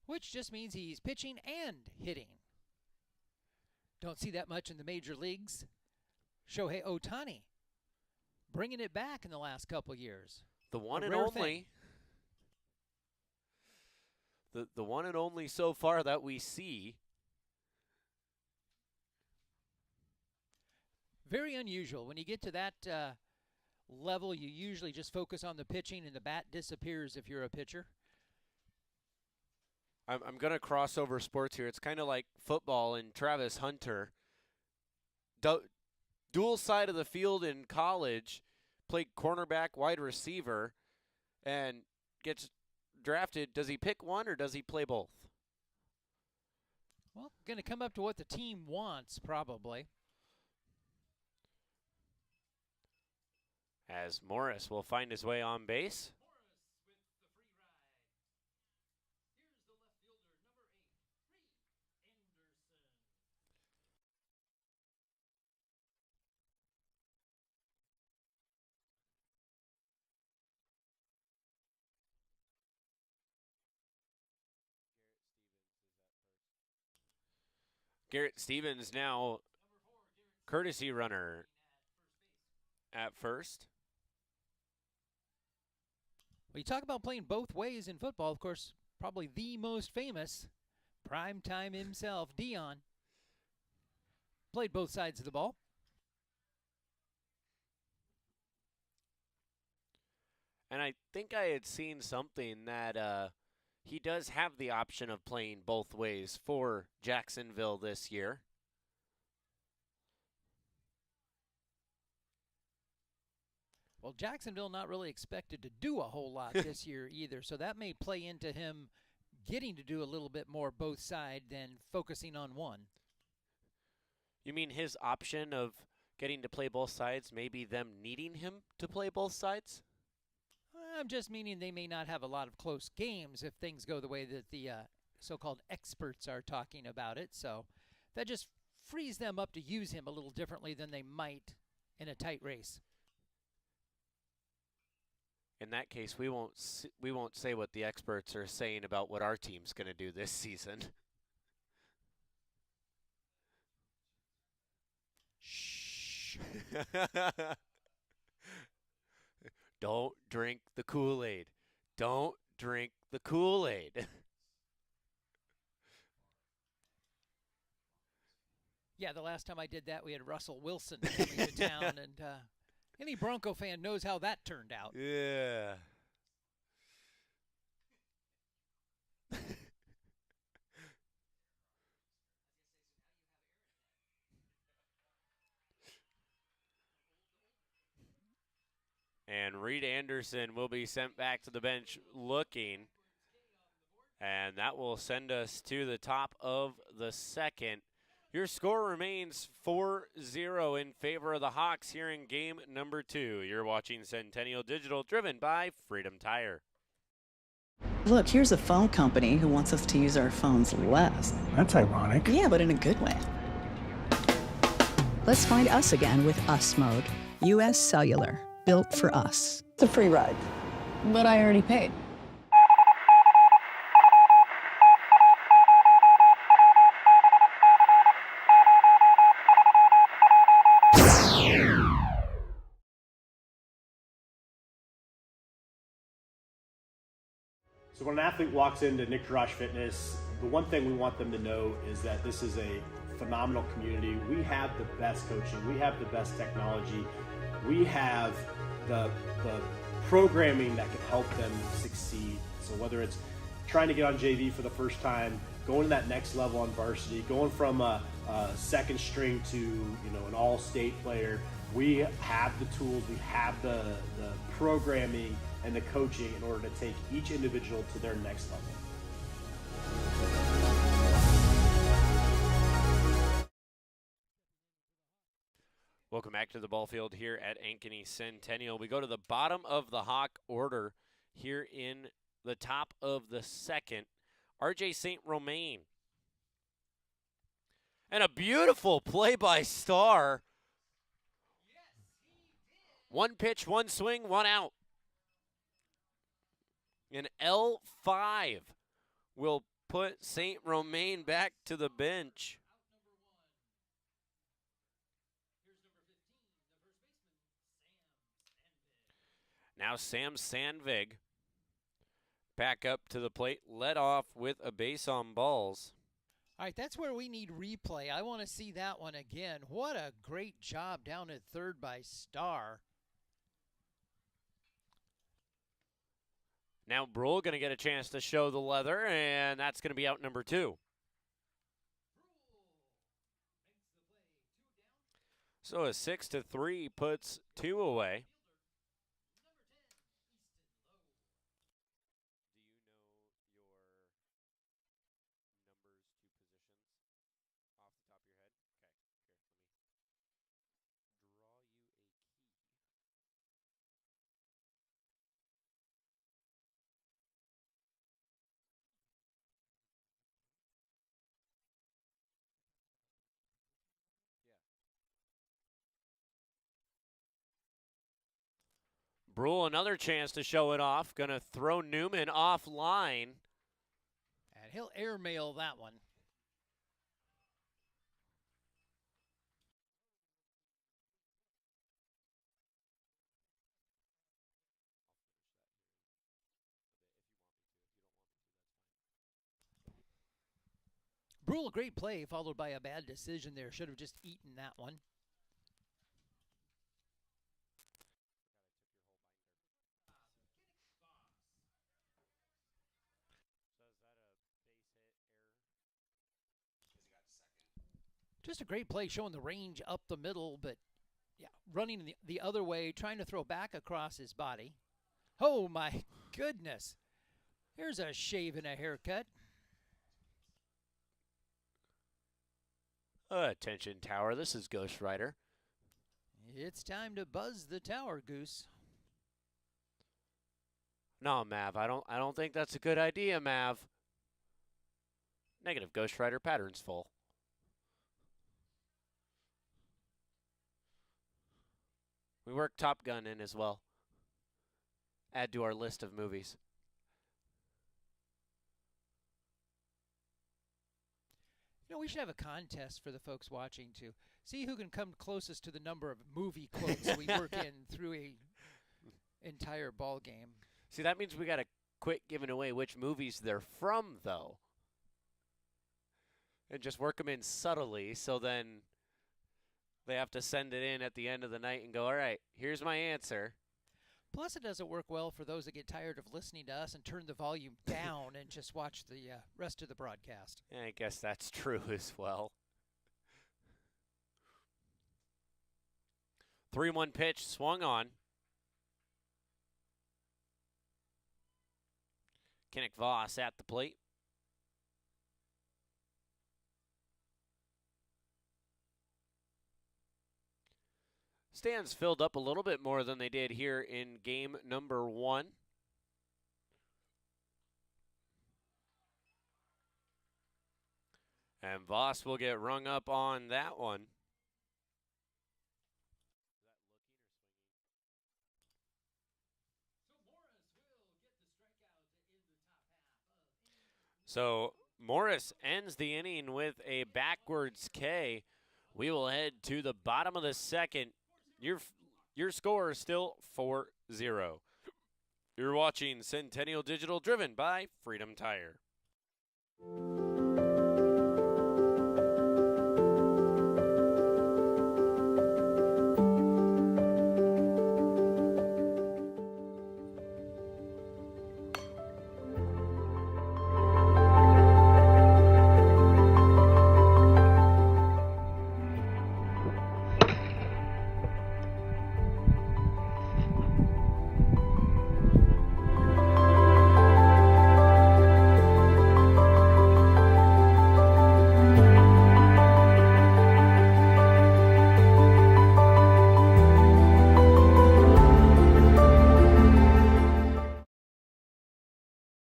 Which just means he's pitching and hitting. Don't see that much in the major leagues. Shohei Otani bringing it back in the last couple years. The one and only. The one and only so far that we see. Very unusual. When you get to that level, you usually just focus on the pitching and the bat disappears if you're a pitcher. I'm going to cross over sports here. It's kind of like football and Travis Hunter. Dual side of the field in college, played cornerback, wide receiver, and gets drafted. Does he pick one or does he play both? Well, going to come up to what the team wants, probably. As Morris will find his way on base. Garrett Stevens now courtesy runner at first. Well, you talk about playing both ways in football. Of course, probably the most famous, primetime himself, Dion, played both sides of the ball. And I think I had seen something that he does have the option of playing both ways for Jacksonville this year. Well, Jacksonville not really expected to do a whole lot this year either, so that may play into him getting to do a little bit more both side than focusing on one. You mean his option of getting to play both sides, maybe them needing him to play both sides? I'm just meaning they may not have a lot of close games if things go the way that the so-called experts are talking about it. So that just frees them up to use him a little differently than they might in a tight race. In that case, we won't say what the experts are saying about what our team's going to do this season. Shh. Don't drink the Kool-Aid. Don't drink the Kool-Aid. Yeah, the last time I did that, we had Russell Wilson coming to town, and any Bronco fan knows how that turned out. Yeah. And Reed Anderson will be sent back to the bench looking And that will send us to the top of the second. Your score remains 4-0 in favor of the Hawks here in game number 2. You're watching Centennial Digital, driven by Freedom Tire. Look, here's a phone company who wants us to use our phones less. That's ironic. Yeah, but in a good way. Let's find us again with Us Mode. U.S. Cellular, built for us. It's a free ride. But I already paid. So when an athlete walks into Nick Jarash Fitness, the one thing we want them to know is that this is a phenomenal community. We have the best coaching. We have the best technology. We have the programming that can help them succeed. So whether it's trying to get on JV for the first time, going to that next level on varsity, going from a second string to an all-state player, we have the tools, we have the programming and the coaching in order to take each individual to their next level. Welcome back to the ball field here at Ankeny Centennial. We go to the bottom of the Hawk order here in the top of the second. RJ St. Romain. And a beautiful play by Starr. One pitch, one swing, one out. An L5 will put St. Romain back to the bench. Now Sam Sandvig back up to the plate, led off with a base on balls. All right, that's where we need replay. I want to see that one again. What a great job down at third by Starr. Now Brule going to get a chance to show the leather, and that's going to be out number 2. So a 6-3 puts 2 away. Brule, another chance to show it off. Going to throw Newman offline. And he'll airmail that one. Brule, a great play, followed by a bad decision there. Should have just eaten that one. Just a great play, showing the range up the middle, but yeah, running the other way, trying to throw back across his body. Oh my goodness. Here's a shave and a haircut. Attention tower, this is Ghost Rider. It's time to buzz the tower, Goose. No, Mav, I don't think that's a good idea, Mav. Negative, Ghost Rider, pattern's full. We work Top Gun in as well. Add to our list of movies. We should have a contest for the folks watching to see who can come closest to the number of movie quotes we work in through a entire ball game. See, that means we got to quit giving away which movies they're from, though. And just work them in subtly, so then they have to send it in at the end of the night and go, all right, here's my answer. Plus, it doesn't work well for those that get tired of listening to us and turn the volume down and just watch the rest of the broadcast. Yeah, I guess that's true as well. 3-1 pitch, swung on. Kenneth Voss at the plate. Stands filled up a little bit more than they did here in game number 1. And Voss will get rung up on that one. So Morris ends the inning with a backwards K. We will head to the bottom of the second. Your score is still 4-0. You're watching Centennial Digital, driven by Freedom Tire.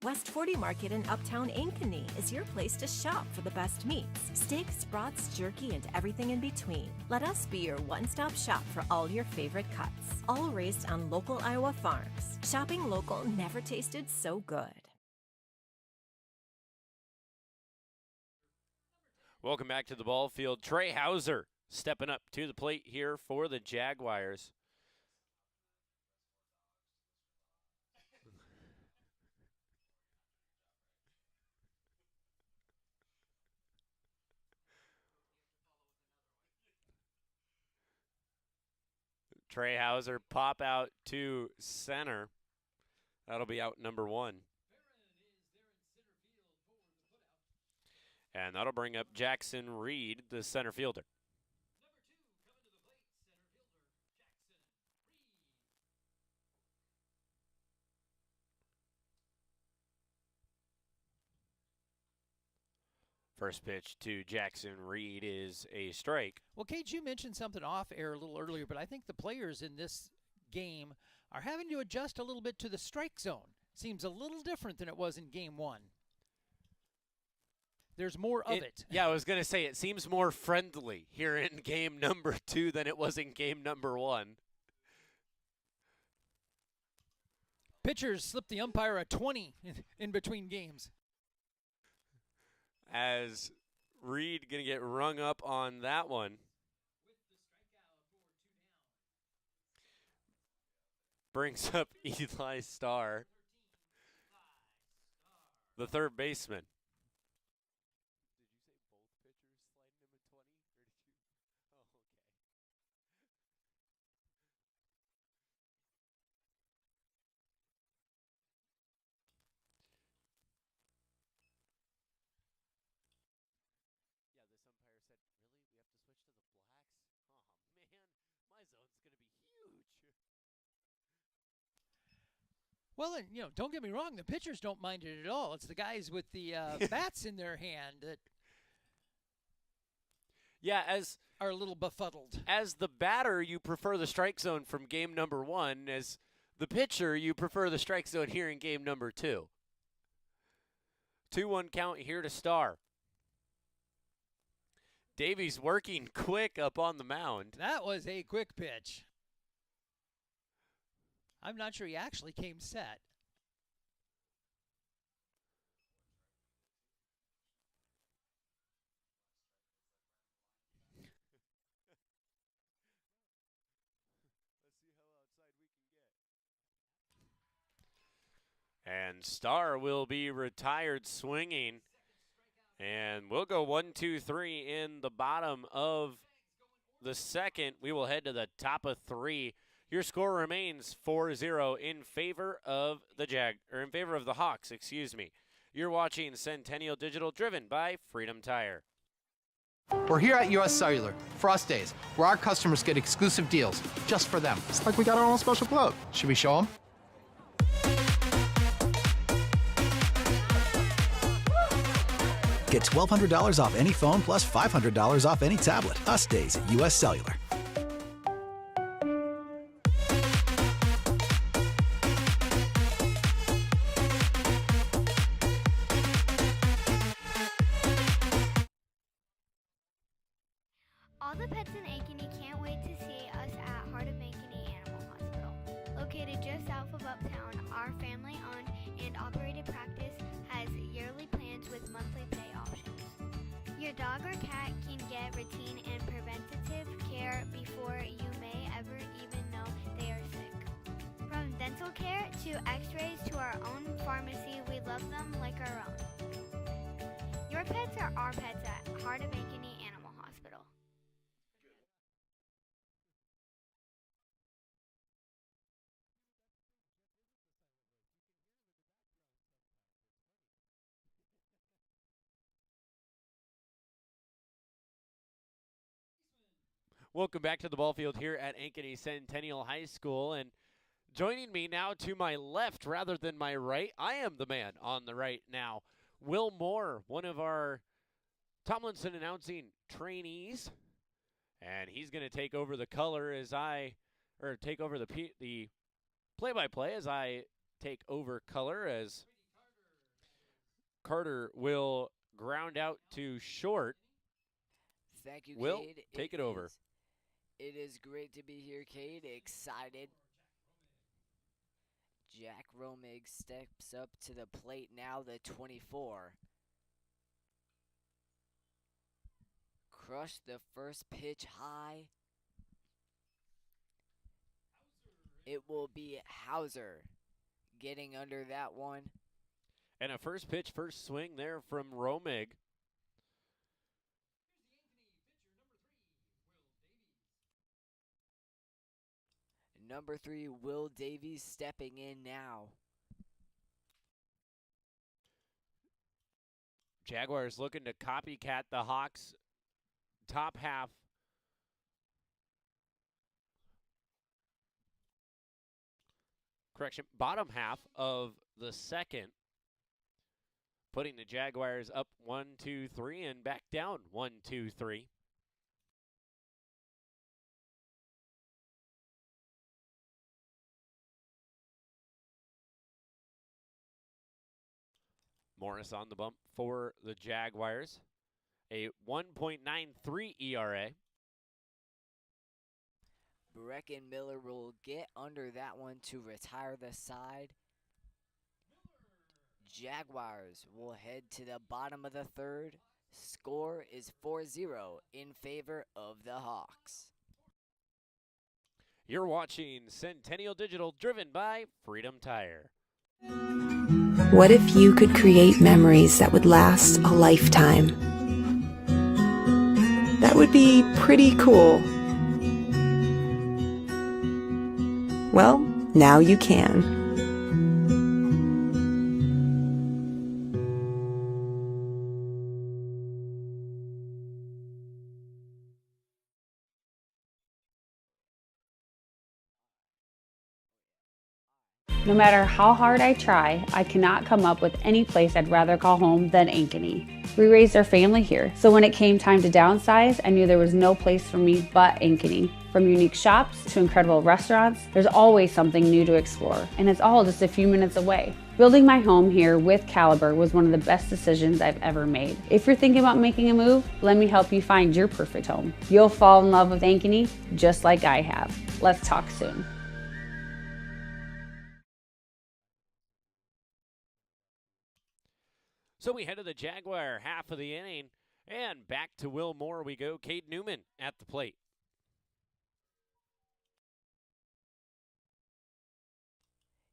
West 40 Market in Uptown Ankeny is your place to shop for the best meats, steaks, brats, jerky, and everything in between. Let us be your one-stop shop for all your favorite cuts, all raised on local Iowa farms. Shopping local never tasted so good. Welcome back to the ball field. Trey Hauser stepping up to the plate here for the Jaguars. Trey Hauser pop out to center. That'll be out number 1. And that'll bring up Jackson Reed, the center fielder. First pitch to Jackson Reed is a strike. Well, Cage, you mentioned something off air a little earlier, but I think the players in this game are having to adjust a little bit to the strike zone. Seems a little different than it was in game 1. There's more of it. Yeah, I was going to say it seems more friendly here in game number 2 than it was in game number 1. Pitchers slip the umpire a 20 in between games. As Reed going to get rung up on that one. Brings up Eli Starr, the third baseman. Well, and, don't get me wrong. The pitchers don't mind it at all. It's the guys with the bats in their hand that are a little befuddled. As the batter, you prefer the strike zone from game number 1. As the pitcher, you prefer the strike zone here in game number 2. 2-1 count here to Starr. Davies working quick up on the mound. That was a quick pitch. I'm not sure he actually came set. And Starr will be retired swinging. And we'll go 1-2-3 in the bottom of the second. We will head to the top of 3. Your score remains 4-0 in favor of the Hawks, excuse me. You're watching Centennial Digital, driven by Freedom Tire. We're here at US Cellular, Frost Days, where our customers get exclusive deals just for them. It's like we got our own special club. Should we show them? Get $1,200 off any phone plus $500 off any tablet. Us Days at US Cellular. All the pets in Ankeny can't wait to see us at Heart of Ankeny Animal Hospital. Located just south of Uptown, our family-owned and operated practice has yearly plans with monthly pay options. Your dog or cat can get routine and preventative care before you may ever even know they are sick. From dental care to x-rays to our own pharmacy, we love them like our own. Your pets are our pets at Heart of Ankeny Animal Hospital. Welcome back to the ball field here at Ankeny Centennial High School. And joining me now to my left rather than my right, I am the man on the right now. Will Moore, one of our Tomlinson announcing trainees. And he's going to take over the color take over the play-by-play as I take over color as Carter will ground out to short. Thank you, Will, Cade. take it over. It is great to be here, Cade. Excited. Jack Romig steps up to the plate now, the 24. Crushed the first pitch high. It will be Hauser getting under that one. And a first pitch, first swing there from Romig. Number 3, Will Davies stepping in now. Jaguars looking to copycat the Hawks top half. Correction, bottom half of the second. Putting the Jaguars up 1-2-3 and back down 1-2-3. Morris on the bump for the Jaguars. A 1.93 ERA. Brecken Miller will get under that one to retire the side. Jaguars will head to the bottom of the third. Score is 4-0 in favor of the Hawks. You're watching Centennial Digital, driven by Freedom Tire. What if you could create memories that would last a lifetime? That would be pretty cool. Well, now you can. No matter how hard I try, I cannot come up with any place I'd rather call home than Ankeny. We raised our family here, so when it came time to downsize, I knew there was no place for me but Ankeny. From unique shops to incredible restaurants, there's always something new to explore, and it's all just a few minutes away. Building my home here with Caliber was one of the best decisions I've ever made. If you're thinking about making a move, let me help you find your perfect home. You'll fall in love with Ankeny just like I have. Let's talk soon. So we head to the Jaguar half of the inning, and back to Will Moore we go. Cade Newman at the plate.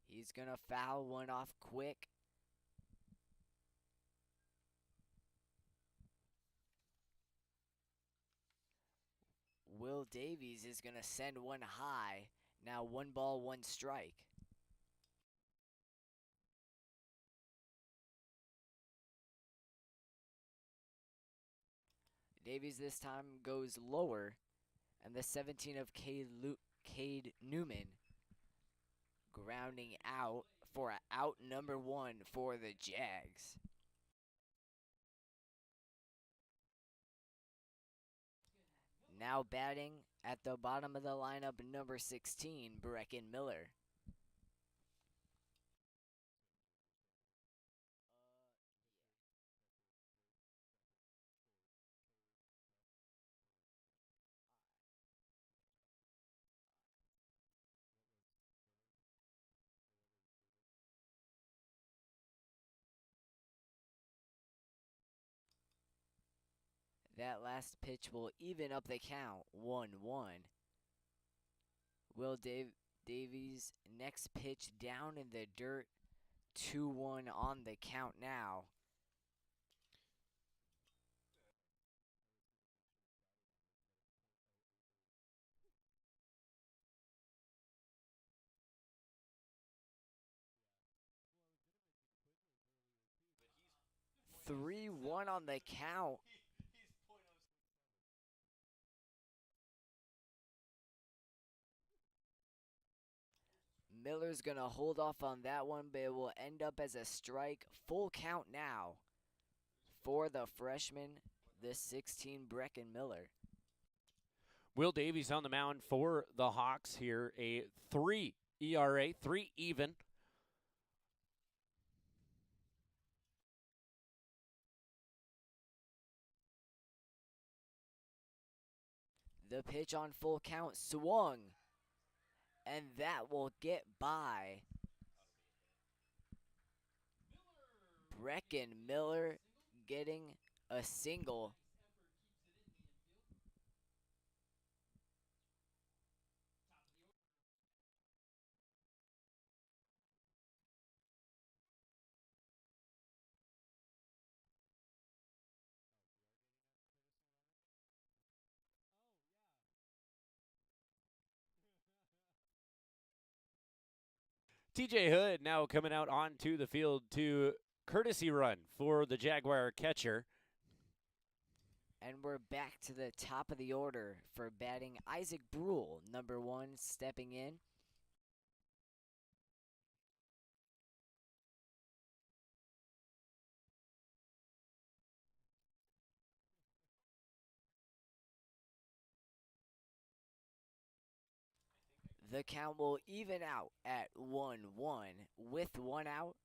He's going to foul one off quick. Will Davies is going to send one high. Now 1 ball, 1 strike. Davies this time goes lower, and the 17 of Cade Newman grounding out for out number 1 for the Jags. Now batting at the bottom of the lineup, number 16, Brecken Miller. That last pitch will even up the count, 1-1. Will Davies' next pitch down in the dirt, 2-1 on the count now. Three one on the count. Miller's going to hold off on that one, but it will end up as a strike. Full count now for the freshman, the 16, Brecken Miller. Will Davies on the mound for the Hawks here, a 3 ERA, 3 even. The pitch on full count swung, and that will get by. Brecken Miller getting a single. TJ Hood now coming out onto the field to courtesy run for the Jaguar catcher. And we're back to the top of the order for batting Isaac Brule, number 1, stepping in. The count will even out at 1-1 with 1 out.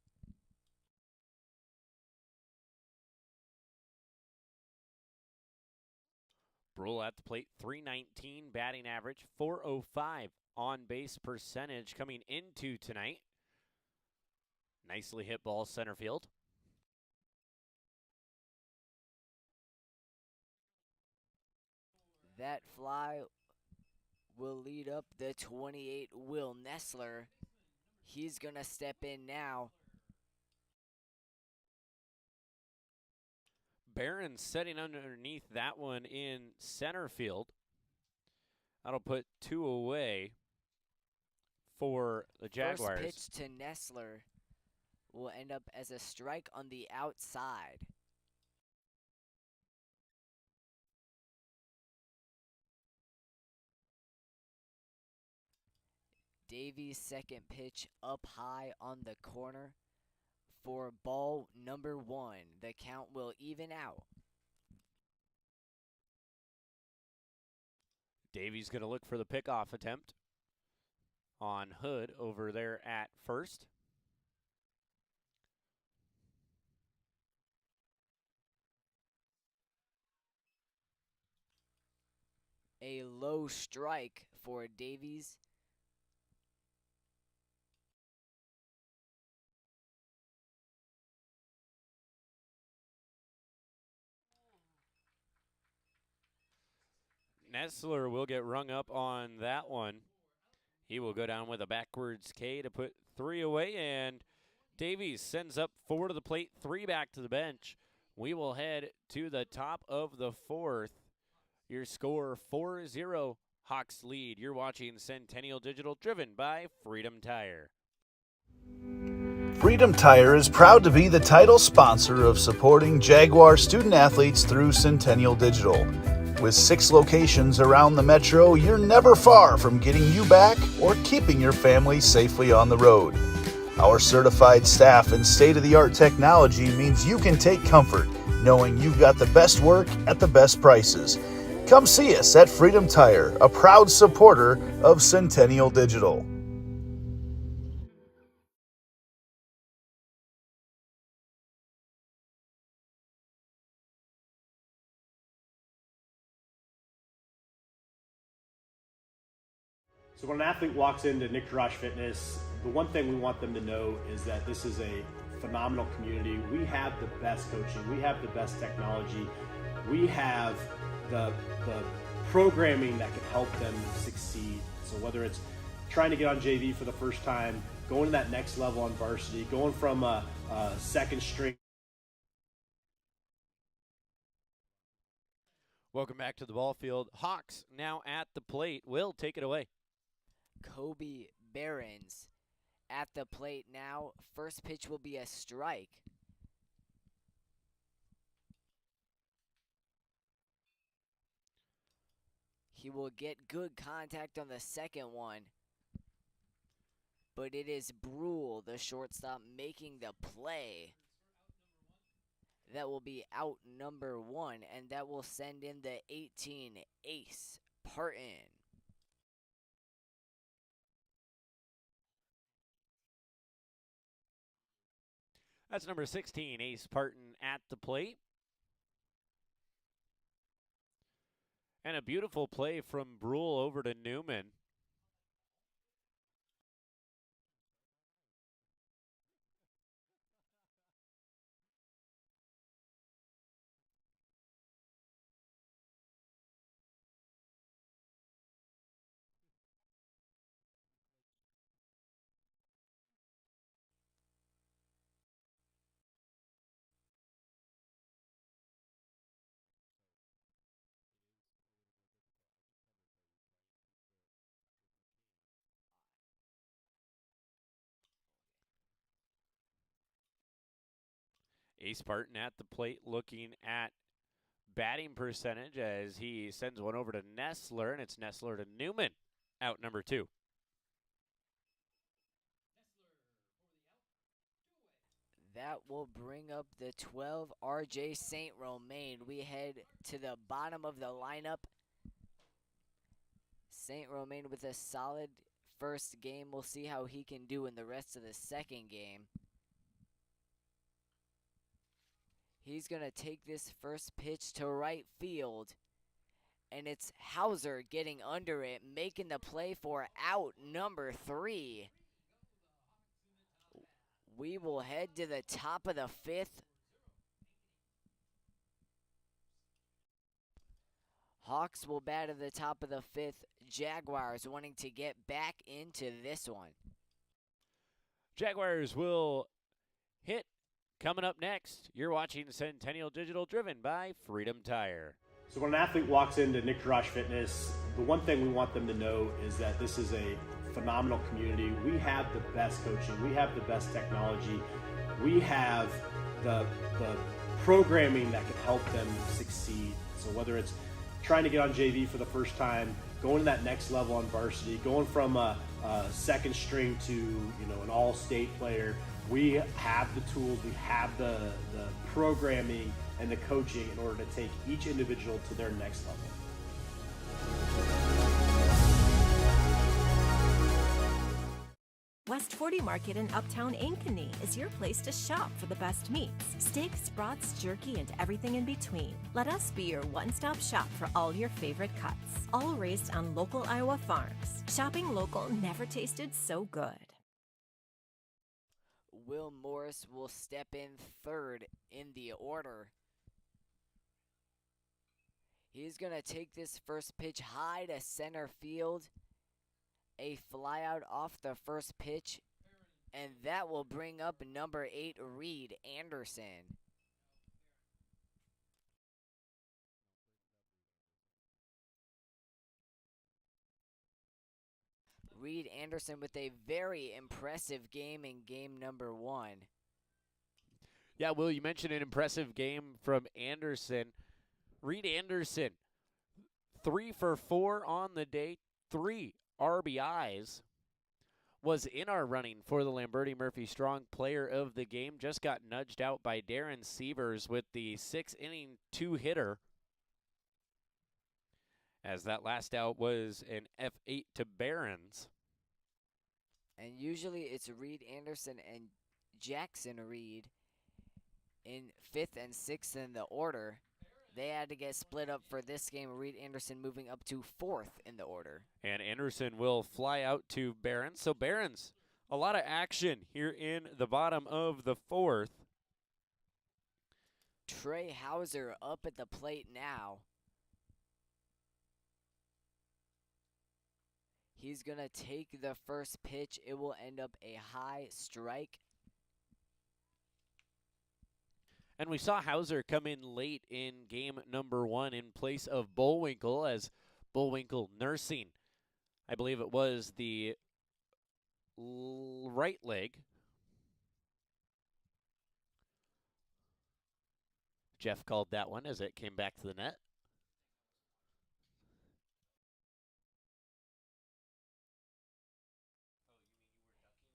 Brule at the plate, 319 batting average, 405 on base percentage coming into tonight. Nicely hit ball center field. That fly will lead up the 28, Will Nessler. He's going to step in now. Barron setting underneath that one in center field. That'll put 2 away for the Jaguars. First pitch to Nessler will end up as a strike on the outside. Davies' second pitch up high on the corner for ball number 1. The count will even out. Davies going to look for the pickoff attempt on Hood over there at first. A low strike for Davies. Nessler will get rung up on that one. He will go down with a backwards K to put 3 away, and Davies sends up 4 to the plate, 3 back to the bench. We will head to the top of the 4th. Your score 4-0, Hawks lead. You're watching Centennial Digital, driven by Freedom Tire. Freedom Tire is proud to be the title sponsor of supporting Jaguar student athletes through Centennial Digital. With 6 locations around the metro, you're never far from getting you back or keeping your family safely on the road. Our certified staff and state-of-the-art technology means you can take comfort knowing you've got the best work at the best prices. Come see us at Freedom Tire, a proud supporter of Centennial Digital. So when an athlete walks into Nick Fitness, the one thing we want them to know is that this is a phenomenal community. We have the best coaching. We have the best technology. We have the programming that can help them succeed. So whether it's trying to get on JV for the first time, going to that next level on varsity, going from a second string. Welcome back to the ball field. Hawks now at the plate. Will, take it away. Kobe Behrens at the plate now. First pitch will be a strike. He will get good contact on the second one. But it is Brule, the shortstop, making the play. That will be out number 1, and that will send in the 18 Ace Parton. That's number 16, Ace Parton at the plate. And a beautiful play from Brule over to Newman. Ace Parton at the plate looking at batting percentage as he sends one over to Nestler, and it's Nestler to Newman, out number 2. That will bring up the 12, R.J. St. Romain. We head to the bottom of the lineup. St. Romain with a solid first game. We'll see how he can do in the rest of the second game. He's going to take this first pitch to right field. And it's Hauser getting under it, making the play for out number 3. We will head to the top of the 5th. Hawks will bat at the top of the 5th. Jaguars wanting to get back into this one. Jaguars will hit. Coming up next, you're watching Centennial Digital, driven by Freedom Tire. So when an athlete walks into Nick Rush Fitness, the one thing we want them to know is that this is a phenomenal community. We have the best coaching. We have the best technology. We have the programming that can help them succeed. So whether it's trying to get on JV for the first time, going to that next level on varsity, going from a second string to an all-state player, we have the tools, we have the programming and the coaching in order to take each individual to their next level. West 40 Market in Uptown Ankeny is your place to shop for the best meats, steaks, brats, jerky, and everything in between. Let us be your one-stop shop for all your favorite cuts, all raised on local Iowa farms. Shopping local never tasted so good. Will Morris will step in third in the order. He's going to take this first pitch high to center field. A flyout off the first pitch, and that will bring up number 8, Reed Anderson. Reed Anderson with a very impressive game in game number 1. Yeah, Will, you mentioned an impressive game from Anderson. Reed Anderson, 3 for 4 on the day, 3 RBIs, was in our running for the Lamberti Murphy Strong Player of the Game. Just got nudged out by Darren Sievers with the 6-inning 2-hitter, as that last out was an F8 to Barons. And usually it's Reed Anderson and Jackson Reed in 5th and 6th in the order. They had to get split up for this game. Reed Anderson moving up to 4th in the order. And Anderson will fly out to Barons. So Barons A lot of action here in the bottom of the fourth. Trey Hauser up at the plate now. He's going to take the first pitch. It will end up a high strike. And we saw Hauser come in late in game number 1 in place of Bullwinkle, as Bullwinkle nursing, I believe it was the right leg. Jeff called that one as it came back to the net.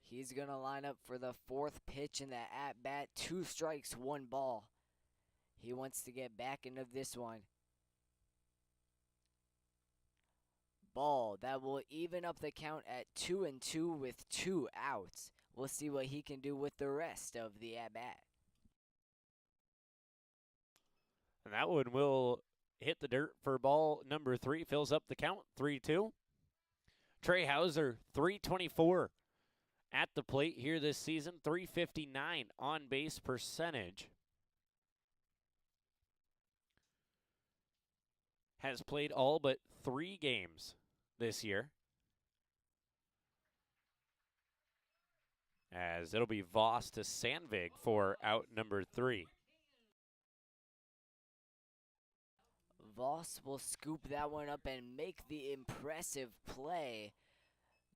He's going to line up for the fourth pitch in the at-bat. 2 strikes, 1 ball. He wants to get back into this one. Ball. That will even up the count at 2-2 with 2 outs. We'll see what he can do with the rest of the at-bat. And that one will hit the dirt for ball number 3. Fills up the count, 3-2. Trey Hauser, 324 at the plate here this season, 359 on base percentage. Has played all but 3 games this year. As it'll be Voss to Sandvig for out number 3. Voss will scoop that one up and make the impressive play.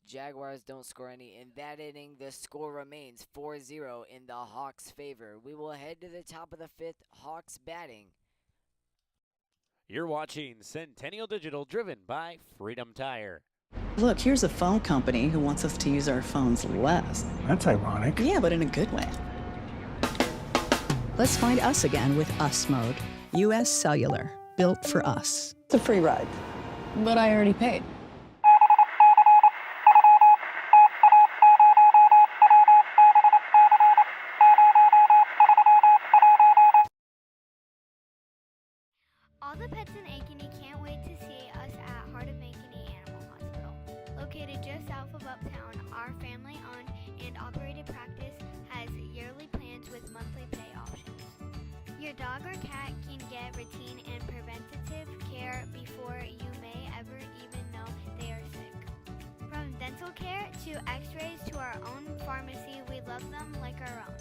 Jaguars don't score any in that inning. The score remains 4-0 in the Hawks' favor. We will head to the top of the 5th. Hawks batting. You're watching Centennial Digital, driven by Freedom Tire. Look, here's a phone company who wants us to use our phones less. That's ironic. Yeah, but in a good way. Let's find us again with Us Mode. US Cellular, built for us. It's a free ride. But I already paid. All the pets in Ankeny can't wait to see us at Heart of Ankeny Animal Hospital. Located just south of Uptown, our family-owned and operated practice has yearly plans with monthly pay options. Your dog or cat can get routine and preventative care before you may ever even know they are sick. From dental care to x-rays to our own pharmacy, we love them like our own.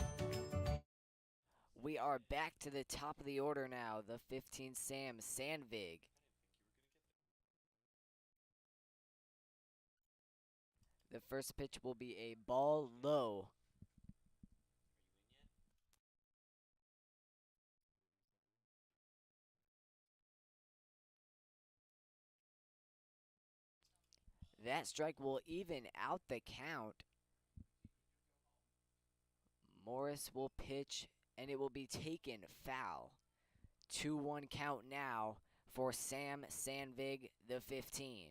We are back to the top of the order now. The 15 Sam Sandvig. The first pitch will be a ball low. That strike will even out the count. Morris will pitch, and it will be taken foul. 2-1 count now for Sam Sandvig, the 15.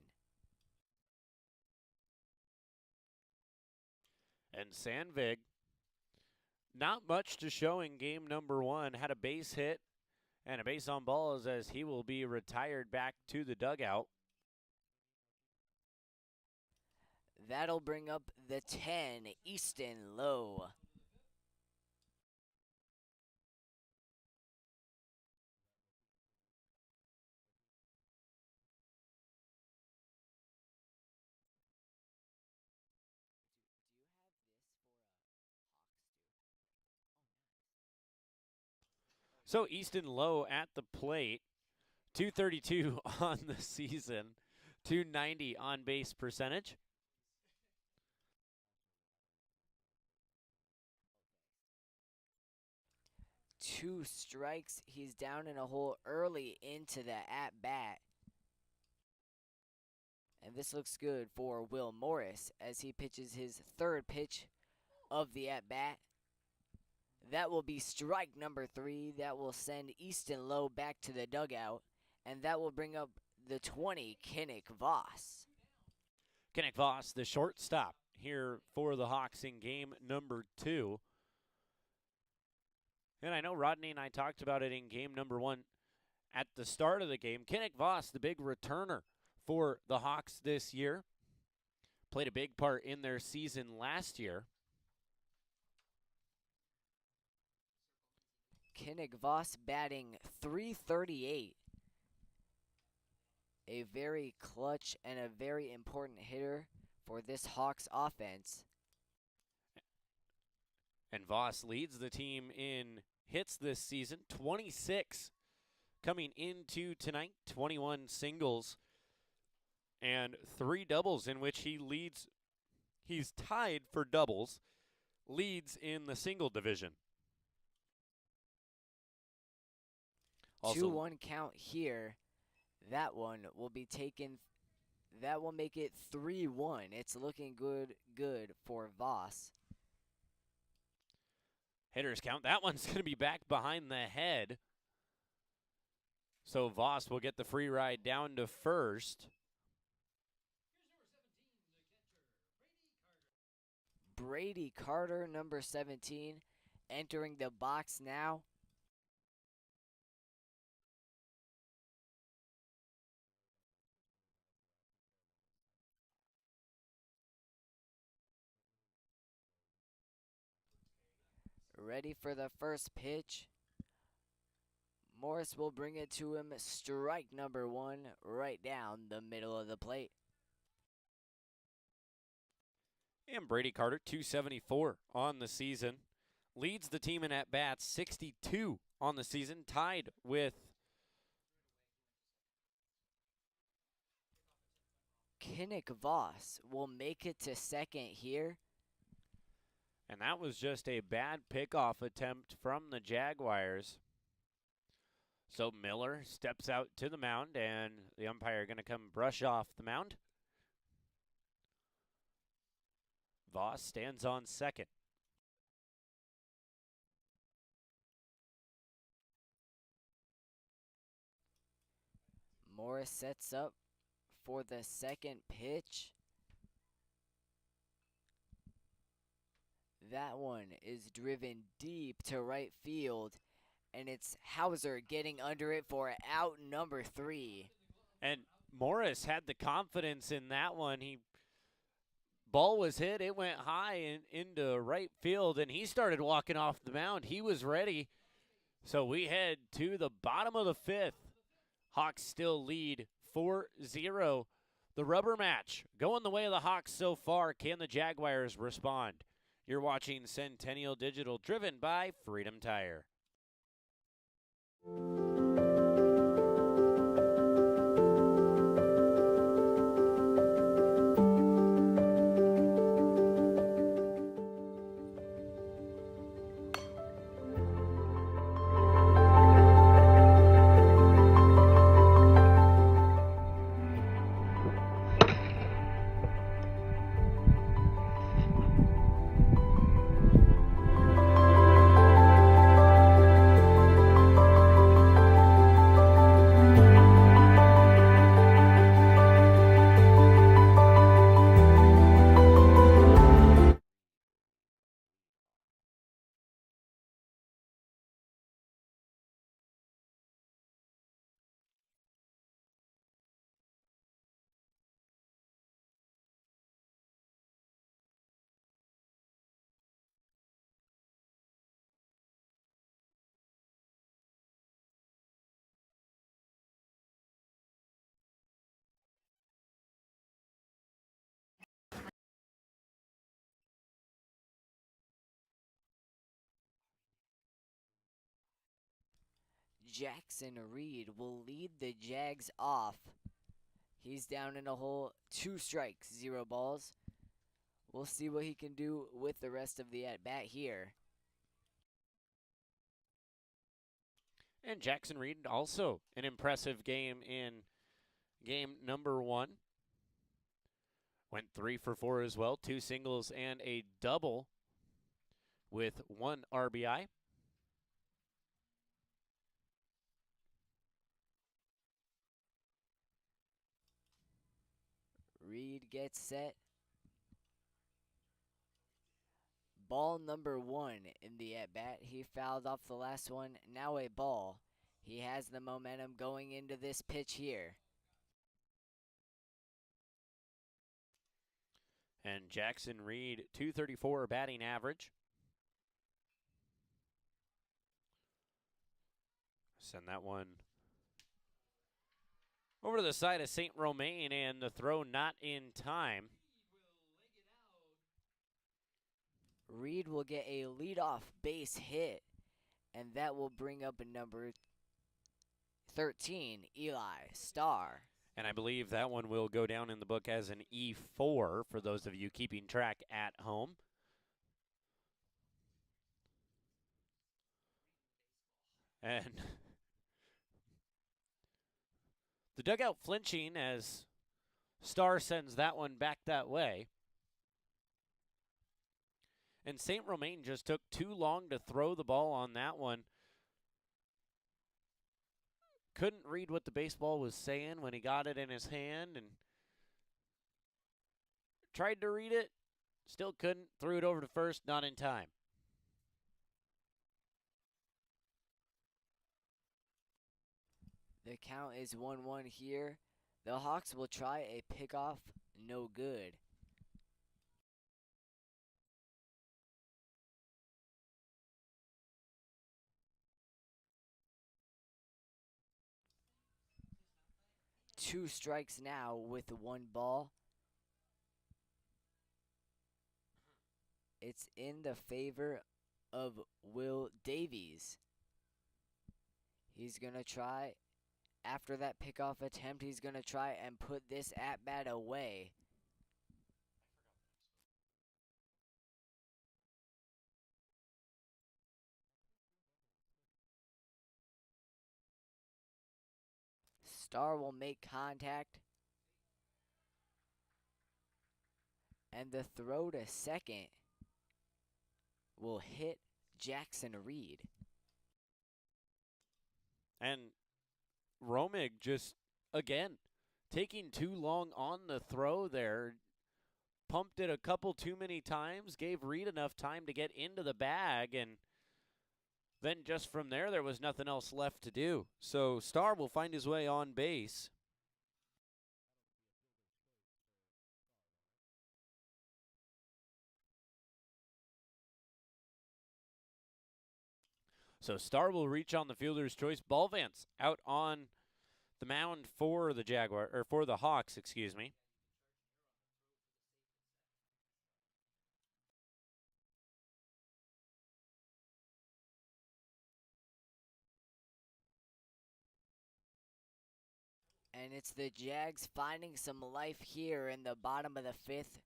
And Sandvig, not much to show in game number 1. Had a base hit and a base on balls as he will be retired back to the dugout. That'll bring up the 10, Easton Lowe. So Easton Lowe at the plate, 232 on the season, 290 on base percentage. Two strikes. He's down in a hole early into the at-bat. And this looks good for Will Morris as he pitches his third pitch of the at-bat. That will be strike number 3. That will send Easton Lowe back to the dugout. And that will bring up the 20, Kinnick Voss. Kinnick Voss, the shortstop here for the Hawks in game number 2. And I know Rodney and I talked about it in game number 1 at the start of the game. Kinnick Voss, the big returner for the Hawks this year. played a big part in their season last year. Kinnick Voss batting .338. A very clutch and a very important hitter for this Hawks offense. And Voss leads the team in hits this season, 26 coming into tonight, 21 singles and 3 doubles, in which he leads. He's tied for doubles, leads in the single division. 2-1 count here. That one will be taken. That will make it 3-1. It's looking good for Voss. Hitters count. That one's going to be back behind the head. So Voss will get the free ride down to first. Brady Carter, number 17, entering the box now. Ready for the first pitch. Morris will bring it to him. Strike number 1, right down the middle of the plate. And Brady Carter, 274 on the season. Leads the team in at-bats, 62 on the season, tied with Kinnick Voss will make it to second here. And that was just a bad pickoff attempt from the Jaguars. So Miller steps out to the mound, and the umpire going to come brush off the mound. Voss stands on second. Morris sets up for the second pitch. That one is driven deep to right field, and it's Hauser getting under it for out number 3. And Morris had the confidence in that one. Ball was hit, it went high into right field, and he started walking off the mound. He was ready. So we head to the bottom of the 5th. Hawks still lead 4-0. The rubber match going the way of the Hawks so far. Can the Jaguars respond? You're watching Centennial Digital, driven by Freedom Tire. Jackson Reed will lead the Jags off. He's down in a hole, 2 strikes, 0 balls. We'll see what he can do with the rest of the at-bat here. And Jackson Reed also an impressive game in game number 1. Went 3 for 4 as well, 2 singles and a double with 1 RBI. Reed gets set. Ball number 1 in the at-bat. He fouled off the last one. Now a ball. He has the momentum going into this pitch here. And Jackson Reed, 234 batting average. Send that one over to the side of St. Romain, and the throw not in time. Reed will get a leadoff base hit, and that will bring up a number 13, Eli Starr. And I believe that one will go down in the book as an E4 for those of you keeping track at home. And the dugout flinching as Starr sends that one back that way. And St. Romain just took too long to throw the ball on that one. Couldn't read what the baseball was saying when he got it in his hand and tried to read it. Still couldn't. Threw it over to first, not in time. The count is 1-1 here. The Hawks will try a pickoff, no good. Two strikes now with one ball. It's in the favor of Will Davies. He's going to try, after that pickoff attempt, he's going to try and put this at-bat away. Starr will make contact. And the throw to second will hit Jackson Reed. And Romig just, again, taking too long on the throw there. Pumped it a couple too many times, gave Reed enough time to get into the bag, and then just from there was nothing else left to do. So Starr will find his way on base. So Starr will reach on the fielder's choice. Ball Vance out on the mound for the for the Hawks, excuse me. And it's the Jags finding some life here in the bottom of the fifth.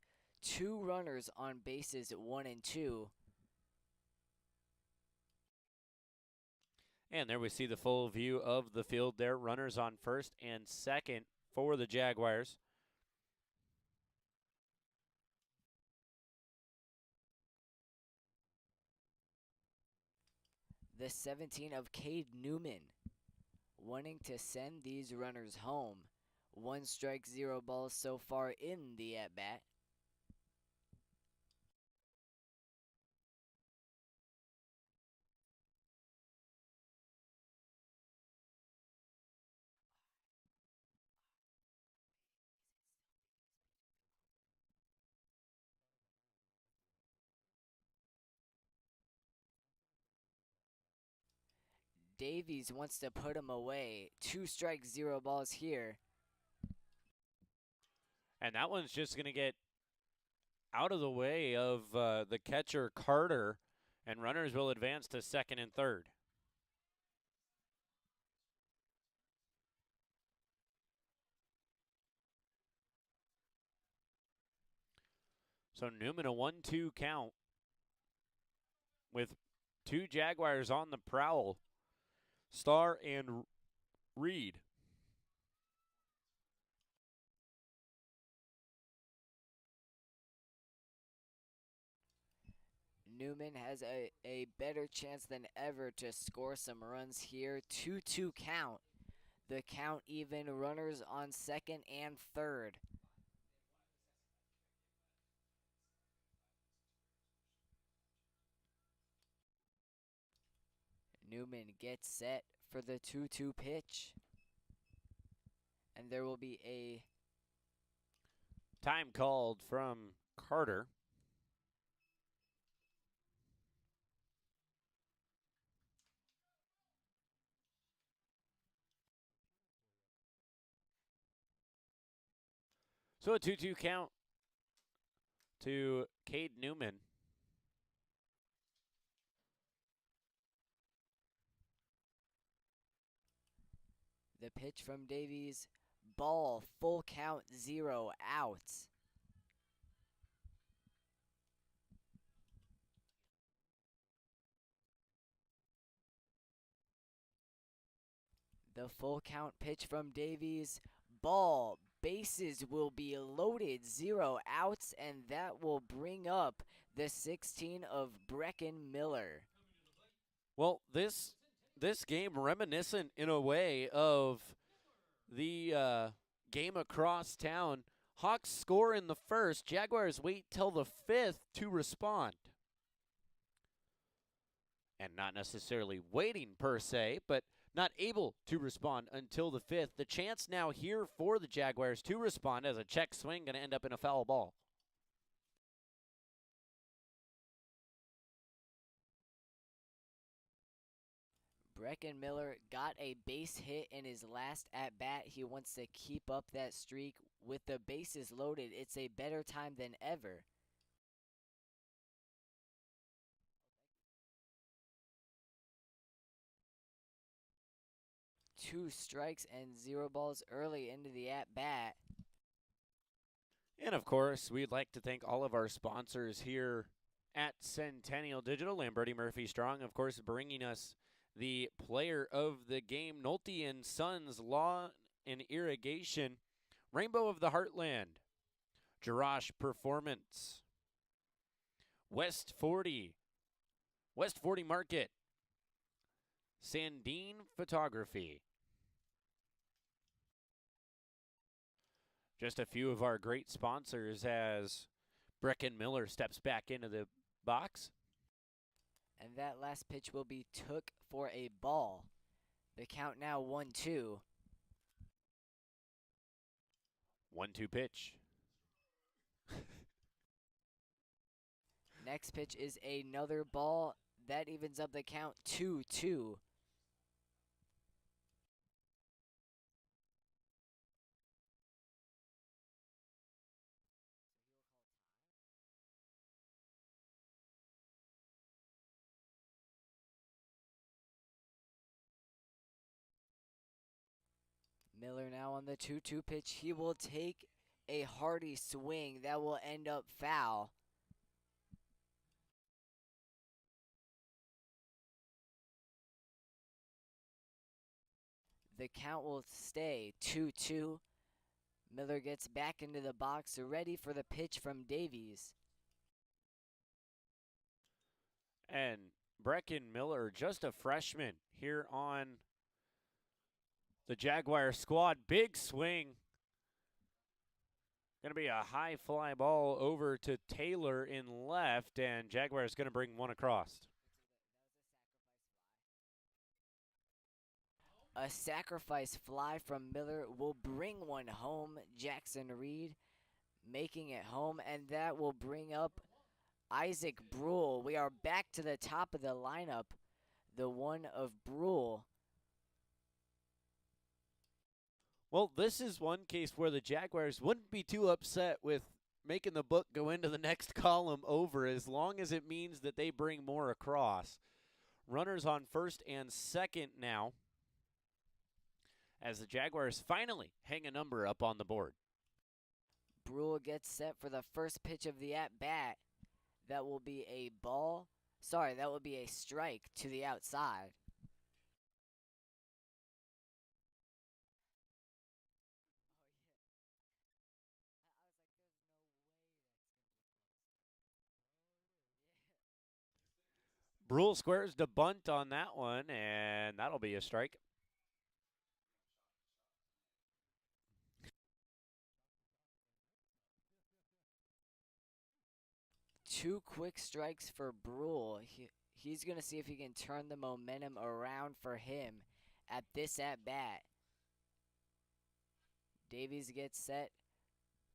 Two runners on bases, 1 and 2. And there we see the full view of the field there. Runners on first and second for the Jaguars. The 17 of Cade Newman wanting to send these runners home. 1 strike, 0 balls so far in the at-bat. Davies wants to put him away. 2 strikes, 0 balls here. And that one's just going to get out of the way of the catcher, Carter, and runners will advance to second and third. So Newman, a 1-2 count with 2 Jaguars on the prowl, Starr and Reed. Newman has a better chance than ever to score some runs here. 2-2 count. The count even, runners on second and third. Newman gets set for the 2-2 pitch. And there will be a time called from Carter. So a 2-2 count to Cade Newman. The pitch from Davies. Ball, full count, 0 outs. The full count pitch from Davies. Ball, bases will be loaded, 0 outs, and that will bring up the 16 of Brecken Miller. Well, this game reminiscent in a way of the game across town. Hawks score in the first. Jaguars wait till the 5th to respond. And not necessarily waiting per se, but not able to respond until the 5th. The chance now here for the Jaguars to respond as a check swing going to end up in a foul ball. Brecken Miller got a base hit in his last at-bat. He wants to keep up that streak. With the bases loaded, it's a better time than ever. Two strikes and 0 balls early into the at-bat. And of course, we'd like to thank all of our sponsors here at Centennial Digital. Lamberti Murphy Strong, of course, bringing us the player of the game, Nolte and Sons Lawn and Irrigation, Rainbow of the Heartland, Jarash Performance, West 40 Market, Sandine Photography. Just a few of our great sponsors as Brecken Miller steps back into the box. And that last pitch will be took for a ball. The count now 1-2. 1-2 pitch. Next pitch is another ball. That evens up the count 2-2. Miller now on the 2-2 pitch. He will take a hearty swing that will end up foul. The count will stay 2-2. Miller gets back into the box, ready for the pitch from Davies. And Brecken Miller, just a freshman here on the Jaguar squad. Big swing. Going to be a high fly ball over to Taylor in left, and Jaguars going to bring one across. A sacrifice fly from Miller will bring one home. Jackson Reed making it home, and that will bring up Isaac Brule. We are back to the top of the lineup. The one of Brule. Well, this is one case where the Jaguars wouldn't be too upset with making the book go into the next column over, as long as it means that they bring more across. Runners on first and second now, as the Jaguars finally hang a number up on the board. Brule gets set for the first pitch of the at-bat. That will be a ball. Sorry, that will be a strike to the outside. Brule squares to bunt on that one, and that'll be a strike. Two quick strikes for Brule. He's going to see if he can turn the momentum around for him at this at-bat. Davies gets set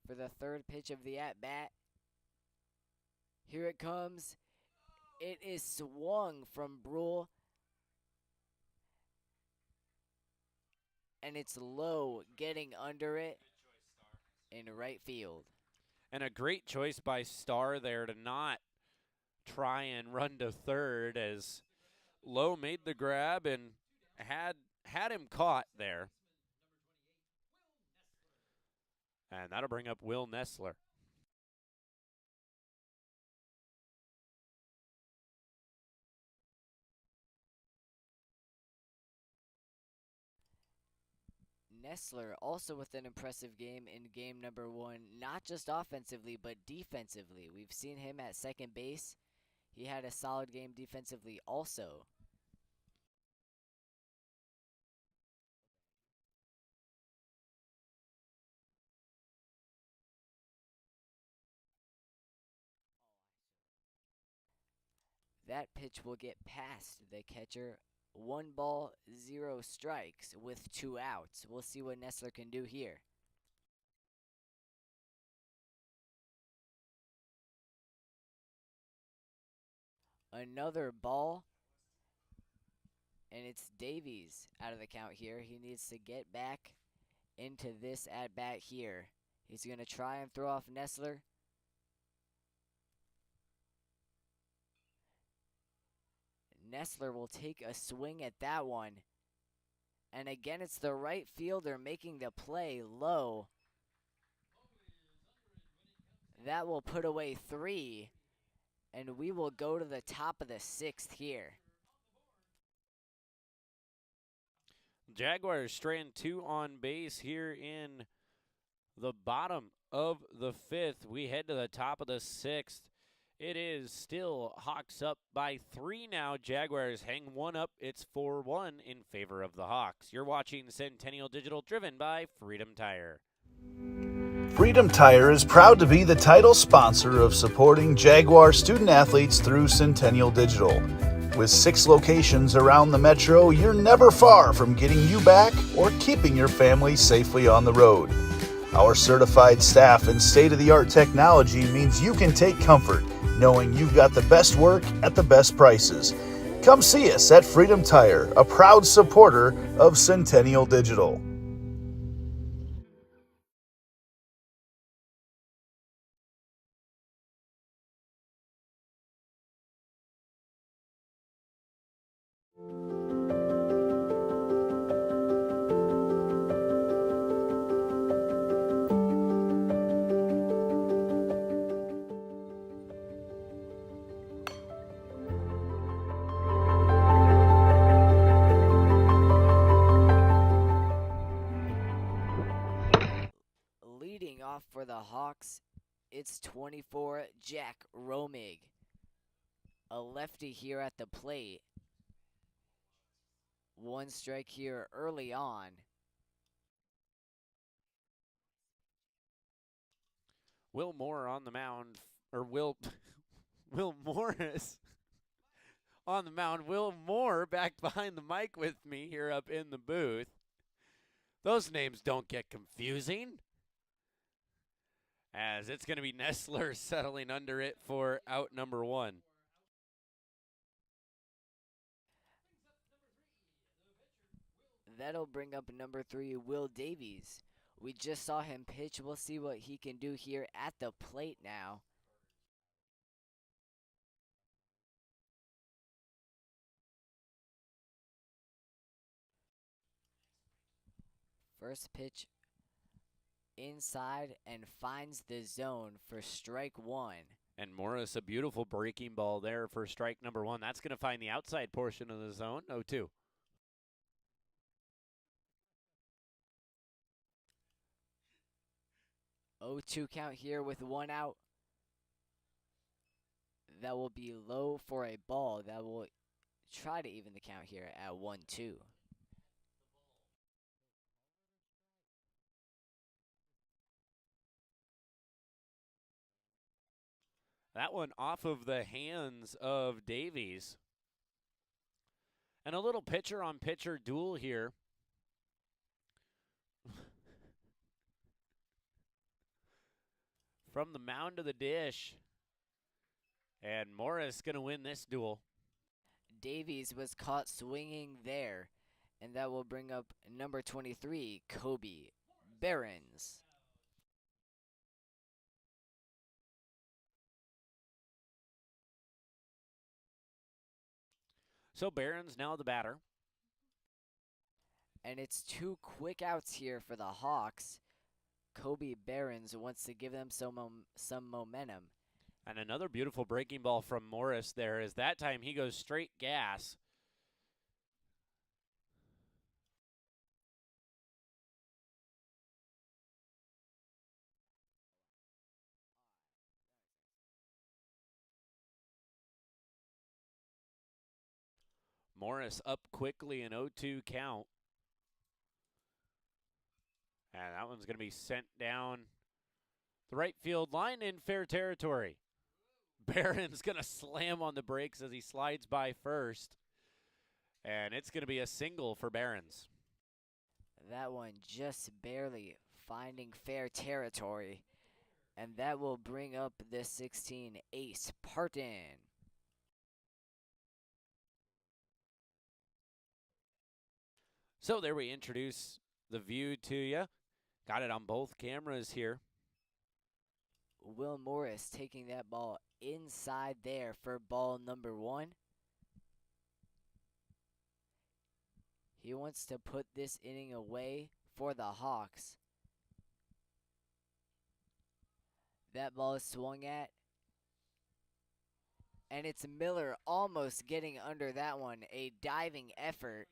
for the third pitch of the at-bat. Here it comes. It is swung from Brule. And it's low, getting under it in right field. And a great choice by Starr there to not try and run to third, as Lowe made the grab and had him caught there. And that'll bring up Will Nessler. Nessler also with an impressive game in game number 1, not just offensively, but defensively. We've seen him at second base. He had a solid game defensively also. That pitch will get past the catcher. 1 ball, 0 strikes with 2 outs. We'll see what Nessler can do here. Another ball, and it's Davies out of the count here. He needs to get back into this at-bat here. He's going to try and throw off Nessler. Nessler will take a swing at that one. And again, it's the right fielder making the play low. That will put away 3. And we will go to the top of the 6th here. Jaguars strand 2 on base here in the bottom of the 5th. We head to the top of the 6th. It is still Hawks up by 3 now. Jaguars hang 1 up. It's 4-1 in favor of the Hawks. You're watching Centennial Digital, driven by Freedom Tire. Freedom Tire is proud to be the title sponsor of supporting Jaguar student athletes through Centennial Digital. With 6 locations around the metro, you're never far from getting you back or keeping your family safely on the road. Our certified staff and state-of-the-art technology means you can take comfort knowing you've got the best work at the best prices. Come see us at Freedom Tire, a proud supporter of Centennial Digital. Leading off for the Hawks, it's 24, Jack Romig. A lefty here at the plate. 1 strike here early on. Will Moore on the mound, or Will Morris on the mound. Will Moore back behind the mic with me here up in the booth. Those names don't get confusing, as it's going to be Nessler settling under it for out number 1. That'll bring up number 3, Will Davies. We just saw him pitch. We'll see what he can do here at the plate now. First pitch inside and finds the zone for strike 1. And Morris, a beautiful breaking ball there for strike number 1. That's going to find the outside portion of the zone. 0-2. Oh, 2 count here with 1 out. That will be low for a ball. That will try to even the count here at 1-2. That one off of the hands of Davies. And a little pitcher-on-pitcher duel here. From the mound to the dish. And Morris going to win this duel. Davies was caught swinging there, and that will bring up number 23, Kobe Behrens. So Behrens now the batter. And it's 2 quick outs here for the Hawks. Kobe Behrens wants to give them some momentum. And another beautiful breaking ball from Morris there, as that time he goes straight gas. Morris up quickly in 0-2 count. And that one's going to be sent down the right field line in fair territory. Barron's going to slam on the brakes as he slides by first. And it's going to be a single for Behrens. That one just barely finding fair territory. And that will bring up the 16, Ace Parton. So there we introduce the view to you. Got it on both cameras here. Will Morris taking that ball inside there for ball number 1. He wants to put this inning away for the Hawks. That ball is swung at. And it's Miller almost getting under that one. A diving effort.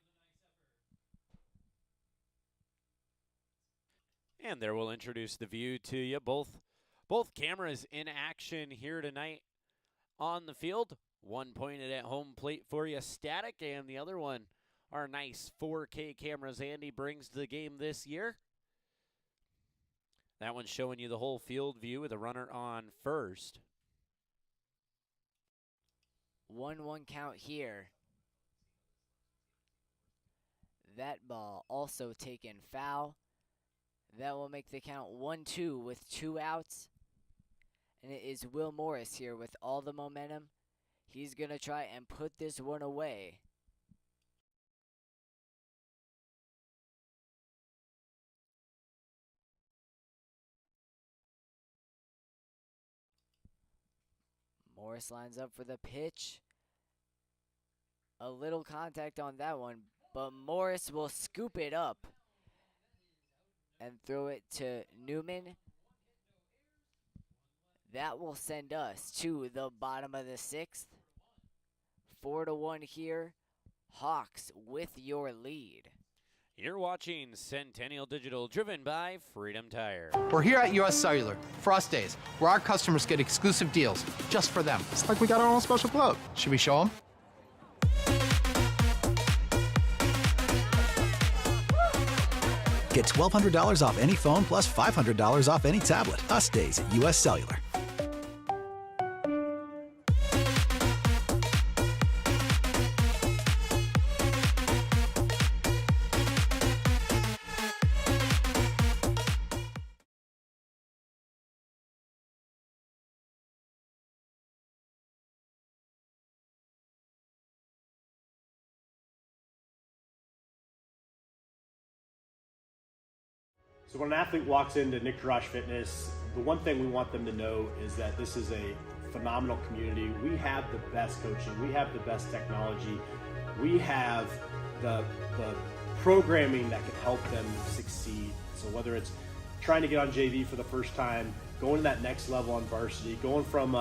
And there we'll introduce the view to you. Both cameras in action here tonight on the field. One pointed at home plate for you, static, and the other one, our nice 4K cameras Andy brings to the game this year. That one's showing you the whole field view with a runner on first. 1-1 count here. That ball also taken foul. That will make the count 1-2 with 2 outs. And it is Will Morris here with all the momentum. He's going to try and put this one away. Morris lines up for the pitch. A little contact on that one, but Morris will scoop it up and throw it to Newman. That will send us to the bottom of the 6th. 4-1 here. Hawks with your lead. You're watching Centennial Digital, driven by Freedom Tire. We're here at US Cellular, Frost Days, where our customers get exclusive deals just for them. It's like we got our own special club. Should we show them? Get $1,200 off any phone plus $500 off any tablet. Us days at US Cellular. So when an athlete walks into Nick Drosh Fitness, the one thing we want them to know is that this is a phenomenal community. We have the best coaching. We have the best technology. We have the programming that can help them succeed. So whether it's trying to get on JV for the first time, going to that next level on varsity, going from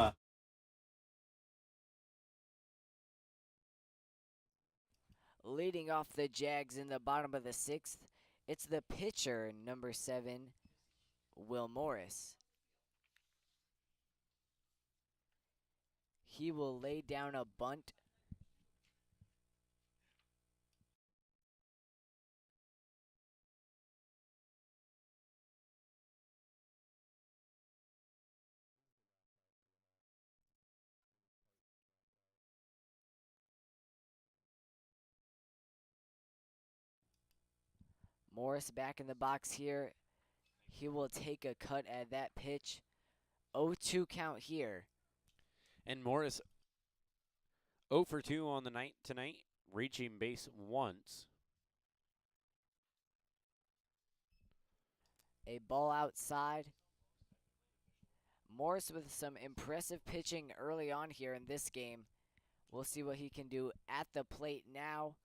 Leading off the Jags in the bottom of the 6th, it's the pitcher, number 7, Will Morris. He will lay down a bunt. Morris back in the box here. He will take a cut at that pitch. 0-2 count here. And Morris 0 for 2 on the night tonight, reaching base once. A ball outside. Morris with some impressive pitching early on here in this game. We'll see what he can do at the plate now.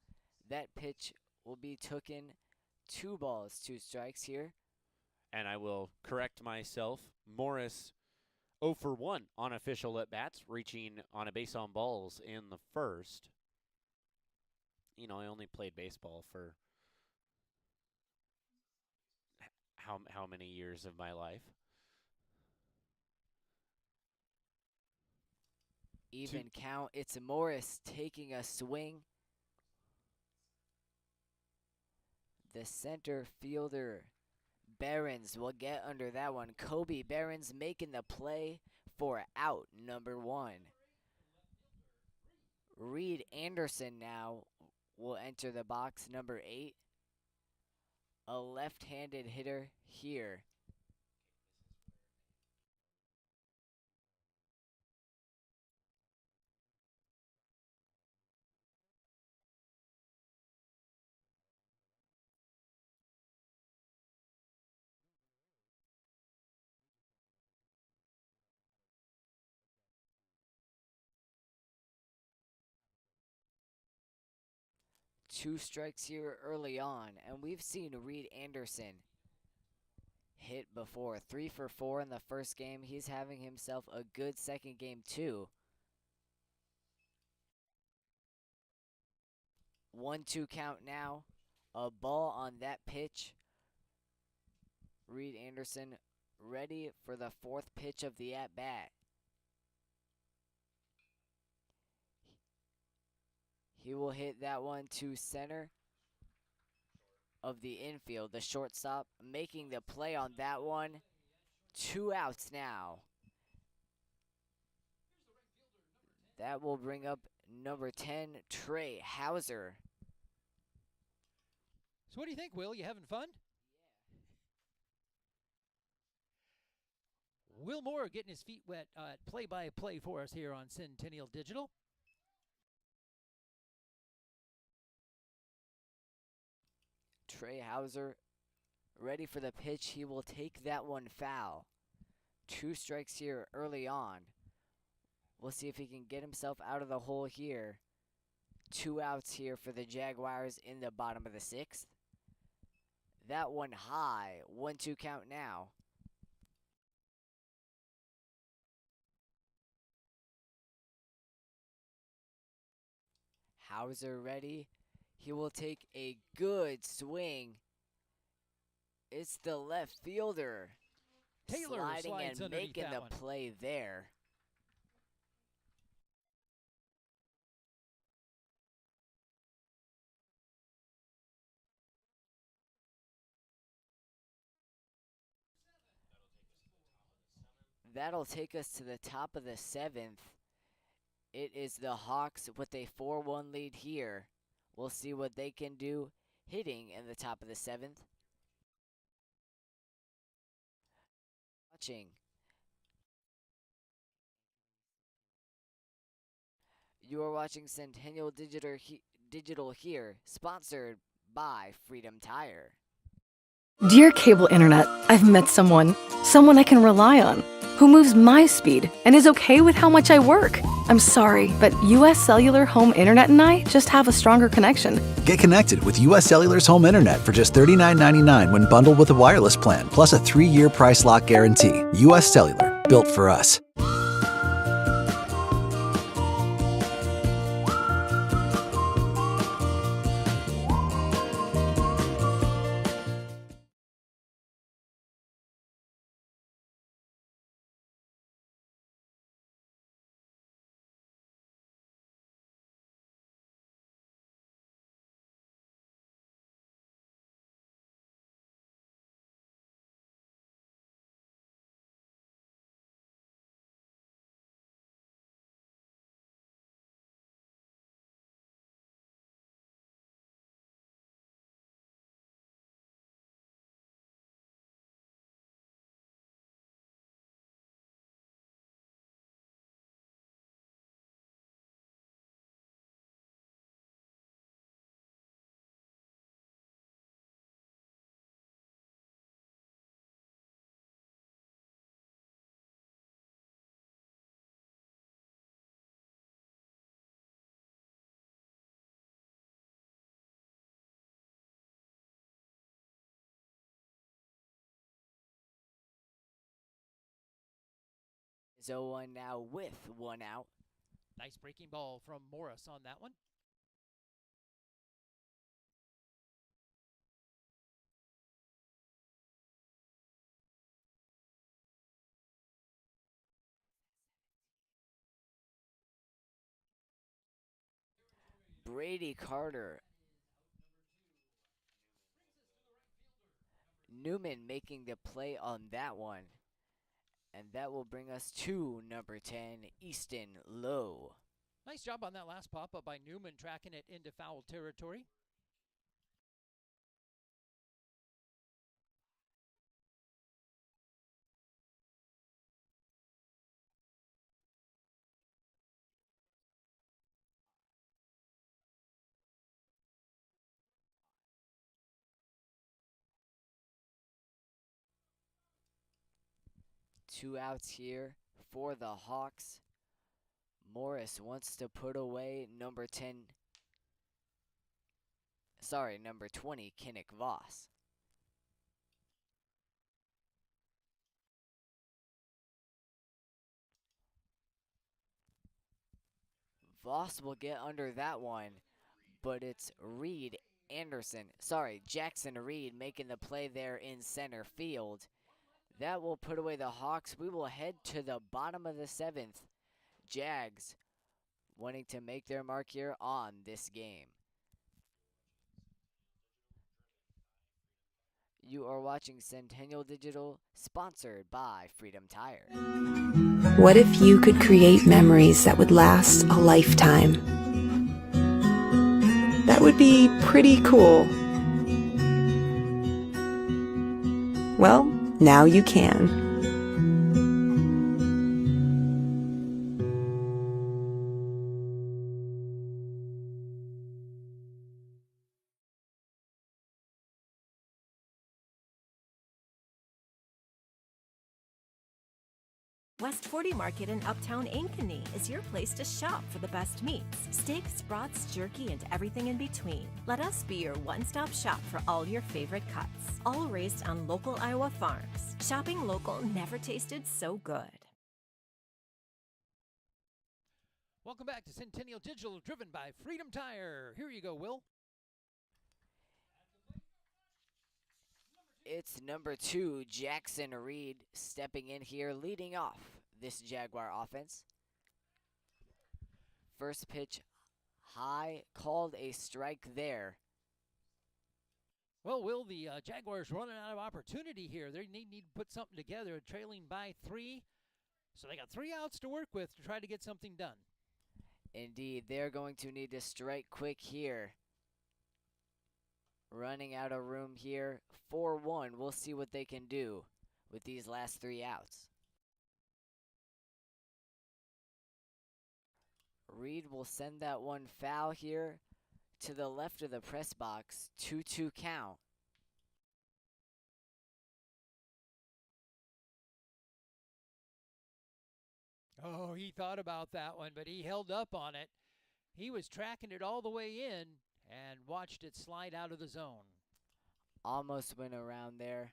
That pitch will be taken 2 balls, 2 strikes here. And I will correct myself. Morris 0 for 1 on official at-bats, reaching on a base on balls in the first. You know, I only played baseball for how many years of my life? Even count. It's Morris taking a swing. The center fielder, Behrens, will get under that one. Kobe Behrens making the play for out number 1. Reed Anderson now will enter the box, number 8. A left-handed hitter here. Two strikes here early on, and we've seen Reed Anderson hit before. 3 for 4 in the first game. He's having himself a good second game too. 1-2 count now. A ball on that pitch. Reed Anderson ready for the 4th pitch of the at-bat. He will hit that one to center of the infield. The shortstop making the play on that one. 2 outs now. That will bring up number 10, Trey Hauser. So what do you think, Will? You having fun? Will Moore getting his feet wet at play-by-play for us here on Centennial Digital. Trey Hauser ready for the pitch. He will take that one foul. 2 strikes here early on. We'll see if he can get himself out of the hole here. 2 outs here for the Jaguars in the bottom of the 6th. That one high. 1-2 count now. Hauser ready. He will take a good swing. It's the left fielder. Taylor sliding slides and underneath making that the one. play there. That'll take us to the top of the 7th. It is the Hawks with a 4-1 lead here. We'll see what they can do hitting in the top of the 7th. Watching. You are watching Centennial Digital here, sponsored by Freedom Tire. Dear Cable Internet, I've met someone I can rely on, who moves my speed and is okay with how much I work. I'm sorry, but US Cellular Home Internet and I just have a stronger connection. Get connected with US Cellular's home internet for just $39.99 when bundled with a wireless plan, plus a 3-year price lock guarantee. US Cellular, built for us. 0-1 now with 1 out. Nice breaking ball from Morris on that one. Brady Carter. Newman making the play on that one. And that will bring us to number 10, Easton Lowe. Nice job on that last pop-up by Newman, tracking it into foul territory. Two outs here for the Hawks. Morris wants to put away number 20, Kinnick Voss. Voss will get under that one, but it's Jackson Reed making the play there in center field. That will put away the Hawks. We will head to the bottom of the 7th. Jags wanting to make their mark here on this game. You are watching Centennial Digital, sponsored by Freedom Tire. What if you could create memories that would last a lifetime? That would be pretty cool. Well, now you can. West 40 Market in Uptown Ankeny is your place to shop for the best meats, steaks, brats, jerky, and everything in between. Let us be your one-stop shop for all your favorite cuts, all raised on local Iowa farms. Shopping local never tasted so good. Welcome back to Centennial Digital, driven by Freedom Tire. Here you go, Will. It's number 2, Jackson Reed, stepping in here, leading off this Jaguar offense. First pitch high, called a strike there. Well, Will, the Jaguars running out of opportunity here. They need to put something together, trailing by 3. So they got 3 outs to work with to try to get something done. Indeed, they're going to need to strike quick here. Running out of room here, 4-1. We'll see what they can do with these last 3 outs. Reed will send that one foul here to the left of the press box. 2-2 count. Oh, he thought about that one, but he held up on it. He was tracking it all the way in and watched it slide out of the zone. Almost went around there.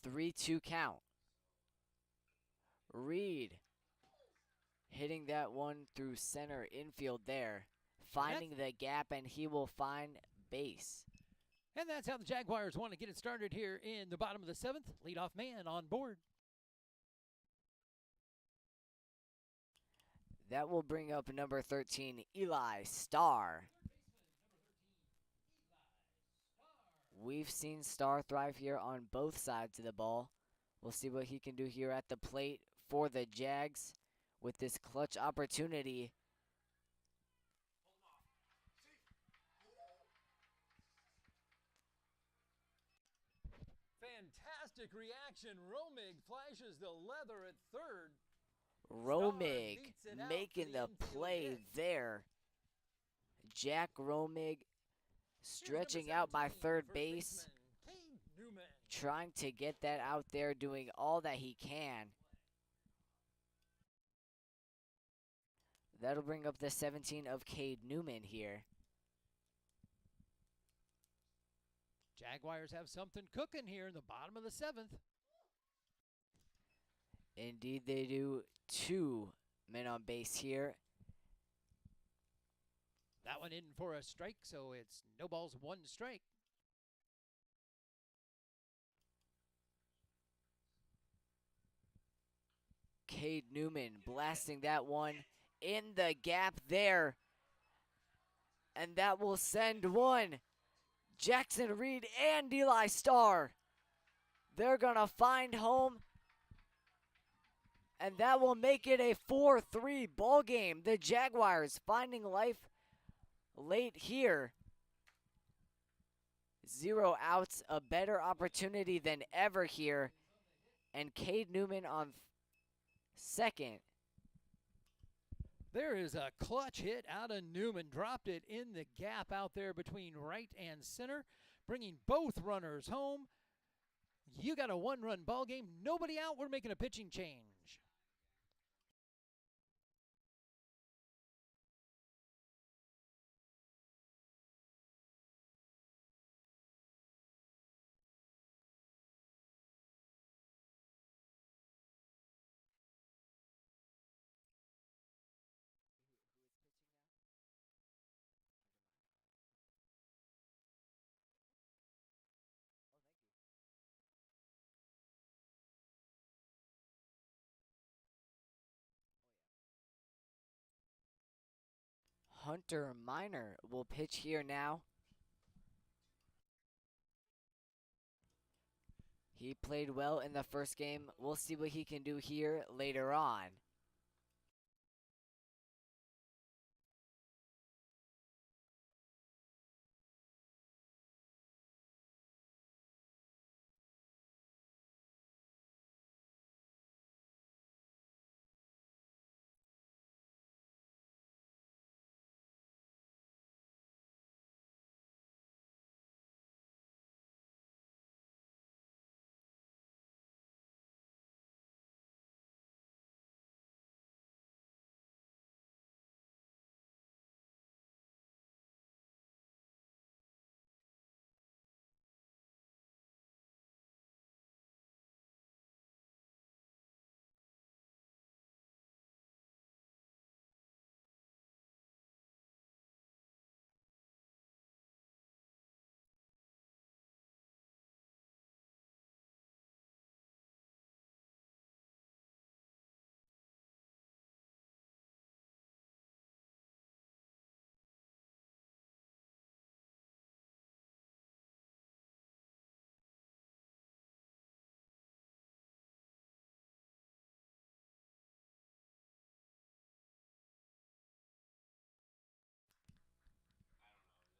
3-2 count. Reed hitting that one through center infield there. Finding the gap, and he will find base. And that's how the Jaguars want to get it started here in the bottom of the 7th. Leadoff man on board. That will bring up number 13, Eli Starr. We've seen Starr thrive here on both sides of the ball. We'll see what he can do here at the plate for the Jags with this clutch opportunity. Fantastic reaction. Romig flashes the leather at third. Romig making the play there. Jack Romig stretching out by third base, trying to get that out there, doing all that he can. That'll bring up the 17 of Cade Newman here. Jaguars have something cooking here in the bottom of the 7th. Indeed, they do. 2 men on base here. That one in for a strike, so it's no balls, 1 strike. Cade Newman blasting that one in the gap there. And that will send one. Jackson Reed and Eli Starr. They're going to find home. And that will make it a 4-3 ball game. The Jaguars finding life late here. 0 outs, a better opportunity than ever here. And Cade Newman on second. There is a clutch hit out of Newman. Dropped it in the gap out there between right and center, bringing both runners home. You got a 1-run ball game. Nobody out. We're making a pitching change. Hunter Minor will pitch here now. He played well in the first game. We'll see what he can do here later on.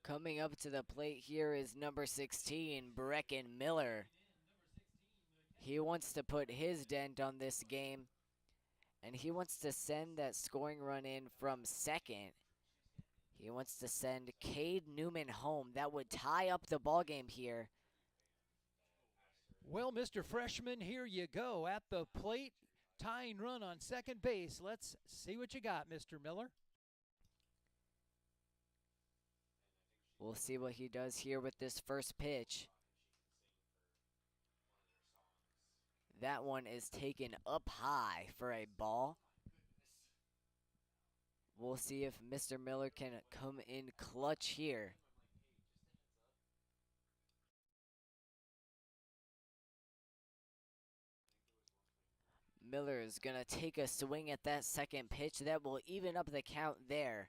Coming up to the plate here is number 16, Brecken Miller. He wants to put his dent on this game, and he wants to send that scoring run in from second. He wants to send Cade Newman home. That would tie up the ball game here. Well, Mr. Freshman, here you go at the plate. Tying run on second base. Let's see what you got, Mr. Miller. We'll see what he does here with this first pitch. That one is taken up high for a ball. We'll see if Mr. Miller can come in clutch here. Miller is going to take a swing at that second pitch. That will even up the count there.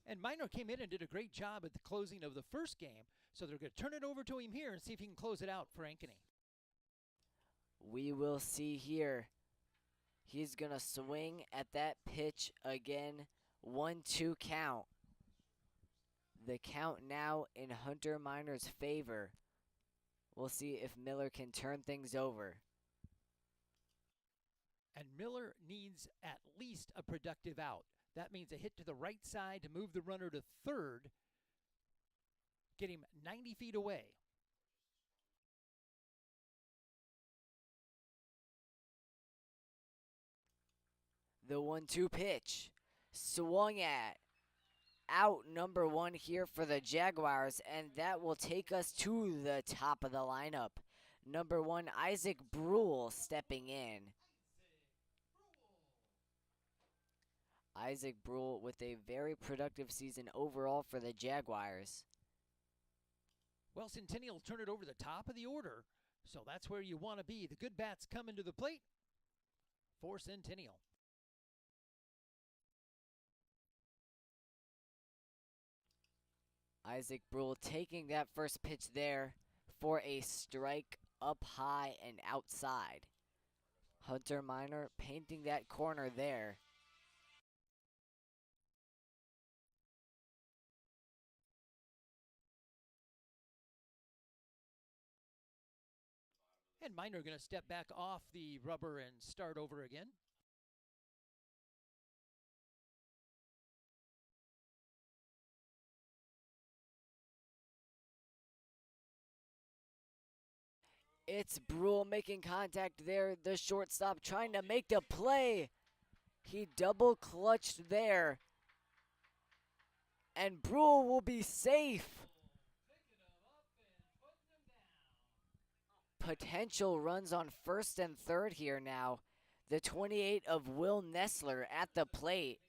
And Minor came in and did a great job at the closing of the first game, so they're going to turn it over to him here and see if he can close it out for Ankeny. We will see here. He's going to swing at that pitch again. 1-2 count. The count now in Hunter Minor's favor. We'll see if Miller can turn things over. And Miller needs at least a productive out. That means a hit to the right side to move the runner to third. Get him 90 feet away. The 1-2 pitch. Swung at. Out number 1 here for the Jaguars, and that will take us to the top of the lineup. Number 1, Isaac Brule stepping in. Isaac Brule with a very productive season overall for the Jaguars. Well, Centennial turn it over the top of the order, so that's where you want to be. The good bats coming to the plate for Centennial. Isaac Brule taking that first pitch there for a strike up high and outside. Hunter Minor painting that corner there. And Minor going to step back off the rubber and start over again. It's Brule making contact there. The shortstop trying to make the play. He double clutched there. And Brule will be safe. Potential runs on first and third here now. The 28 of Will Nessler at the plate.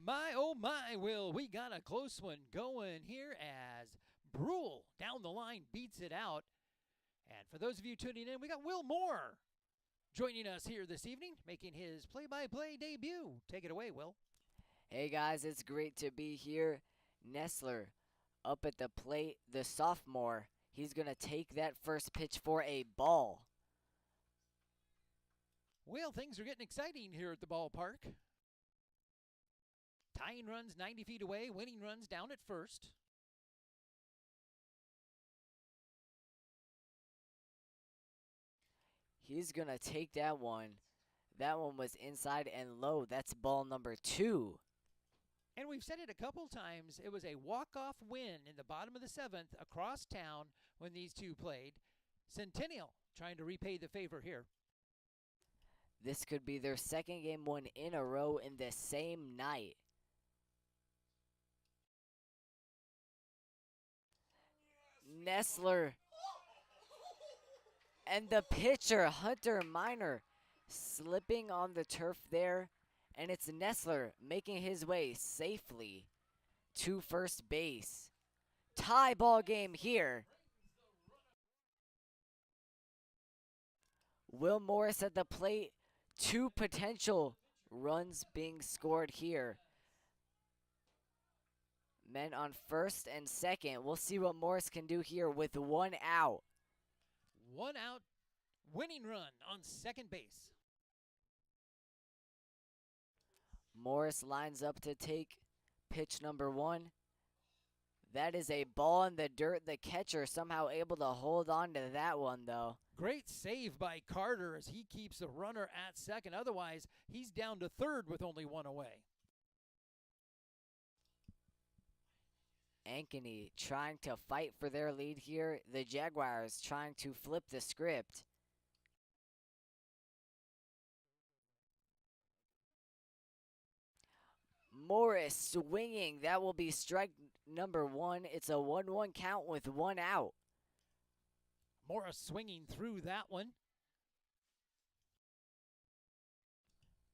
My, oh my, Will, we got a close one going here as Brule down the line beats it out. And for those of you tuning in, we got Will Moore joining us here this evening, making his play-by-play debut. Take it away, Will. Hey guys, it's great to be here. Nessler up at the plate, the sophomore. He's going to take that first pitch for a ball. Well, things are getting exciting here at the ballpark. Tying runs 90 feet away, winning runs down at first. He's going to take that one. That one was inside and low. That's ball number 2. And we've said it a couple times. It was a walk-off win in the bottom of the 7th across town when these two played. Centennial trying to repay the favor here. This could be their second game win in a row in the same night. Nessler. And the pitcher, Hunter Minor, slipping on the turf there. And it's Nessler making his way safely to first base. Tie ball game here. Will Morris at the plate. 2 potential runs being scored here. Men on first and second. We'll see what Morris can do here with 1 out. 1 out, winning run on second base. Morris lines up to take pitch number 1. That is a ball in the dirt. The catcher somehow able to hold on to that one, though. Great save by Carter as he keeps the runner at second. Otherwise, he's down to third with only 1 away. Ankeny trying to fight for their lead here. The Jaguars trying to flip the script. Morris swinging. That will be strike number 1. It's a 1-1 count with 1 out. Morris swinging through that one.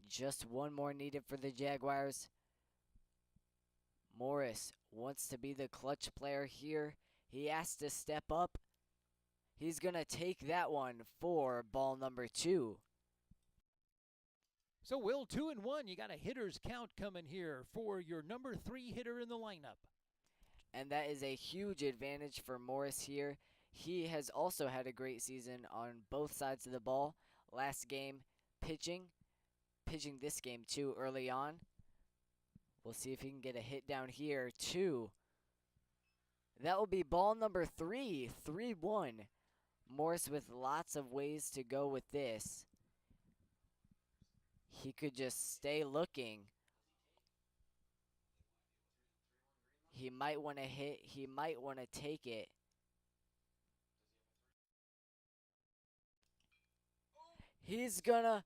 Just 1 more needed for the Jaguars. Morris wants to be the clutch player here. He has to step up. He's going to take that one for ball number 2. So, Will, 2-1. You got a hitter's count coming here for your number 3 hitter in the lineup. And that is a huge advantage for Morris here. He has also had a great season on both sides of the ball. Last game, pitching this game too early on. We'll see if he can get a hit down here, too. That will be ball number 3, 3-1. Morris with lots of ways to go with this. He could just stay looking. He might want to hit. He might want to take it. He's gonna...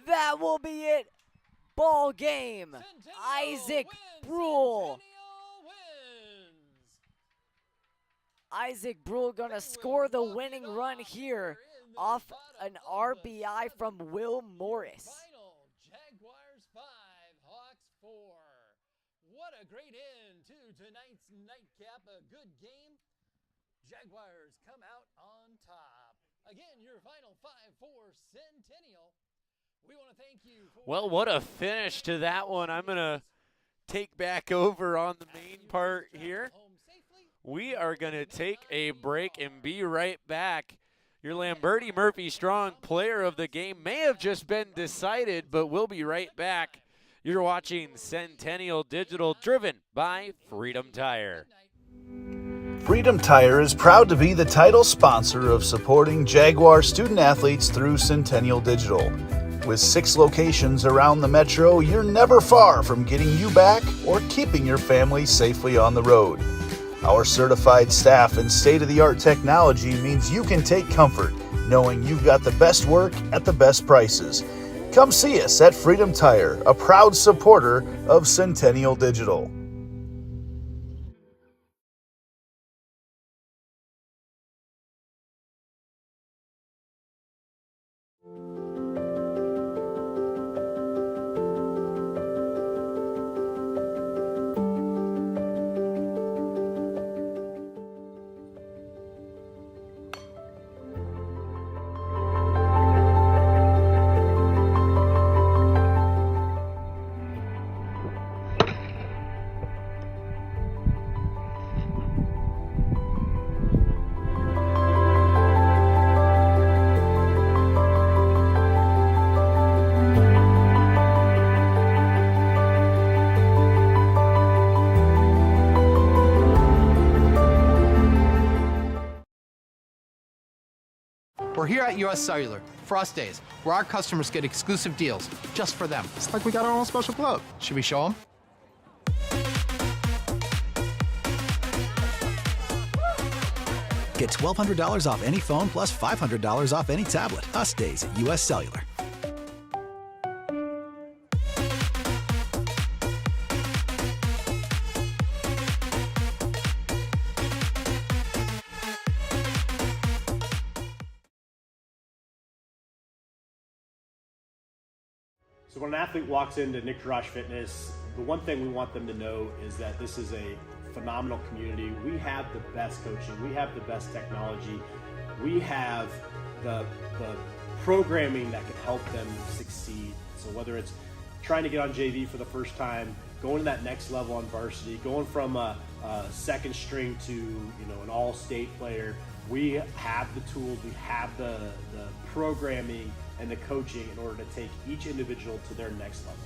That will be it. Ball game. Centennial Isaac wins. Brule. Centennial wins. Isaac Brule gonna score the winning run here off an RBI from Will Morris. Final, Jaguars 5, Hawks 4. What a great end to tonight's nightcap. A good game. Jaguars come out on top. Again, your final 5 for Centennial. We want to thank you for... Well, what a finish to that one. I'm going to take back over on the main part here. We are going to take a break and be right back. Your Lamberti Murphy Strong player of the game may have just been decided, but we'll be right back. You're watching Centennial Digital, driven by Freedom Tire. Freedom Tire is proud to be the title sponsor of supporting Jaguar student athletes through Centennial Digital. With 6 locations around the metro, you're never far from getting you back or keeping your family safely on the road. Our certified staff and state-of-the-art technology means you can take comfort knowing you've got the best work at the best prices. Come see us at Freedom Tire, a proud supporter of Centennial Digital. We're here at US Cellular, Frost Days, where our customers get exclusive deals just for them. It's like we got our own special club. Should we show them? Get $1,200 off any phone plus $500 off any tablet. Us days at US Cellular. So when an athlete walks into Nick Jarash Fitness, the one thing we want them to know is that this is a phenomenal community. We have the best coaching. We have the best technology. We have the programming that can help them succeed. So whether it's trying to get on JV for the first time, going to that next level on varsity, going from a second string to an all-state player, we have the tools, we have the programming and the coaching in order to take each individual to their next level.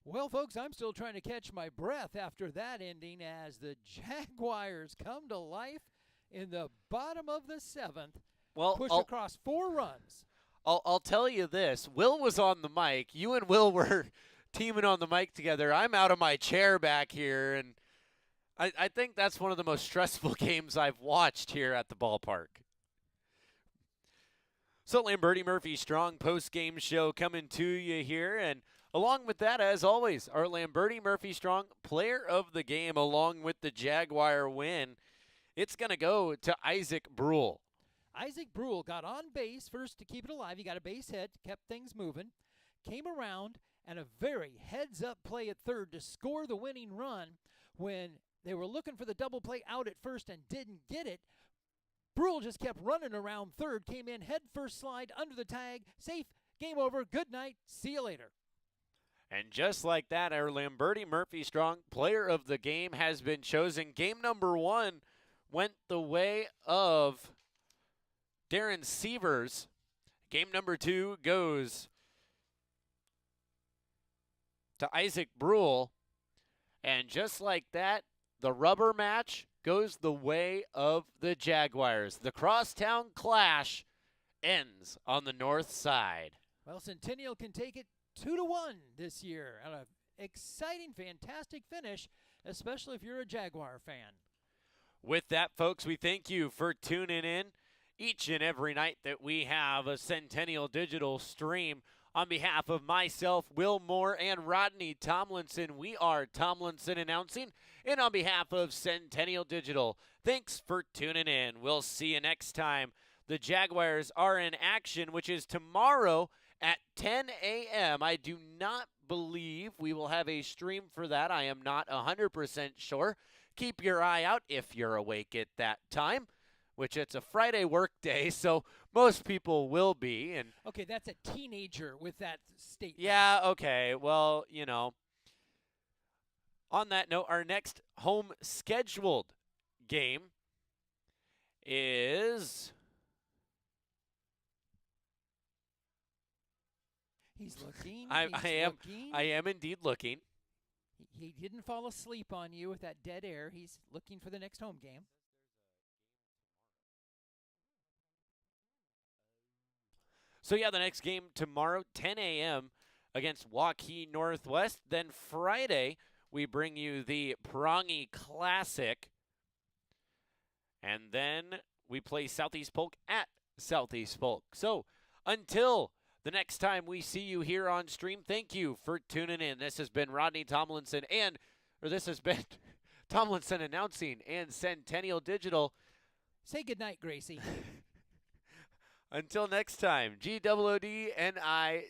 Well, folks, I'm still trying to catch my breath after that ending as the Jaguars come to life in the bottom of the 7th, push across 4 runs. I'll tell you this. Will was on the mic. You and Will were teaming on the mic together. I'm out of my chair back here, and I think that's one of the most stressful games I've watched here at the ballpark. So Lamberti Murphy Strong post-game show coming to you here, and along with that, as always, our Lamberti Murphy Strong player of the game along with the Jaguar win. It's going to go to Isaac Brule. Isaac Brule got on base first to keep it alive. He got a base hit, kept things moving, came around, and a very heads-up play at third to score the winning run when they were looking for the double play out at first and didn't get it. Brule just kept running around third, came in head first slide under the tag, safe, game over, good night, see you later. And just like that, our Lamberti Murphy Strong player of the game has been chosen. Game number 1 went the way of Darren Sievers. Game number 2 goes to Isaac Brule. And just like that, the rubber match goes the way of the Jaguars. The crosstown clash ends on the north side. Well, Centennial can take it 2-1 this year. And an exciting, fantastic finish, especially if you're a Jaguar fan. With that, folks, we thank you for tuning in each and every night that we have a Centennial Digital stream On behalf of myself, Will Moore, and Rodney Tomlinson, we are Tomlinson Announcing. And on behalf of Centennial Digital, thanks for tuning in. We'll see you next time. The Jaguars are in action, which is tomorrow at 10 a.m. I do not believe we will have a stream for that. I am not 100% sure. Keep your eye out if you're awake at that time, which it's a Friday work day, so most people will be. And Okay, that's a teenager with that statement. yeah, okay. Well, you know, on that note, our next home scheduled game is He's looking. I am looking. I am indeed looking. He didn't fall asleep on you with that dead air. He's looking for the next home game. So yeah, the next game tomorrow, 10 a.m. against Waukee Northwest. Then Friday, we bring you the Prongy Classic. And then we play Southeast Polk at Southeast Polk. So until the next time we see you here on stream, thank you for tuning in. This has been Rodney Tomlinson this has been Tomlinson Announcing and Centennial Digital. Say goodnight, Gracie. Until next time, GWODNI.